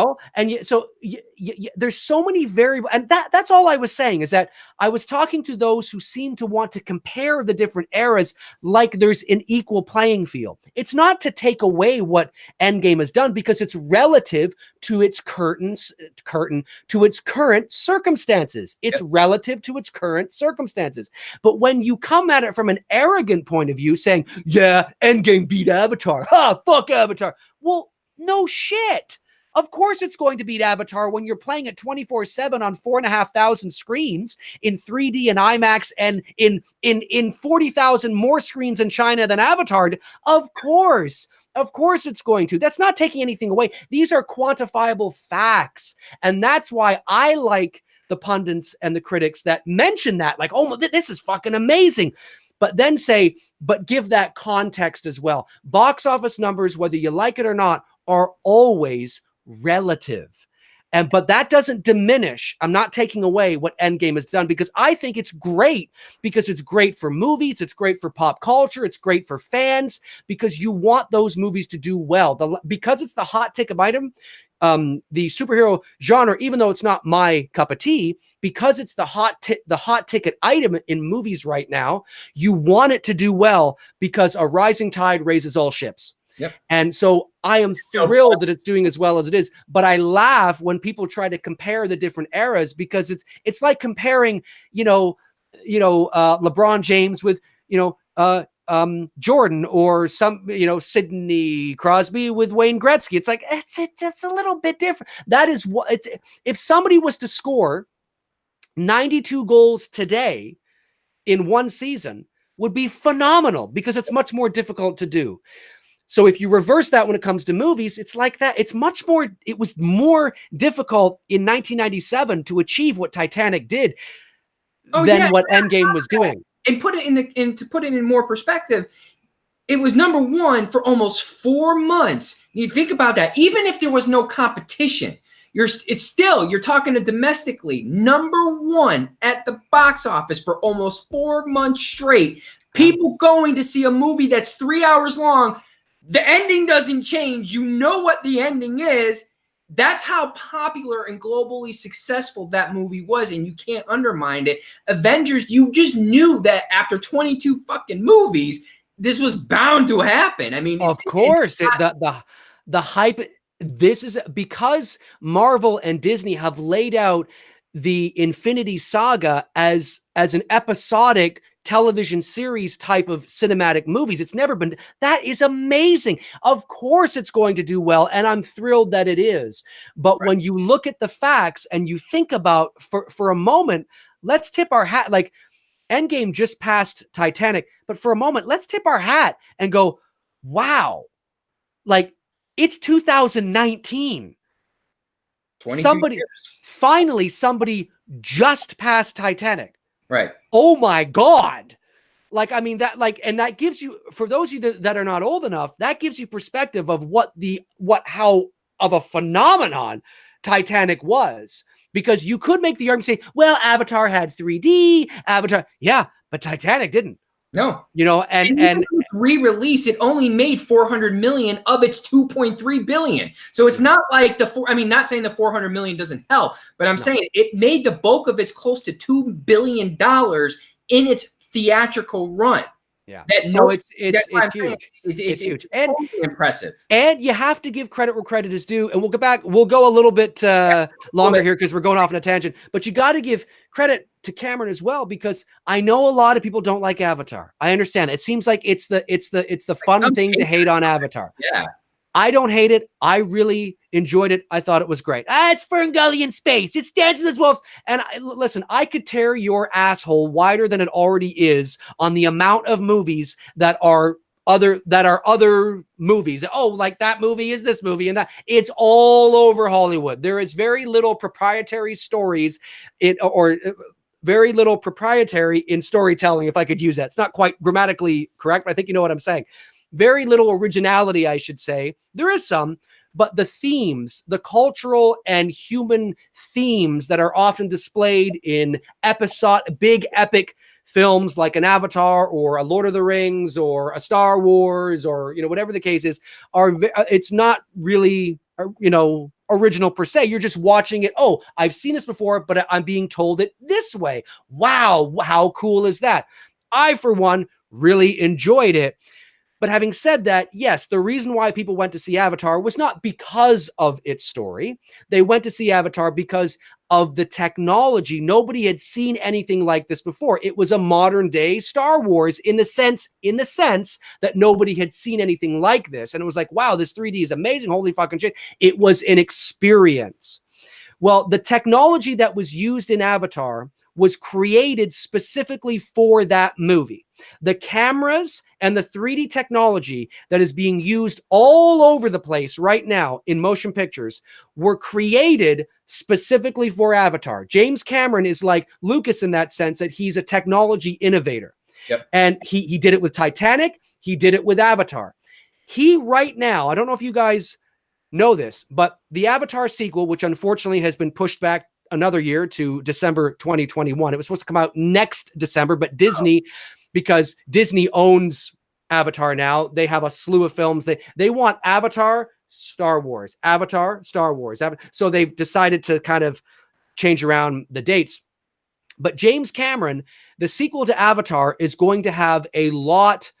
There's so many variables, and that's all I was saying, is that I was talking to those who seem to want to compare the different eras like there's an equal playing field. It's not to take away what Endgame has done, because it's relative to its current circumstances. It's relative to its current circumstances. But when you come at it from an arrogant point of view, saying, yeah, Endgame beat Avatar. Fuck Avatar. Well, no shit. Of course it's going to beat Avatar when you're playing it 24/7 on 4,500 screens in 3D and IMAX, and in 40,000 more screens in China than Avatar. Of course it's going to. That's not taking anything away. These are quantifiable facts. And that's why I like the pundits and the critics that mention that, like, oh, this is fucking amazing. But then but give that context as well. Box office numbers, whether you like it or not, are always relative. But that doesn't diminish. I'm not taking away what Endgame has done, because I think it's great, because it's great for movies. It's great for pop culture. It's great for fans, because you want those movies to do well. Because it's the hot ticket item, the superhero genre, even though it's not my cup of tea, because it's the hot ticket item in movies right now, you want it to do well, because a rising tide raises all ships. Yep. And so I am thrilled that it's doing as well as it is. But I laugh when people try to compare the different eras, because it's like comparing, LeBron James with, Jordan, or Sidney Crosby with Wayne Gretzky. It's like, it's a little bit different. That is what if somebody was to score 92 goals today in one season, would be phenomenal, because it's much more difficult to do. So if you reverse that when it comes to movies, it's like that. It was more difficult in 1997 to achieve what Titanic did than what Endgame was doing. And to put it in more perspective, it was #1 for almost 4 months. You think about that. Even if there was no competition, you're talking to domestically #1 at the box office for almost 4 months straight. People going to see a movie that's 3 hours long. The ending doesn't change. You know what the ending is. That's how popular and globally successful that movie was, and you can't undermine it. Avengers, you just knew that after 22 fucking movies, this was bound to happen. I mean, of course, the hype. This is because Marvel and Disney have laid out the Infinity Saga as an episodic television series type of cinematic movies. It's never been. That is amazing. Of course it's going to do well, and I'm thrilled that it is. But when you look at the facts and you think about for a moment, let's tip our hat. Like, Endgame just passed Titanic, but for a moment, let's tip our hat and go, wow, like, it's 2019. Finally somebody just passed Titanic. Right. Oh my God. Like, I mean, and that gives you, for those of you that are not old enough, that gives you perspective of how of a phenomenon Titanic was. Because you could make the argument, say, well, Avatar had 3D, yeah, but Titanic didn't. No. And re-release, it only made 400 million of its 2.3 billion. So it's not like not saying the 400 million doesn't help, but I'm saying it made the bulk of its close to $2 billion in its theatrical run. Yeah. It's huge. It's huge. And totally impressive. And you have to give credit where credit is due. And we'll go a little bit longer here because we're going off on a tangent. But you got to give credit to Cameron as well, because I know a lot of people don't like Avatar. I understand. It seems like it's the fun thing to hate on Avatar. Yeah. I don't hate it. I really enjoyed it. I thought it was great. It's Ferngully in space. It's Dancing with Wolves. And listen, I could tear your asshole wider than it already is on the amount of movies that are other movies. Oh, like that movie is this movie and that. It's all over Hollywood. There is very little proprietary stories very little proprietary in storytelling, if I could use that. It's not quite grammatically correct, but I think you know what I'm saying. Very little originality, I should say. There is some, but the themes, the cultural and human themes that are often displayed in big epic films like an Avatar or a Lord of the Rings or a Star Wars or, whatever the case is, it's not really, original per se. You're just watching it. Oh, I've seen this before, but I'm being told it this way. Wow. How cool is that? I, for one, really enjoyed it. But having said that, yes, the reason why people went to see Avatar was not because of its story. They went to see Avatar because of the technology. Nobody had seen anything like this before. It was a modern day Star Wars in the sense that nobody had seen anything like this. And it was like, wow, this 3D is amazing. Holy fucking shit. It was an experience. Well, the technology that was used in Avatar was created specifically for that movie. The cameras and the 3D technology that is being used all over the place right now in motion pictures were created specifically for Avatar. James Cameron is like Lucas in that sense, that he's a technology innovator. Yep. And he did it with Titanic. He did it with Avatar. He right now, I don't know if you guys know this, but the Avatar sequel, which unfortunately has been pushed back another year to December 2021. It was supposed to come out next December, but Disney, because Disney owns Avatar now, they have a slew of films. They want Avatar, Star Wars, Avatar, Star Wars. So they've decided to kind of change around the dates. But James Cameron, the sequel to Avatar, is going to have a lot,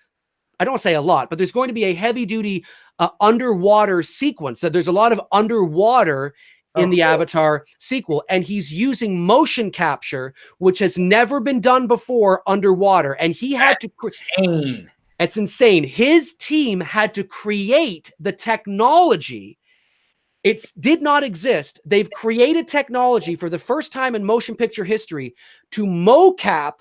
I don't want to say a lot, but there's going to be a heavy duty underwater sequence. So there's a lot of underwater in the Avatar sequel, and he's using motion capture, which has never been done before underwater. And he had it's insane. His team had to create the technology. It did not exist. They've created technology for the first time in motion picture history to mocap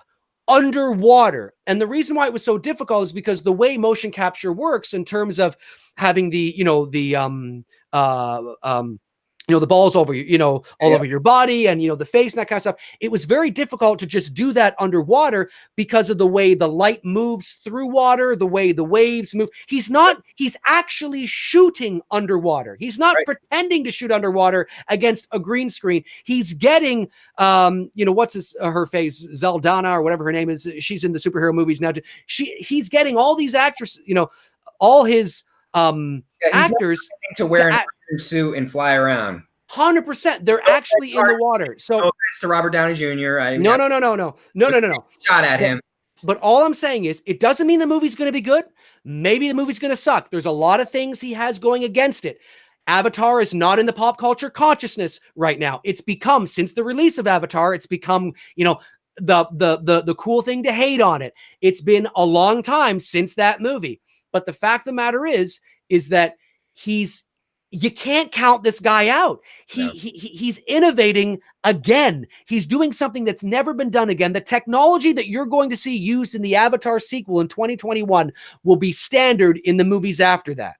underwater. And the reason why it was so difficult is because the way motion capture works in terms of having the, the balls over you, all over your body and, the face and that kind of stuff. It was very difficult to just do that underwater because of the way the light moves through water, the way the waves move. He's actually shooting underwater. He's not pretending to shoot underwater against a green screen. He's getting, what's her face, Zeldana or whatever her name is. She's in the superhero movies now. He's getting all these actresses, all his, actors to wear an suit and fly around. 100%. They're actually in the water. So thanks to Robert Downey Jr. No. Shot at him. But all I'm saying is, it doesn't mean the movie's going to be good. Maybe the movie's going to suck. There's a lot of things he has going against it. Avatar is not in the pop culture consciousness right now. It's become, since the release of Avatar, it's become, the cool thing to hate on it. It's been a long time since that movie. But the fact of the matter is that you can't count this guy out. He's innovating again. He's doing something that's never been done again. The technology that you're going to see used in the Avatar sequel in 2021 will be standard in the movies after that.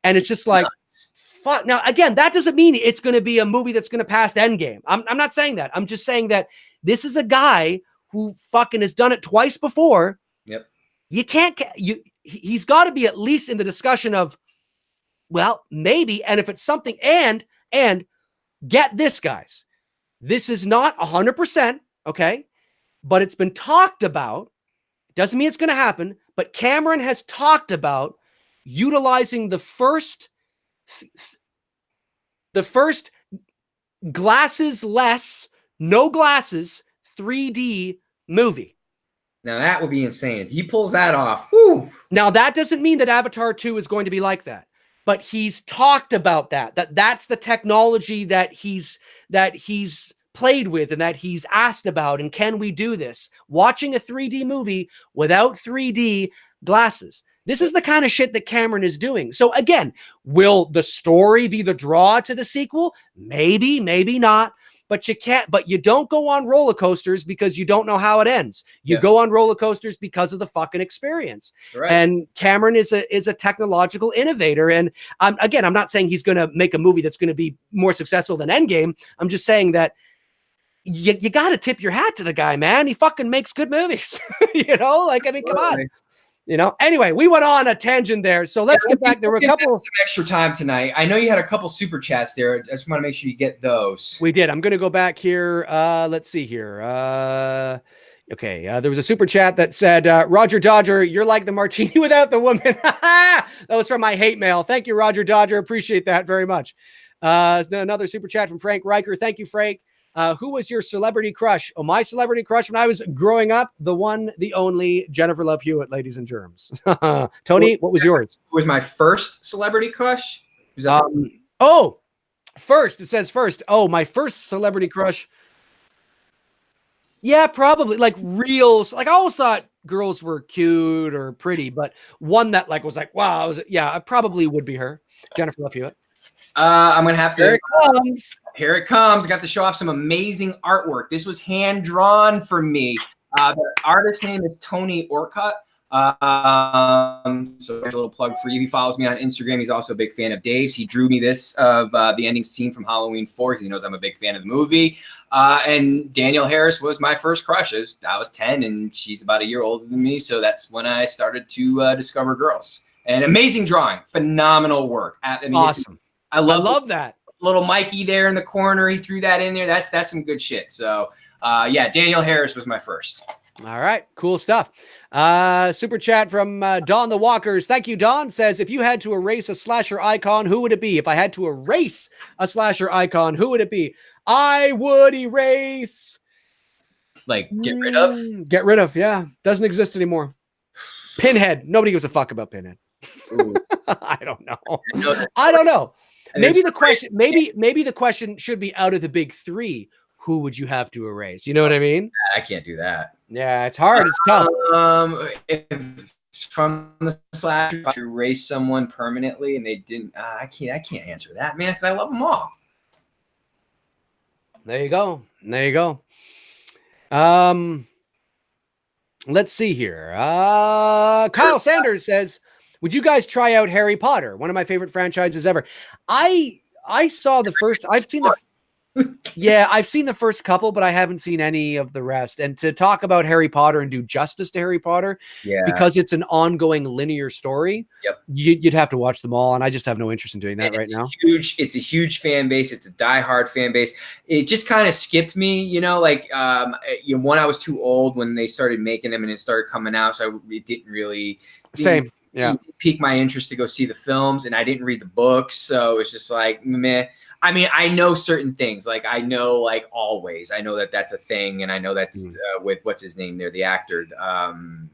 And it's just like, fuck. Now, again, that doesn't mean it's going to be a movie that's going to pass Endgame. I'm not saying that. I'm just saying that this is a guy who fucking has done it twice before. Yep. He's got to be at least in the discussion of, well, maybe. And if it's something, and get this, guys, this is not 100%, okay, but it's been talked about. Doesn't mean it's going to happen, but Cameron has talked about utilizing the first glasses-less, no glasses, 3D movie. Now that would be insane. If he pulls that off, whoo. Now that doesn't mean that Avatar 2 is going to be like that, but he's talked about that's the technology that he's played with and that he's asked about. And can we do this? Watching a 3D movie without 3D glasses. This is the kind of shit that Cameron is doing. So again, will the story be the draw to the sequel? Maybe, maybe not. But you don't go on roller coasters because you don't know how it ends. You go on roller coasters because of the fucking experience. Right. And Cameron is a technological innovator. And I'm not saying he's going to make a movie that's going to be more successful than Endgame. I'm just saying that you got to tip your hat to the guy, man. He fucking makes good movies. Come on. Anyway, we went on a tangent there. So let's get back. There were a couple some extra time tonight. I know you had a couple super chats there. I just want to make sure you get those. We did. I'm going to go back here. Let's see here. Okay. There was a super chat that said, Roger Dodger, you're like the martini without the woman. That was from my hate mail. Thank you, Roger Dodger. Appreciate that very much. Another super chat from Frank Riker. Thank you, Frank. Who was your celebrity crush? Oh, my celebrity crush when I was growing up, the one, the only Jennifer Love Hewitt, ladies and germs. Tony, what was yours? Who was my first celebrity crush? First. It says first. Oh, my first celebrity crush. Yeah, probably like real. Like I always thought girls were cute or pretty, but one that was like, wow, I probably would be her, Jennifer Love Hewitt. I'm gonna have to. Here it comes. Here it comes. I got to show off some amazing artwork. This was hand drawn for me. The artist's name is Tony Orcutt. So there's a little plug for you. He follows me on Instagram. He's also a big fan of Dave's. He drew me this of the ending scene from Halloween 4 because he knows I'm a big fan of the movie. And Danielle Harris was my first crush. I was 10 and she's about a year older than me. So that's when I started to discover girls. And amazing drawing, phenomenal work. Awesome. I love that. Little Mikey there in the corner. He threw that in there. That's some good shit. So Danielle Harris was my first. All right. Cool stuff. Super chat from Don the Walkers. Thank you, Don. Says, if you had to erase a slasher icon, who would it be? If I had to erase a slasher icon, who would it be? I would erase. Like, get rid of? Get rid of, yeah. Doesn't exist anymore. Pinhead. Nobody gives a fuck about Pinhead. I don't know. I don't know. Maybe the question should be, out of the big three, who would you have to erase? You know what I mean? I can't do that. Yeah, it's hard. It's tough. If it's from the slasher, to erase someone permanently and they didn't, I can't answer that, man, because I love them all. There you go. Let's see here. Kyle Sanders says, would you guys try out Harry Potter? One of my favorite franchises ever. I saw the first, I've seen the yeah, I've seen the first couple, but I haven't seen any of the rest. And to talk about Harry Potter and do justice to Harry Potter, because it's an ongoing linear story, you'd have to watch them all. And I just have no interest in doing that right now. It's a huge fan base. It's a diehard fan base. It just kind of skipped me, you know, like, one, I was too old when they started making them and it started coming out. So it didn't really pique my interest to go see the films, and I didn't read the books. So it's just like, meh. I mean, I know certain things. Like, I know, like, Always. I know that that's a thing, and I know that's with what's his name there, the actor. The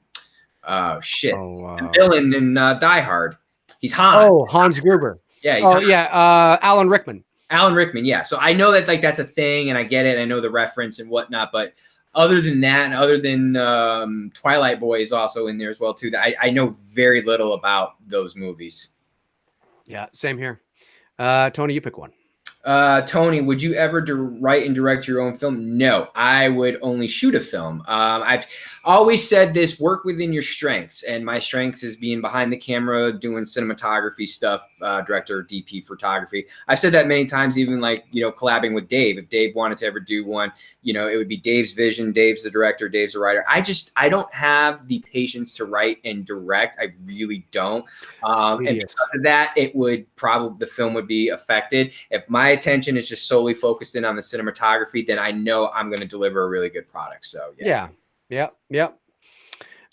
villain in Die Hard. He's Han. Oh, Hans Gruber. Yeah. He's Alan Rickman. Alan Rickman. Yeah. So I know that, like, that's a thing, and I get it. I know the reference and whatnot, but other than that, and other than Twilight Boy is also in there as well too, I know very little about those movies. Yeah, same here. Tony, you pick one. Tony, would you ever write and direct your own film? No, I would only shoot a film. I've always said this: work within your strengths, and my strengths is being behind the camera, doing cinematography stuff, director, DP, photography. I've said that many times, even like, collabing with Dave. If Dave wanted to ever do one, it would be Dave's vision. Dave's the director, Dave's the writer. I don't have the patience to write and direct. I really don't. And because of that, the film would be affected. If my attention is just solely focused in on the cinematography, then I know I'm going to deliver a really good product. So yeah.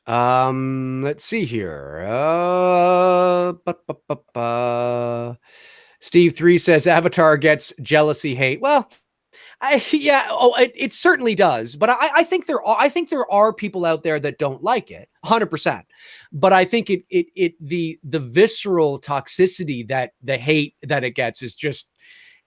Let's see here. Steve 3 says Avatar gets jealousy hate. Well, it certainly does. But I think there are people out there that don't like it 100%. But I think the visceral toxicity that the hate that it gets is just,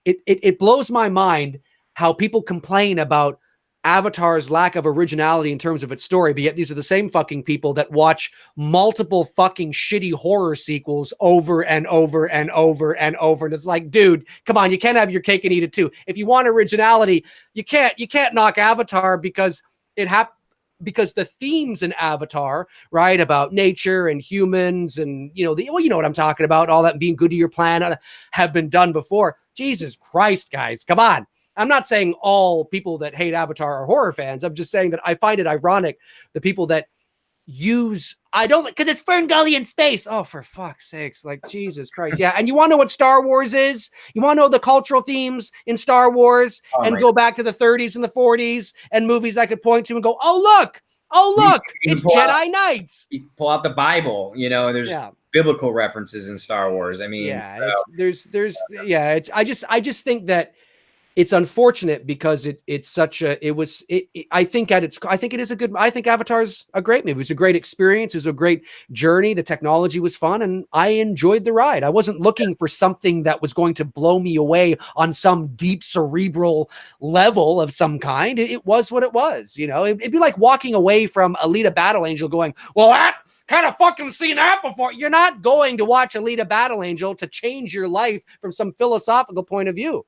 it blows my mind how people complain about Avatar's lack of originality in terms of its story, but yet these are the same fucking people that watch multiple fucking shitty horror sequels over and over and over and over. And it's like, dude, come on, you can't have your cake and eat it too. If you want originality, you can't knock Avatar because because the themes in Avatar, right, about nature and humans and, you know what I'm talking about, all that being good to your planet have been done before. Jesus Christ, guys, come on. I'm not saying all people that hate Avatar are horror fans. I'm just saying that I find it ironic, the people that because it's Ferngully in space. Oh, for fuck's sakes. Like, Jesus Christ. Yeah. And you want to know what Star Wars is? You want to know the cultural themes in Star Wars go back to the 30s and the 40s and movies I could point to and go, oh, look, it's Jedi Knights. You pull out the Bible, and there's biblical references in Star Wars. I mean, I just think that it's unfortunate because I think Avatar's a great movie. It was a great experience. It was a great journey. The technology was fun and I enjoyed the ride. I wasn't looking for something that was going to blow me away on some deep cerebral level of some kind. It was what it was, it'd be like walking away from Alita Battle Angel going, well, that kind of fucking seen that before. You're not going to watch Alita Battle Angel to change your life from some philosophical point of view.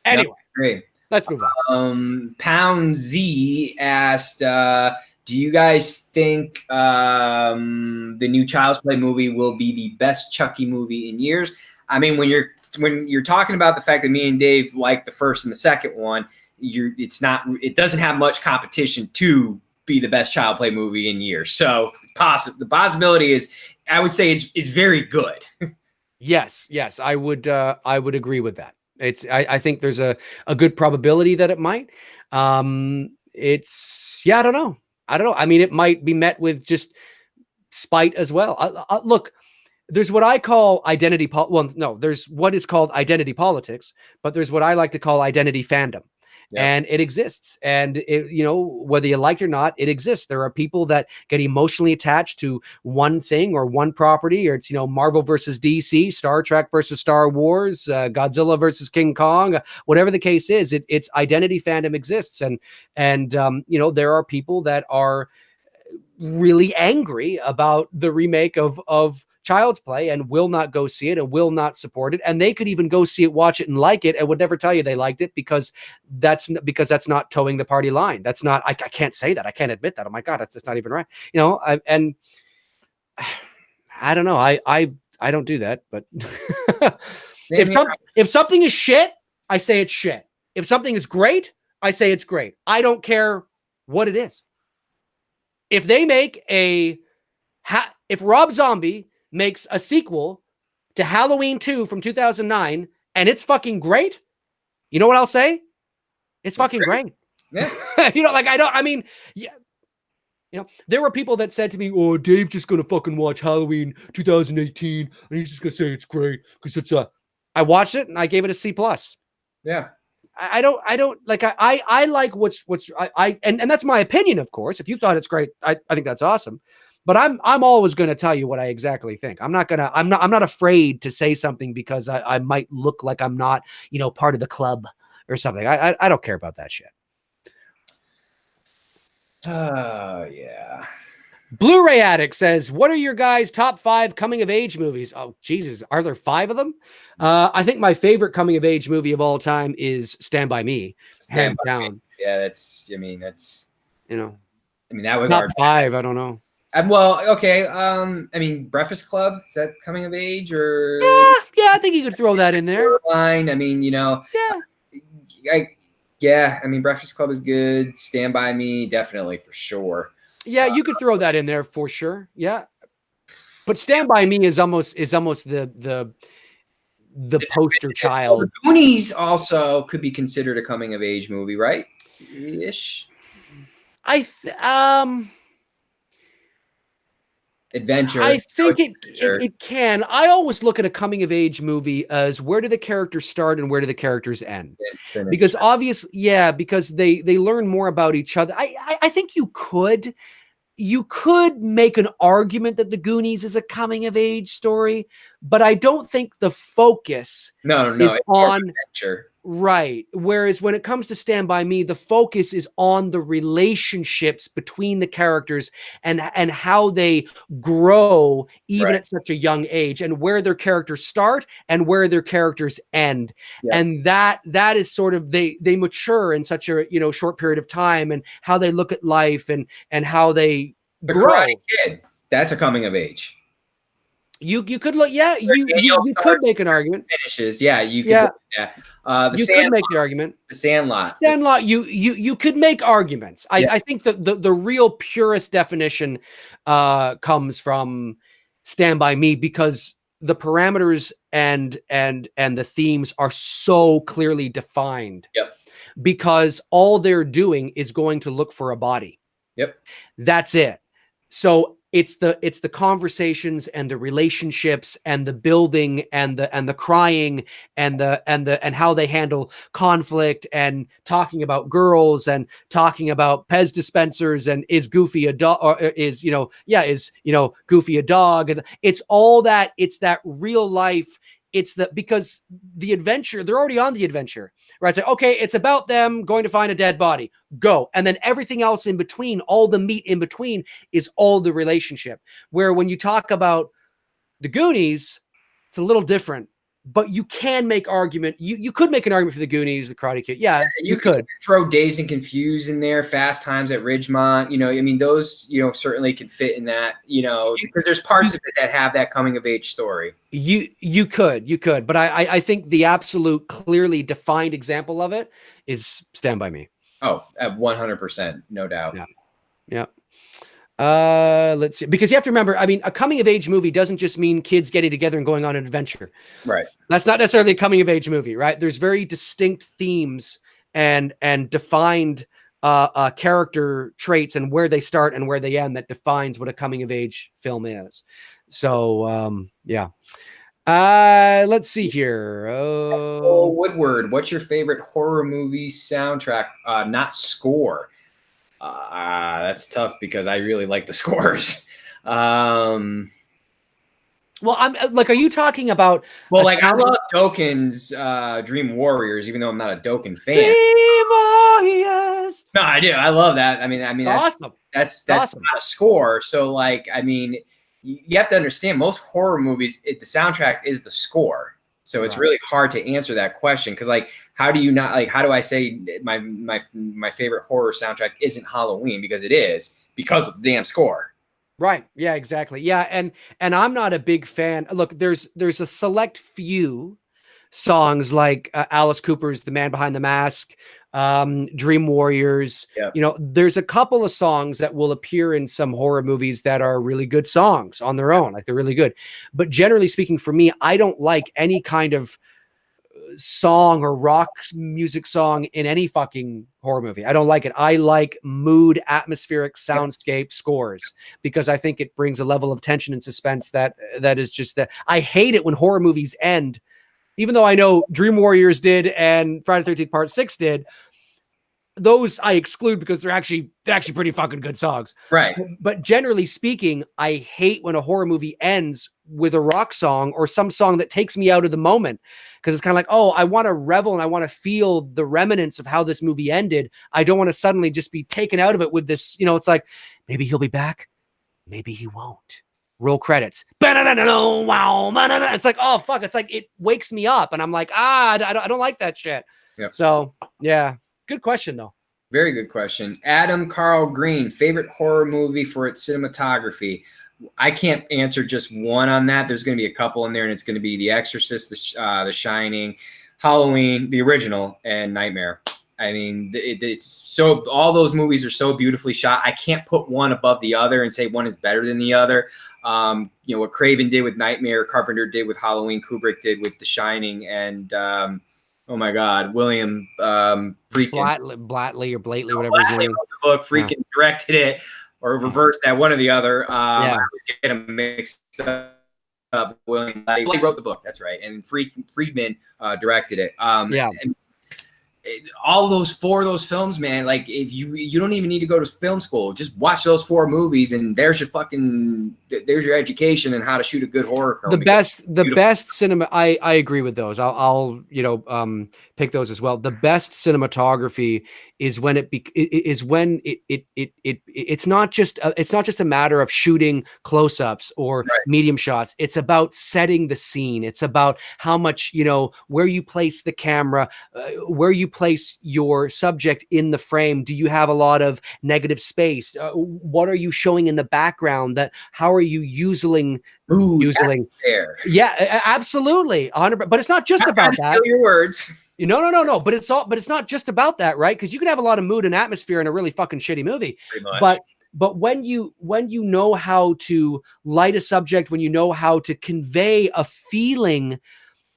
Anyway, great. Let's move on. Pound Z asked, do you guys think the new Child's Play movie will be the best Chucky movie in years? I mean, when you're talking about the fact that me and Dave like the first and the second one, it doesn't have much competition to be the best Child Play movie in years. So the possibility is, I would say it's very good. Yes, I would agree with that. I think there's a good probability that it might. I don't know. I mean, it might be met with just spite as well. Look, there's what I call there's what is called identity politics, but there's what I like to call identity fandom. And it exists. And whether you like it or not, it exists. There are people that get emotionally attached to one thing or one property, or it's, Marvel versus DC, Star Trek versus Star Wars, Godzilla versus King Kong, whatever the case is, it's identity fandom exists. And there are people that are really angry about the remake of Child's Play and will not go see it and will not support it. And they could even go see it, watch it, and like it, and would never tell you they liked it because that's not towing the party line. That's not. I can't say that. I can't admit that. Oh my God, that's just not even right. You know. And I don't know. I don't do that. But if something is shit, I say it's shit. If something is great, I say it's great. I don't care what it is. If they make if Rob Zombie makes a sequel to Halloween 2 from 2009 and it's fucking great, you know what I'll say? It's fucking great. Yeah. Yeah. You know, there were people that said to me, "Oh, Dave's just gonna fucking watch Halloween 2018 and he's just gonna say it's great because it's a." I watched it and I gave it a C+. Yeah. I don't like. I like and that's my opinion, of course. If you thought it's great, I think that's awesome. But I'm always going to tell you what I exactly think. I'm not afraid to say something because I might look like I'm not, part of the club or something. I don't care about that shit. Yeah. Blu-ray Addict says, what are your guys' top 5 coming-of-age movies? Oh, Jesus. Are there 5 of them? I think my favorite coming-of-age movie of all time is Stand By Me. Hands down. Yeah, that was top 5. I don't know. Well, okay. Breakfast Club, is that coming of age or? Yeah, I think you could throw that in there. Line. Breakfast Club is good. Stand By Me, definitely for sure. Yeah, you could throw that in there for sure. Yeah, but Stand By Me is almost the poster child. The Goonies also could be considered a coming of age movie, right? Ish. Adventure. I think it can. I always look at a coming of age movie as where do the characters start and where do the characters end? Because obviously, because they learn more about each other. I think you could make an argument that the Goonies is a coming of age story, but I don't think the focus is on adventure. Right. Whereas when it comes to Stand By Me, the focus is on the relationships between the characters and how they grow even at such a young age and where their characters start and where their characters end. Yep. And that is sort of they mature in such a short period of time and how they look at life and how they grow. Karate Kid, that's a coming of age. You could look, you could make an argument. Finishes, you could. You could make the argument. The Sandlot. Sandlot, you could make arguments. I think that the real purest definition comes from Stand By Me because the parameters and the themes are so clearly defined. Yep. Because all they're doing is going to look for a body. Yep. That's it. So it's the conversations and the relationships and the building and the crying and how they handle conflict and talking about girls and talking about Pez dispensers and is Goofy a dog or is Goofy a dog, and it's all that. It's that real life. It's because the adventure, they're already on the adventure, right? It's like, okay, it's about them going to find a dead body, go. And then everything else in between, all the meat in between is all the relationship. Where when you talk about the Goonies, it's a little different, but you can make argument. You could make an argument for the Goonies, the Karate Kid. Yeah, you could throw Dazed and Confused in there, Fast Times at Ridgemont. Those, certainly could fit in that, because there's parts of it that have that coming of age story. You could, but I think the absolute clearly defined example of it is Stand By Me. Oh, 100%, no doubt. Yeah. Let's see, because you have to remember, a coming of age movie doesn't just mean kids getting together and going on an adventure. Right. That's not necessarily a coming of age movie, right? There's very distinct themes and defined character traits and where they start and where they end that defines what a coming of age film is. So, yeah. Let's see here. Woodward, what's your favorite horror movie soundtrack? Not score. That's tough because I really like the scores. Well, I'm like, are you talking about Well, a like I sound? love Doken's Dream Warriors, even though I'm not a Doken fan. Dream Warriors. No, I do. I love that. I mean, It's awesome. that's It's awesome. not a score. So, like, I mean, you have to understand most horror movies, the soundtrack is the score. So it's Right. really hard to answer that question because, like, how do you not like? How do I say my favorite horror soundtrack isn't Halloween? Because it is because of the damn score. Right. Yeah, exactly. Yeah, and I'm not a big fan. Look, there's a select few songs like Alice Cooper's The Man Behind the Mask, Dream Warriors. Yeah. You know, there's a couple of songs that will appear in some horror movies that are really good songs on their own. Like they're really good. But generally speaking, for me, I don't like any kind of song or rock music song in any fucking horror movie. I don't like it. I like mood, atmospheric, soundscape scores because I think it brings a level of tension and suspense that is just that. I hate it when horror movies end, even though I know Dream Warriors did and Friday the 13th Part 6 did. Those I exclude because they're actually pretty fucking good songs. Right. But generally speaking, I hate when a horror movie ends with a rock song or some song that takes me out of the moment because it's kind of like, oh, I want to revel and I want to feel the remnants of how this movie ended. I don't want to suddenly just be taken out of it with this, you know, it's like maybe he'll be back, maybe he won't. Roll credits. It's like, oh fuck, it's like it wakes me up and I'm like, I don't like that shit. Yep. So, yeah. Good question, though. Very good question. Adam Carl Green, favorite horror movie for its cinematography. I can't answer just one on that. There's going to be a couple in there, and it's going to be The Exorcist, The Shining, Halloween, the original, and Nightmare. I mean, it's so all those movies are so beautifully shot. I can't put one above the other and say one is better than the other. You know, what Craven did with Nightmare, Carpenter did with Halloween, Kubrick did with The Shining, and oh my God, William freaking Blatley or Blately, whatever his name is. The book freaking directed it or reversed that, one or the other. I was getting them mixed up. William Blatty wrote the book, that's right, and Friedman directed it. And all those four of those films, man, like if you don't even need to go to film school, just watch those four movies and there's your education and how to shoot a good horror film. The best cinema, I agree with those. I'll pick those as well. The best cinematography is when it's not just a matter of shooting close-ups or medium shots. It's about setting the scene. It's about how much, you know, where you place the camera, where you place your subject in the frame. Do you have a lot of negative space? What are you showing in the background? How are you using? There. Yeah, absolutely. 100%. But it's not just about that. Steal your words. No. But it's not just about that, right? Because you can have a lot of mood and atmosphere in a really fucking shitty movie. Pretty much. But when you know how to light a subject, when you know how to convey a feeling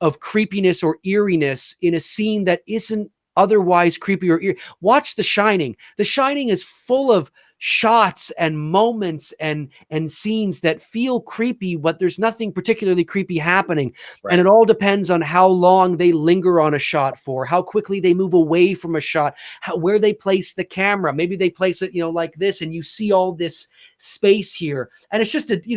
of creepiness or eeriness in a scene that isn't otherwise creepy or eerie. Watch The Shining. The Shining is full of shots and moments and scenes that feel creepy, but there's nothing particularly creepy happening. Right. And it all depends on how long they linger on a shot for, how quickly they move away from a shot, where they place the camera. Maybe they place it, you know, like this, and you see all this space here. And it's just maybe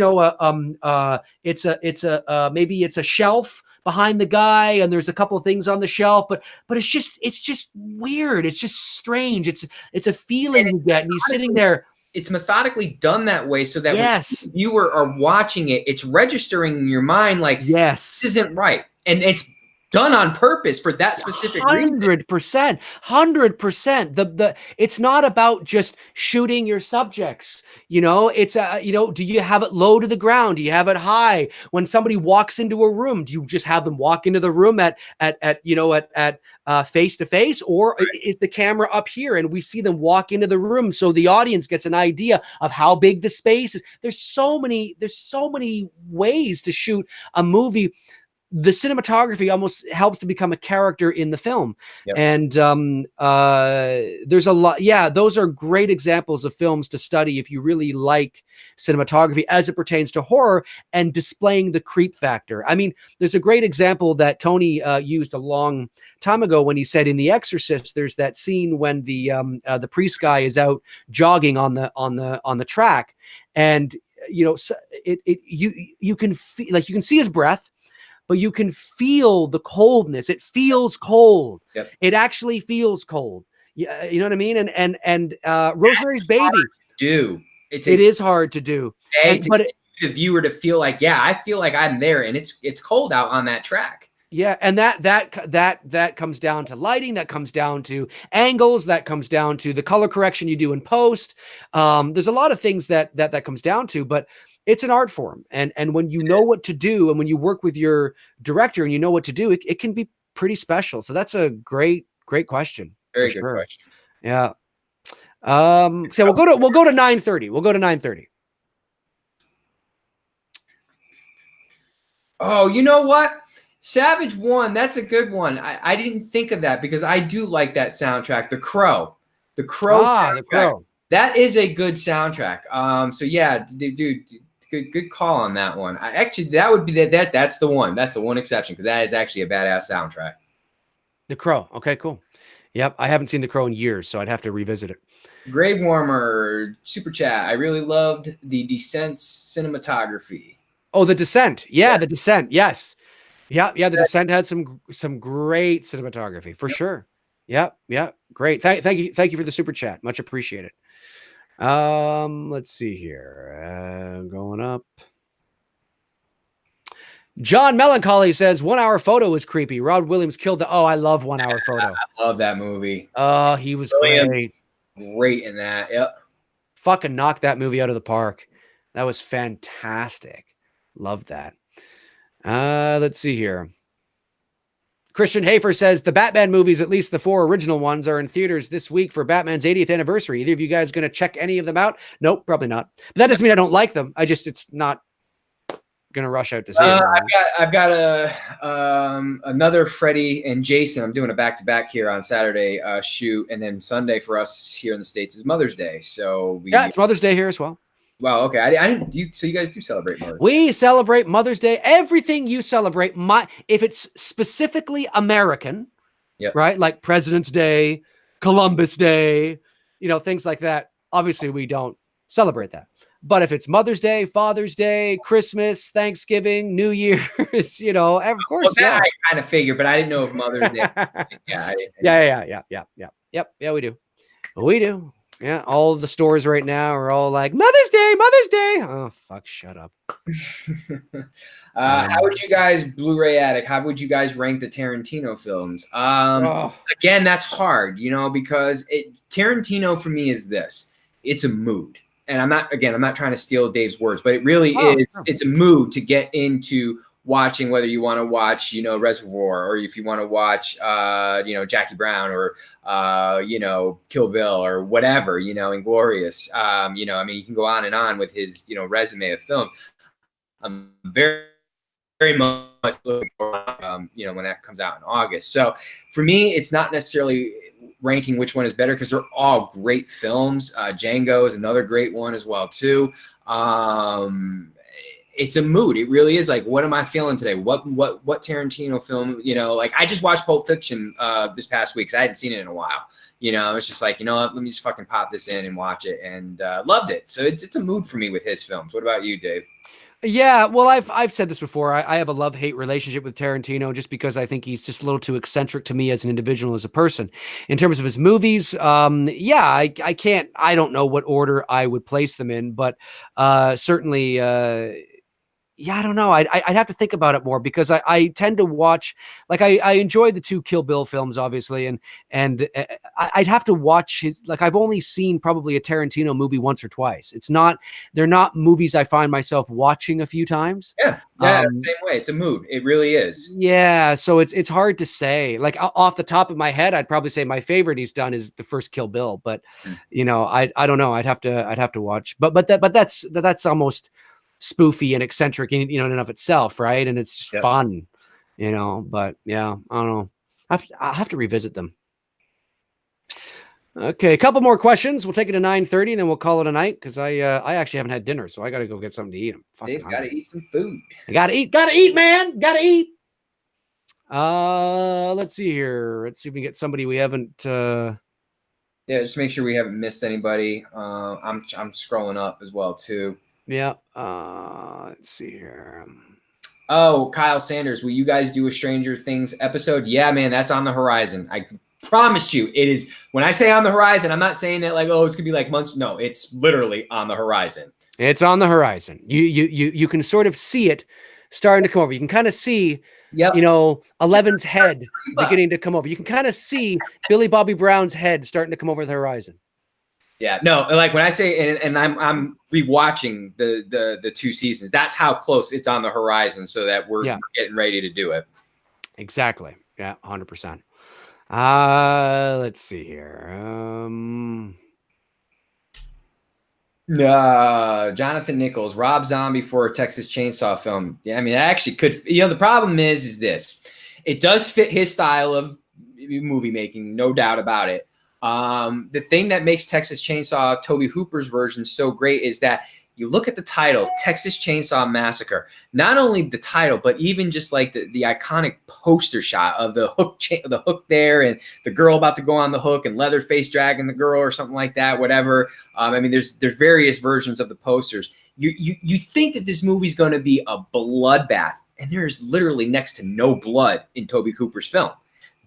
it's a shelf behind the guy, and there's a couple of things on the shelf, but it's just weird. It's just strange. It's a feeling you get, and he's sitting there. It's methodically done that way so that when you are watching it, it's registering in your mind like, this isn't right, and it's done on purpose for that specific reason. 100%. It's not about just shooting your subjects. You know, it's do you have it low to the ground? Do you have it high? When somebody walks into a room, do you just have them walk into the room at face to face, or is the camera up here and we see them walk into the room so the audience gets an idea of how big the space is? There's so many ways to shoot a movie. The cinematography almost helps to become a character in the film. Yep. And there's a lot. Yeah, those are great examples of films to study if you really like cinematography as it pertains to horror and displaying the creep factor. I mean, there's a great example that Tony used a long time ago when he said in The Exorcist, there's that scene when the priest guy is out jogging on the track, and you can feel, like, you can see his breath, but you can feel the coldness. It feels cold. Yep. It actually feels cold. Yeah, you know what I mean? And Rosemary's Baby. It is hard to do. To get the viewer to feel like, yeah, I feel like I'm there, and it's cold out on that track. Yeah, and that comes down to lighting, that comes down to angles, that comes down to the color correction you do in post. There's a lot of things that comes down to, but it's an art form. And when you know what to do, and when you work with your director and you know what to do, it can be pretty special. So that's a great question. Very good question. Yeah. So we'll go to 9:30. We'll go to 9:30. Oh, you know what? Savage 1, that's a good one. I didn't think of that because I do like that soundtrack. The Crow. The Crow soundtrack. The Crow. That is a good soundtrack. So yeah, dude, good call on that one. That would be that's the one. That's the one exception, because that is actually a badass soundtrack. The Crow. Okay, cool. Yep, I haven't seen The Crow in years, so I'd have to revisit it. Grave Warmer super chat. I really loved the Descent cinematography. Oh, The Descent. Yeah, The Descent. Yes. Yeah. The Descent had some great cinematography for sure. Yeah. Great. Thank you for the super chat. Much appreciated. Let's see here. Going up. John Melancholy says 1 Hour Photo is creepy. Rod Williams killed the. Oh, I love 1 Hour Photo. I love that movie. He was great. Great in that. Yep. Fucking knocked that movie out of the park. That was fantastic. Love that. Let's see here. Christian Hafer says the Batman movies, at least the 4 original ones, are in theaters this week for Batman's 80th anniversary. Either of you guys going to check any of them out? Nope, probably not. But that doesn't mean I don't like them. It's not going to rush out to see it. I've got another Freddie and Jason. I'm doing a back-to-back here on Saturday shoot, and then Sunday for us here in the States is Mother's Day. So it's Mother's Day here as well. Wow. Okay. I didn't. So you guys do celebrate Mother's Day? We celebrate Mother's Day. Everything you celebrate, if it's specifically American, right? Like President's Day, Columbus Day, things like that. Obviously, we don't celebrate that. But if it's Mother's Day, Father's Day, Christmas, Thanksgiving, New Year's, of course. Well, that I kind of figured, but I didn't know if Mother's Day. Yeah. We do. We do. Yeah, all of the stores right now are all like, Mother's Day, Mother's Day. Oh, fuck, shut up. How would you guys, Blu-ray Addict, how would you guys rank the Tarantino films? Again, that's hard, because Tarantino for me is this. It's a mood. And I'm not trying to steal Dave's words, but it really is. It's a mood to get into watching, whether you want to watch, Reservoir, or if you want to watch, Jackie Brown, or, Kill Bill, or whatever, Inglourious. You can go on and on with his, resume of films. I'm very, very much looking forward, when that comes out in August. So for me, it's not necessarily ranking which one is better, because they're all great films. Django is another great one as well, too. It's a mood. It really is. Like, what am I feeling today? What Tarantino film, I just watched Pulp Fiction this past week, because I hadn't seen it in a while. It's just like, let me just fucking pop this in and watch it, and loved it. So it's a mood for me with his films. What about you, Dave? Yeah, well, I've said this before. I have a love-hate relationship with Tarantino, just because I think he's just a little too eccentric to me as an individual, as a person. In terms of his movies, I don't know what order I would place them in, but certainly, I don't know. I'd have to think about it more, because I tend to watch, like, I enjoy the 2 Kill Bill films, obviously, and I'd have to watch his, like, I've only seen probably a Tarantino movie once or twice. They're not movies I find myself watching a few times. Yeah, same way. It's a mood. It really is. Yeah, so it's hard to say. Like, off the top of my head, I'd probably say my favorite he's done is the first Kill Bill, but I don't know. I'd have to watch. But that's almost spoofy and eccentric in and of itself, right? And it's just fun, but yeah, I don't know. I'll have to revisit them. Okay, a couple more questions. We'll take it to 9:30, and then we'll call it a night, because I actually haven't had dinner, so I got to go get something to eat. Dave's got to eat some food. I gotta eat, man. Gotta eat. Let's see here. Let's see if we can get somebody we haven't. Just make sure we haven't missed anybody. I'm scrolling up as well too. Yeah. Let's see here. Oh, Kyle Sanders, will you guys do a Stranger Things episode? Yeah, man, that's on the horizon. I promise you, it is. When I say on the horizon, I'm not saying that like, oh, it's gonna be like months. No, it's literally on the horizon. It's on the horizon. You can sort of see it starting to come over. You can kind of see, Yep. you know, Eleven's head beginning to come over. You can kind of see Billy Bobby Brown's head starting to come over the horizon. Yeah, no, like when I say, and I'm rewatching the 2 seasons. That's how close it's on the horizon, so that we're getting ready to do it. Exactly. Yeah, 100%. Let's see here. Jonathan Nichols, Rob Zombie for a Texas Chainsaw film. Yeah, I mean, that actually could. You know, the problem is this: it does fit his style of movie making, no doubt about it. The thing that makes Texas Chainsaw Toby Hooper's version so great is that you look at the title, Texas Chainsaw Massacre, not only the title, but even just like the iconic poster shot of the hook there and the girl about to go on the hook and Leatherface dragging the girl or something like that, whatever. I mean, there's various versions of the posters. You think that this movie's going to be a bloodbath, and there's literally next to no blood in Toby Hooper's film.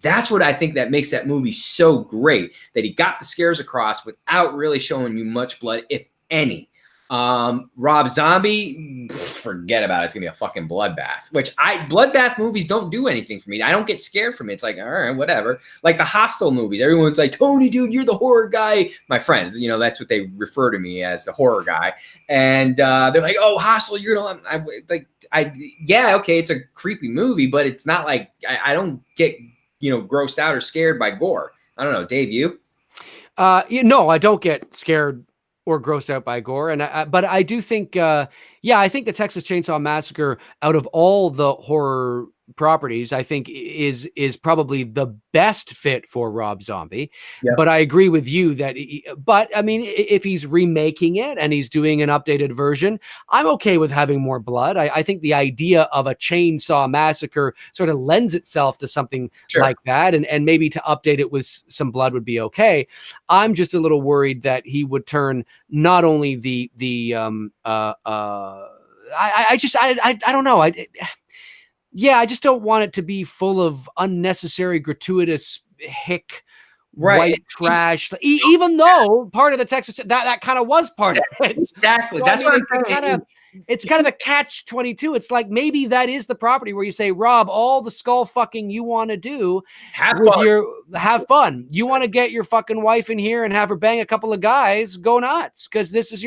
That's what I think that makes that movie so great, that he got the scares across without really showing you much blood, if any. Rob Zombie, forget about it. It's gonna be a fucking bloodbath, which bloodbath movies don't do anything for me. I don't get scared from it. It's like, all right, whatever. Like the Hostel movies, everyone's like, Tony, dude, you're the horror guy. My friends, you know, that's what they refer to me as, the horror guy. And they're like, oh, Hostel, you're gonna yeah, okay, it's a creepy movie, but it's not like I don't get, you know, grossed out or scared by gore. I don't know, Dave, you? No, I don't get scared or grossed out by gore. But I do think, I think the Texas Chainsaw Massacre, out of all the horror properties, I think is probably the best fit for Rob Zombie. Yep. But I agree with you that, but I mean, if he's remaking it and he's doing an updated version, I'm okay with having more blood. I think the idea of a Chainsaw Massacre sort of lends itself to something like that, and maybe to update it with some blood would be okay. I'm just a little worried that he would turn not only I don't know. I just don't want it to be full of unnecessary, gratuitous hick, white trash. Even though part of the Texas that kind of was part of it. Exactly. So, that's what I'm saying. It's kind of the catch-22. It's like maybe that is the property where you say, Rob, all the skull fucking you want to do, have fun. You want to get your fucking wife in here and have her bang a couple of guys, go nuts, because this is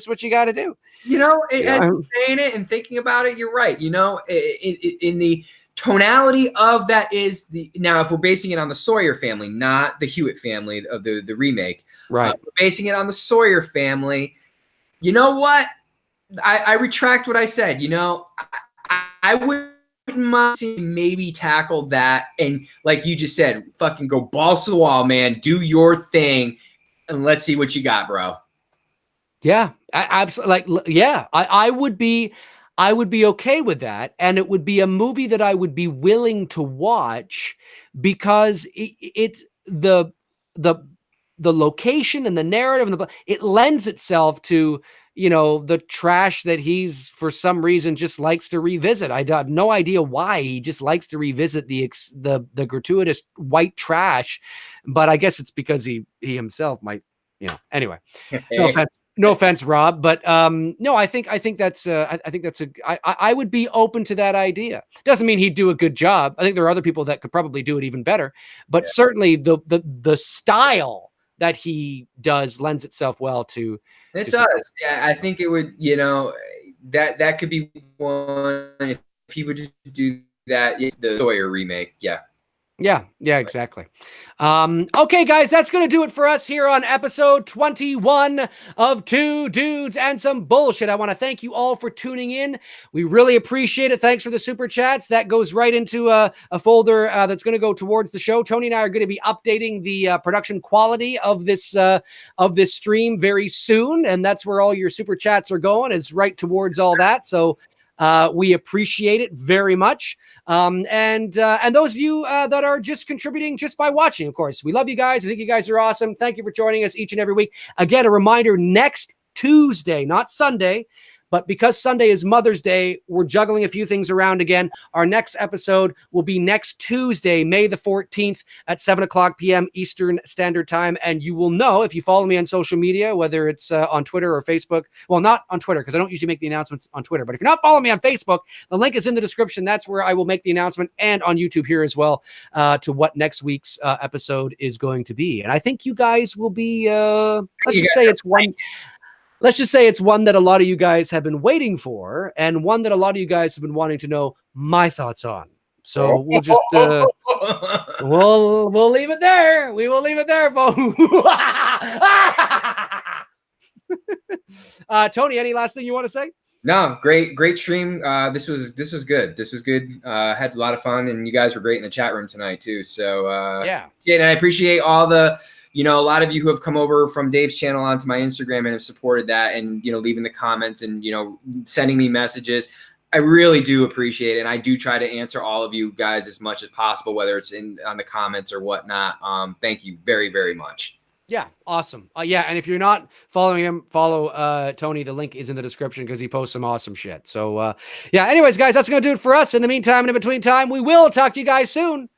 what you got to do. You know, as you're saying it and thinking about it, you're right. You know, in the tonality of that is now if we're basing it on the Sawyer family, not the Hewitt family of the remake, right? We're basing it on the Sawyer family. You know what? I retract what I said. You know, I wouldn't mind seeing maybe tackle that and, like you just said, fucking go balls to the wall, man. Do your thing, and let's see what you got, bro. Yeah, absolutely. I would be okay with that, and it would be a movie that I would be willing to watch because it's the location and the narrative and it lends itself to, you know, the trash that he's for some reason just likes to revisit. I have no idea why he just likes to revisit the gratuitous white trash, but I guess it's because he himself might, you know. Anyway, no offense, Rob, but no, I think that's I would be open to that idea. Doesn't mean he'd do a good job. I think there are other people that could probably do it even better, but certainly the style that he does lends itself well to. It does. Yeah, I think it would, you know, that could be one if he would just do that. The Sawyer remake. Yeah, exactly. Okay, guys, that's going to do it for us here on episode 21 of Two Dudes and Some Bullshit. I want to thank you all for tuning in. We really appreciate it. Thanks for the super chats. That goes right into a folder that's going to go towards the show. Tony and I are going to be updating the production quality of this stream very soon, and that's where all your super chats are going, is right towards all that. So we appreciate it very much. And those of you that are just contributing just by watching, of course, we love you guys. We think you guys are awesome. Thank you for joining us each and every week. Again, a reminder, next Tuesday, not Sunday, But because Sunday is Mother's Day, we're juggling a few things around again. Our next episode will be next Tuesday, May the 14th at 7:00 p.m. Eastern Standard Time. And you will know if you follow me on social media, whether it's on Twitter or Facebook. Well, not on Twitter, because I don't usually make the announcements on Twitter. But if you're not following me on Facebook, the link is in the description. That's where I will make the announcement, and on YouTube here as well, to what next week's episode is going to be. And I think you guys will be, let's just say it's one that a lot of you guys have been waiting for, and one that a lot of you guys have been wanting to know my thoughts on. So we'll just we'll leave it there. We will leave it there, folks. Tony, any last thing you want to say? No, great stream. This was good. This was good. Had a lot of fun, and you guys were great in the chat room tonight too. So yeah, and I appreciate all the, a lot of you who have come over from Dave's channel onto my Instagram and have supported that, and leaving the comments and sending me messages. I really do appreciate it, and I do try to answer all of you guys as much as possible, whether it's on the comments or whatnot. Thank you very, very much. Yeah, awesome. Yeah, and if you're not following him, follow Tony. The link is in the description because he posts some awesome shit. So yeah, anyways, guys, that's going to do it for us. In the meantime and in between time, we will talk to you guys soon.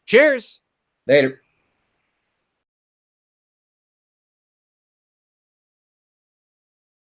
Cheers. Later.